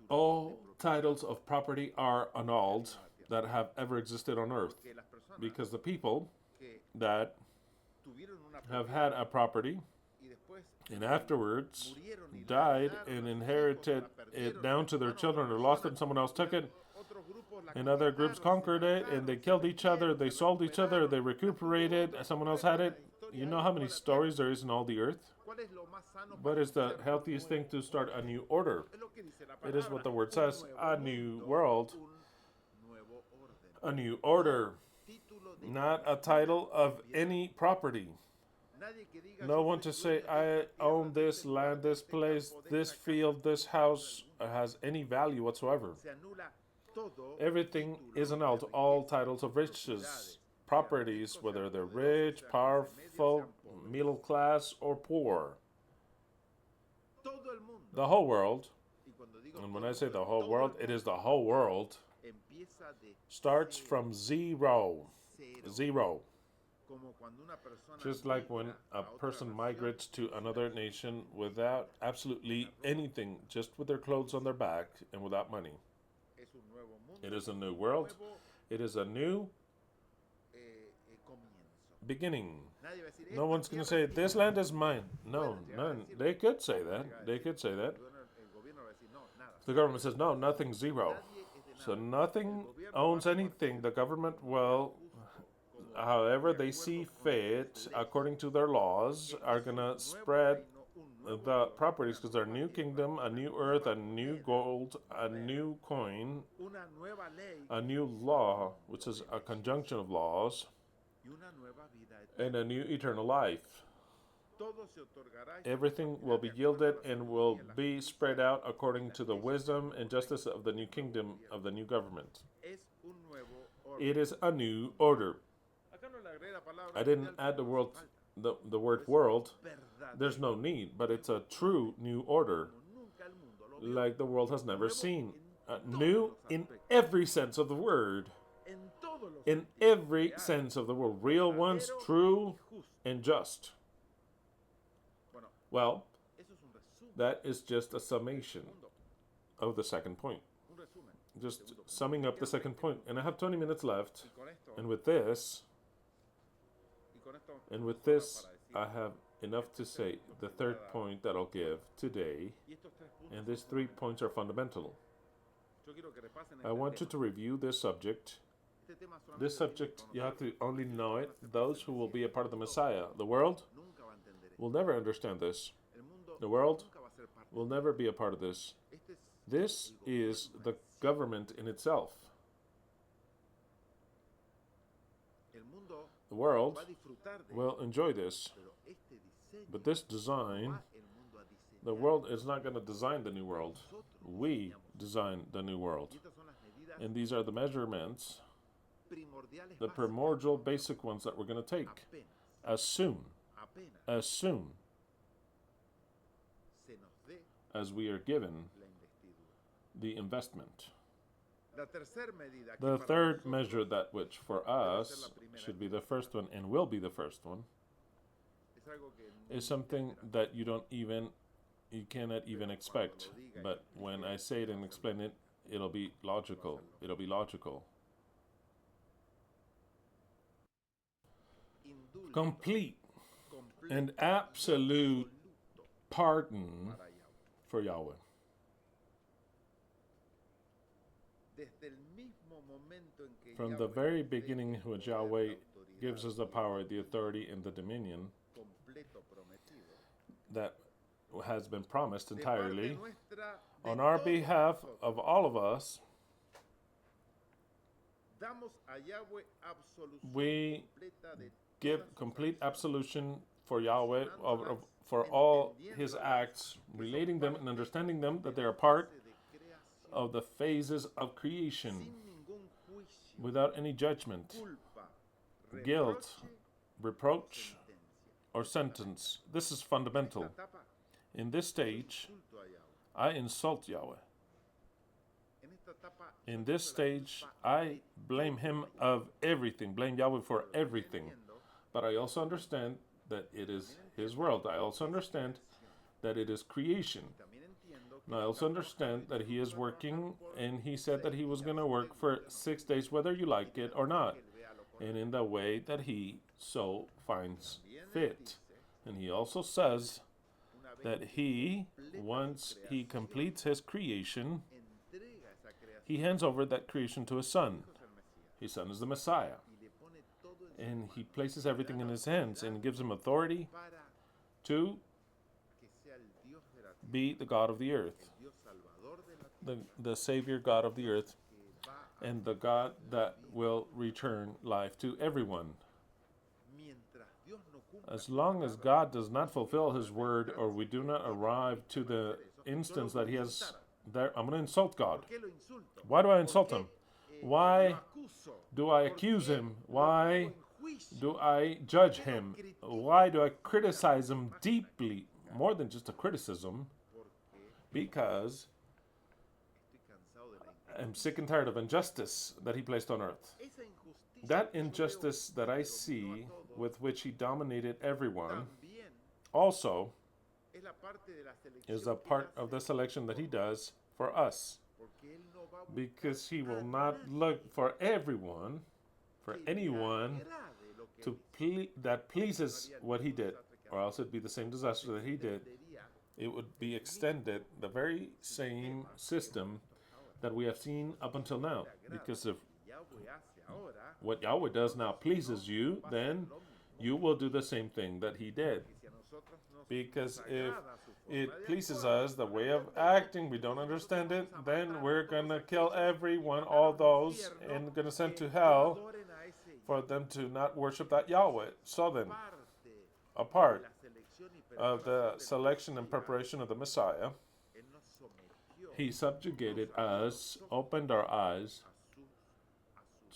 All titles of property are annulled that have ever existed on earth, because the people that have had a property and afterwards died and inherited it down to their children, or lost it and someone else took it, and other groups conquered it, and they killed each other, they sold each other, they recuperated, someone else had it. You know how many stories there is in all the earth? What is the healthiest thing to start a new order? It is what the word says, a new world, a new order, not a title of any property. No one to say, I own this land, this place, this field, this house has any value whatsoever. Everything is annulled. All titles of riches, properties, whether they're rich, powerful, middle class, or poor. The whole world, and when I say the whole world, it is the whole world, starts from zero. Zero. Just like when a person migrates to another nation without absolutely anything, just with their clothes on their back and without money. It is a new world. It is a new beginning. No one's going to say, this land is mine. No, none. They could say that. They could say that. The government says, no, nothing, zero. So nothing owns anything. The government will, however they see fit, according to their laws, are going to spread the properties, because they're a new kingdom, a new earth, a new gold, a new coin, a new law, which is a conjunction of laws, and a new eternal life. Everything will be yielded and will be spread out according to the wisdom and justice of the new kingdom, of the new government. It is a new order. I didn't add the word world. There's no need, but it's a true new order, like the world has never seen. New in every sense of the word. In every sense of the word. Real ones, true, and just. Well, that is just a summation of the second point. just summing up the second point, and I have 20 minutes left, and with this, I have enough to say the third point that I'll give today, and these 3 points are fundamental. I want you to review this subject. This subject, you have to only know it, those who will be a part of the Messiah. The world will never understand this. The world will never be a part of this. This is the government in itself. The world will enjoy this, but this design, the world is not going to design the new world. We design the new world. And these are the measurements, the primordial basic ones that we're going to take as soon as we are given the investment. The third measure, that which for us should be the first one and will be the first one, is something that you cannot even expect. But when I say it and explain it, it'll be logical. It'll be logical. Complete and absolute pardon for Yahweh. From the very beginning, when Yahweh gives us the power, the authority, and the dominion that has been promised entirely on our behalf of all of us, we give complete absolution for Yahweh for all his acts, relating them and understanding them, that they are part of the phases of creation, without any judgment, guilt, reproach, or sentence. This is fundamental. In this stage, I insult Yahweh. In this stage, I blame him of everything, blame Yahweh for everything. But I also understand that it is his world. I also understand that it is creation. And I also understand that he is working, and he said that he was going to work for 6 days, whether you like it or not, and in the way that he so finds fit. And he also says that he, once he completes his creation, he hands over that creation to his son. His son is the Messiah. And he places everything in his hands and gives him authority to be the God of the earth, the Savior God of the earth, and the God that will return life to everyone. As long as God does not fulfill his word, or we do not arrive to the instance that he has there, I'm going to insult God. Why do I insult him? Why do I accuse him? Why do I judge him? Why do I criticize him deeply? More than just a criticism. Because I'm sick and tired of injustice that he placed on earth. That injustice that I see, with which he dominated everyone, also is a part of the selection that he does for us. Because he will not look for everyone, for anyone that pleases what he did, or else it'd be the same disaster that he did. It would be extended, the very same system that we have seen up until now. Because if what Yahweh does now pleases you, then you will do the same thing that he did. Because if it pleases us, the way of acting, we don't understand it, then we're going to kill everyone, all those, and going to send to hell for them to not worship that Yahweh. So then, a part of the selection and preparation of the Messiah, he subjugated us, opened our eyes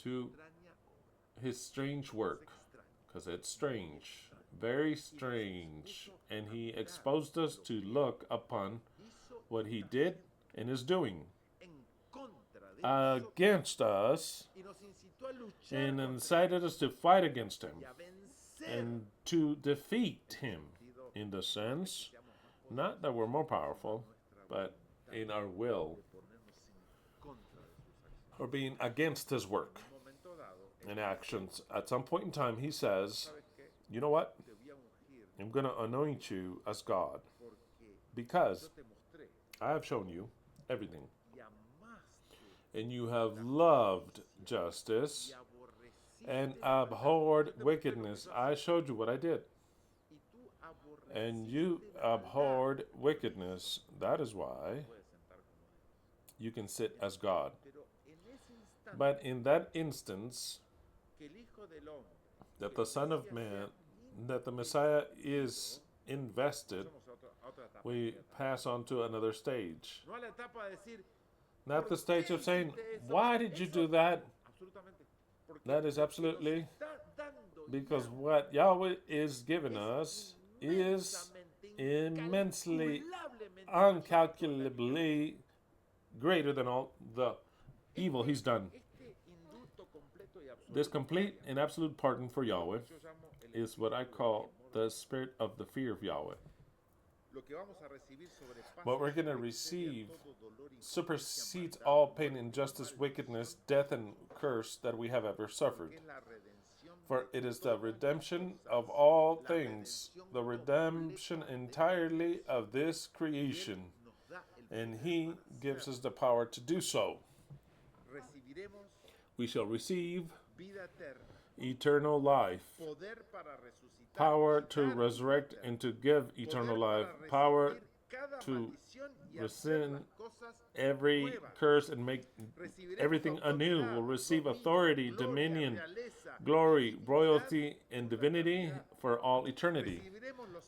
to his strange work, because it's strange, very strange, and he exposed us to look upon what he did and is doing against us, and incited us to fight against him and to defeat him, in the sense, not that we're more powerful, but in our will or being against his work and actions. At some point in time, he says, you know what? I'm going to anoint you as God because I have shown you everything. And you have loved justice and abhorred wickedness. I showed you what I did. And you abhorred wickedness. That is why you can sit as God. But in that instance, that the Son of Man, that the Messiah is invested, we pass on to another stage. Not the stage of saying, why did you do that? That is absolutely because what Yahweh is giving us is immensely, uncalculably greater than all the evil he's done. This complete and absolute pardon for Yahweh is what I call the spirit of the fear of Yahweh. What we're going to receive supersedes all pain, injustice, wickedness, death, and curse that we have ever suffered. For it is the redemption of all things, the redemption entirely of this creation, and He gives us the power to do so. We shall receive eternal life, power to resurrect and to give eternal life, power to rescind every curse and make everything anew. Will receive authority, dominion, glory, royalty, and divinity for all eternity.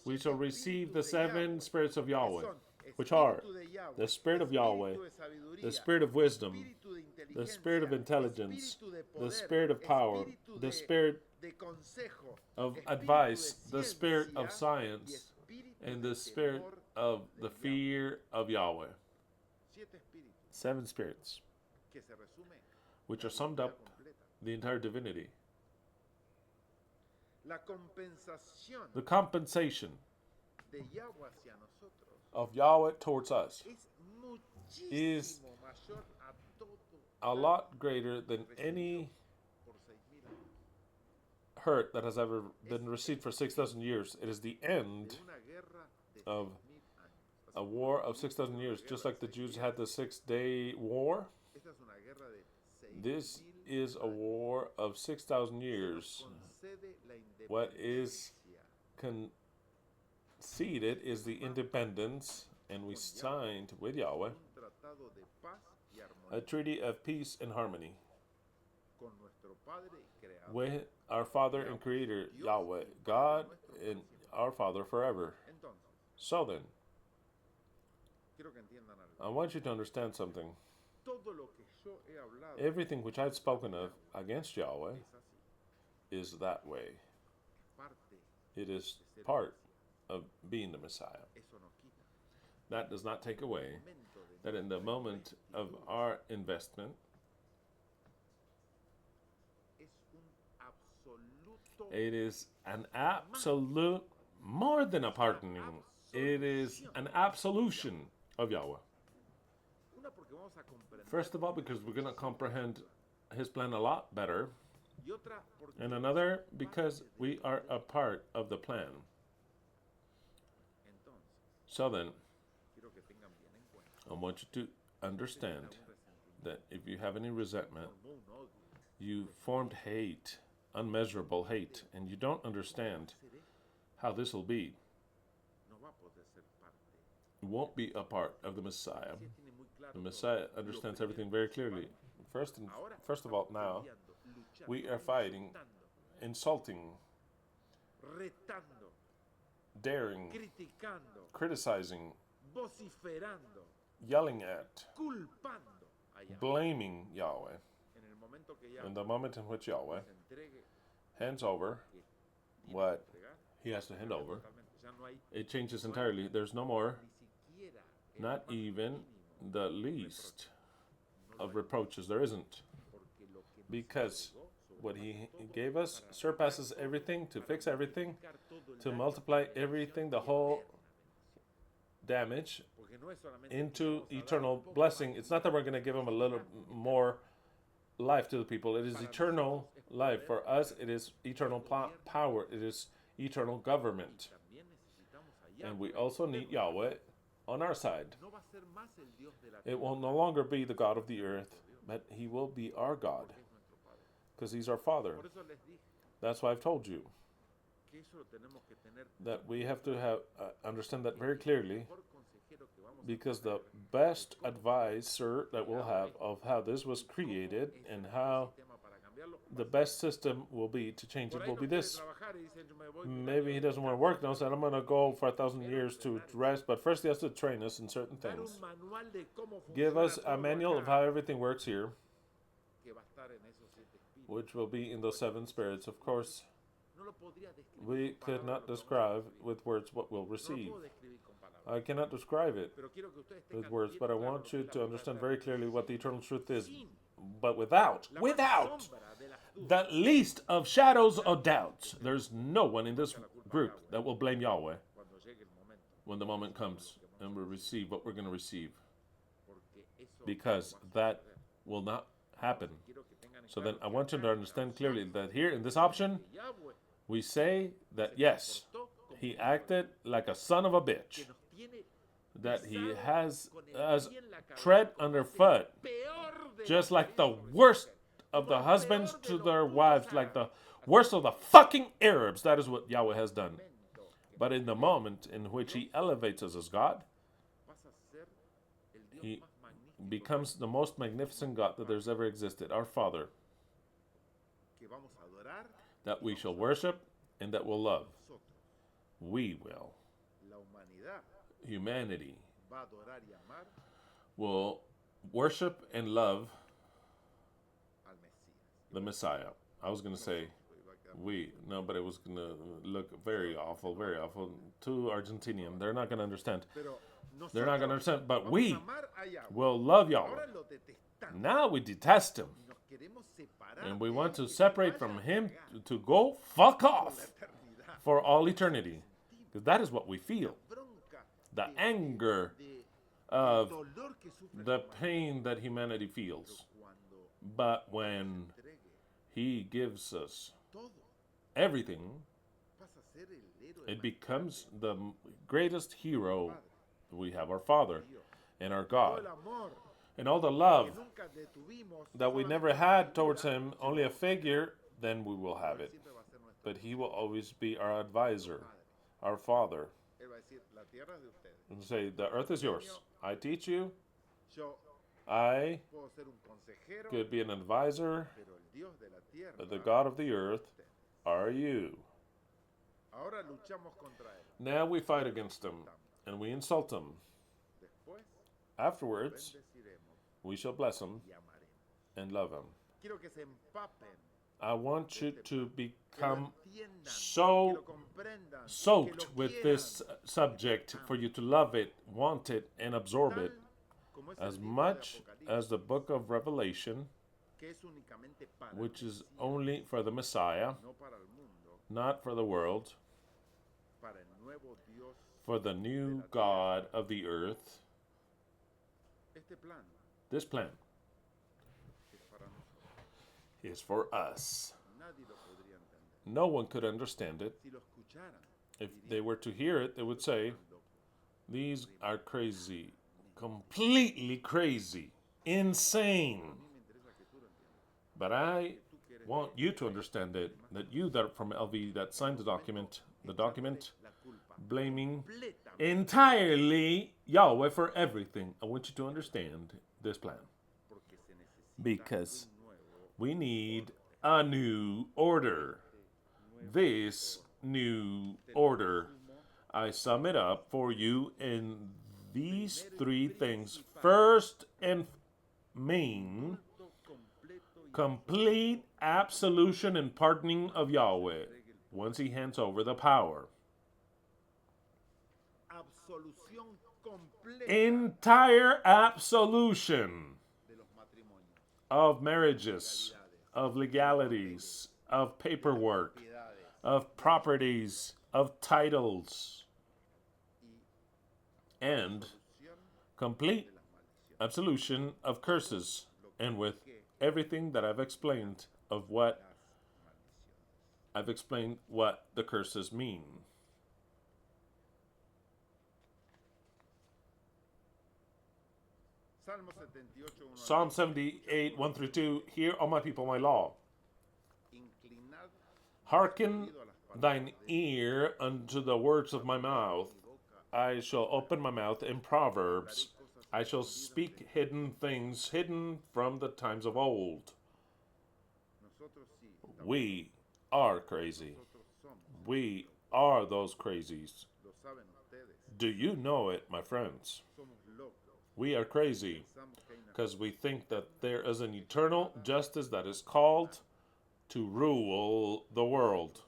We shall receive the 7 spirits of Yahweh, which are the spirit of Yahweh, the spirit of wisdom, the spirit of intelligence, the spirit of power, the spirit of advice, the spirit of science, and the spirit of the fear of Yahweh. 7 spirits, which are summed up the entire divinity. The compensation of Yahweh towards us is a lot greater than any hurt that has ever been received for 6,000 years. It is the end of a war of 6,000 years, just like the Jews had the 6-day war. This is a war of 6,000 years. What is conceded is the independence, and we signed with Yahweh a treaty of peace and harmony with our Father and Creator, Yahweh, God and our Father forever. So then, I want you to understand something. Everything which I've spoken of against Yahweh is that way. It is part of being the Messiah. That does not take away that in the moment of our investment, it is an absolute, more than a pardoning, it is an absolution of Yahweh. First of all, because we're going to comprehend His plan a lot better. And another, because we are a part of the plan. So then, I want you to understand that if you have any resentment, you formed hate, unmeasurable hate, and you don't understand how this will be. You won't be a part of the Messiah. The Messiah understands everything very clearly. First of all, now, we are fighting, insulting, daring, criticizing, yelling at, blaming Yahweh. In the moment in which Yahweh hands over what He has to hand over, it changes entirely. There's no more, not even the least of reproaches. There isn't. Because what He gave us surpasses everything, to fix everything, to multiply everything, the whole damage, into eternal blessing. It's not that we're going to give Him a little more life to the people. It is eternal life. For us, it is eternal power. It is eternal government. And we also need Yahweh on our side. It will no longer be the God of the earth, but he will be our God, because he's our Father. That's why I've told you that we have to have understand that very clearly, because the best advisor that we'll have of how this was created and how the best system will be to change it will be this. Maybe he doesn't want to work now, so I'm going to go for 1,000 years to rest, but first he has to train us in certain things. Give us a manual of how everything works here, which will be in those 7 spirits. Of course, we could not describe with words what we'll receive. I cannot describe it with words, but I want you to understand very clearly what the eternal truth is. But without the least of shadows of doubts, there's no one in this group that will blame Yahweh when the moment comes and we receive what we're going to receive, because that will not happen. So then I want you to understand clearly that here in this option, we say that yes, he acted like a son of a bitch, that he has tread underfoot, just like the worst of the husbands to their wives, like the worst of the fucking Arabs. That is what Yahweh has done. But in the moment in which he elevates us as God, he becomes the most magnificent God that there's ever existed, our Father, that we shall worship and that will love. We will. Humanity will worship and love the Messiah. I was going to say no, but it was going to look very awful to Argentinian. They're not going to understand. They're not going to understand, but we will love Yahweh. Now we detest him. And we want to separate from him to go fuck off for all eternity. Because that is what we feel. The anger of the pain that humanity feels. But when he gives us everything, it becomes the greatest hero. We have our Father and our God. And all the love that we never had towards him, only a figure, then we will have it. But he will always be our advisor, our Father. And say, the earth is yours. I teach you. I could be an advisor, but the God of the earth are you. Now we fight against him, and we insult him. Afterwards, we shall bless him and love him. I want you to become so soaked with this subject for you to love it, want it, and absorb it as much as the book of Revelation, which is only for the Messiah, not for the world, for the new God of the earth. This plan is for us. No one could understand it. If they were to hear it, they would say, these are crazy, completely crazy, insane. But I want you to understand it, that you that from LV that signed the document blaming entirely Yahweh for everything. I want you to understand this plan. Because we need a new order. This new order, I sum it up for you in these 3 things. First and main, complete absolution and pardoning of Yahweh once he hands over the power. Entire absolution of marriages, of legalities, of paperwork, of properties, of titles, and complete absolution of curses, and with everything that I've explained of what I've explained what the curses mean. Psalm 78, 1 through 2. Hear, O my people, my law. Hearken thine ear unto the words of my mouth. I shall open my mouth in proverbs. I shall speak hidden things, hidden from the times of old. We are crazy. We are those crazies. Do you know it, my friends? We are crazy because we think that there is an eternal justice that is called to rule the world.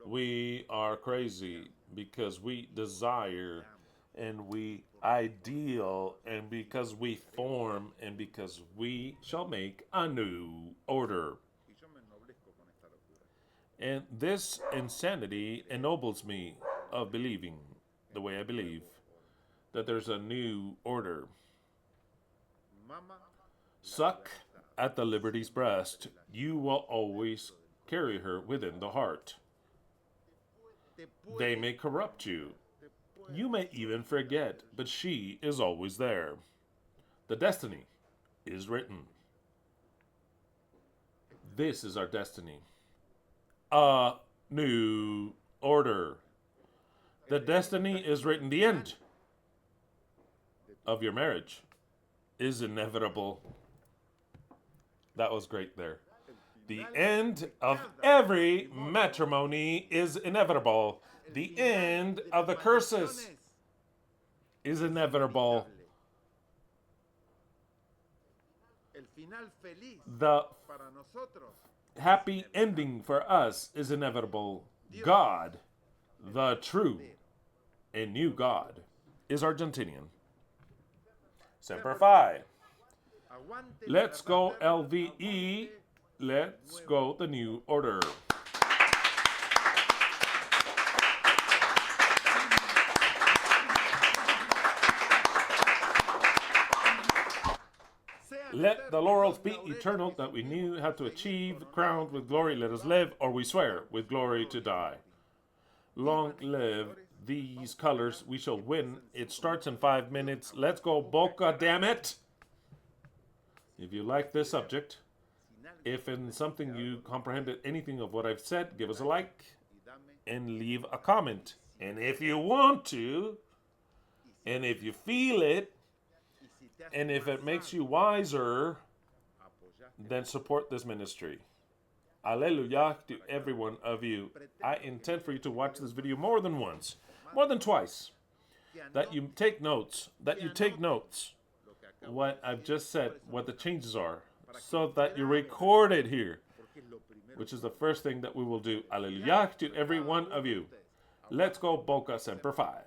We are crazy because we desire and we ideal and because we form and because we shall make a new order. And this insanity ennobles me of believing the way I believe that there's a new order. Suck at the liberty's breast. You will always carry her within the heart. They may corrupt you. You may even forget, but she is always there. The destiny is written. This is our destiny. A new order. The destiny is written. The end of your marriage is inevitable. That was great there. The end of every matrimony is inevitable. The end of the curses is inevitable. The happy ending for us is inevitable. God, the true and new God, is Argentinian. Semper Fi. Let's go LVE. Let's go the new order. Let the laurels be eternal that we knew how to achieve. Crowned with glory, let us live, or we swear with glory to die. Long live these colors, we shall win. It starts in 5 minutes. Let's go, Boca, damn it! If you like this subject, if in something you comprehended anything of what I've said, give us a like and leave a comment. And if you want to, and if you feel it, and if it makes you wiser, then support this ministry. Alleluia to every one of you. I intend for you to watch this video more than once, more than twice. That you take notes, what I've just said, what the changes are, so that you record it here, which is the first thing that we will do. Alleluia to every one of you. Let's go, Boca Semper Fi.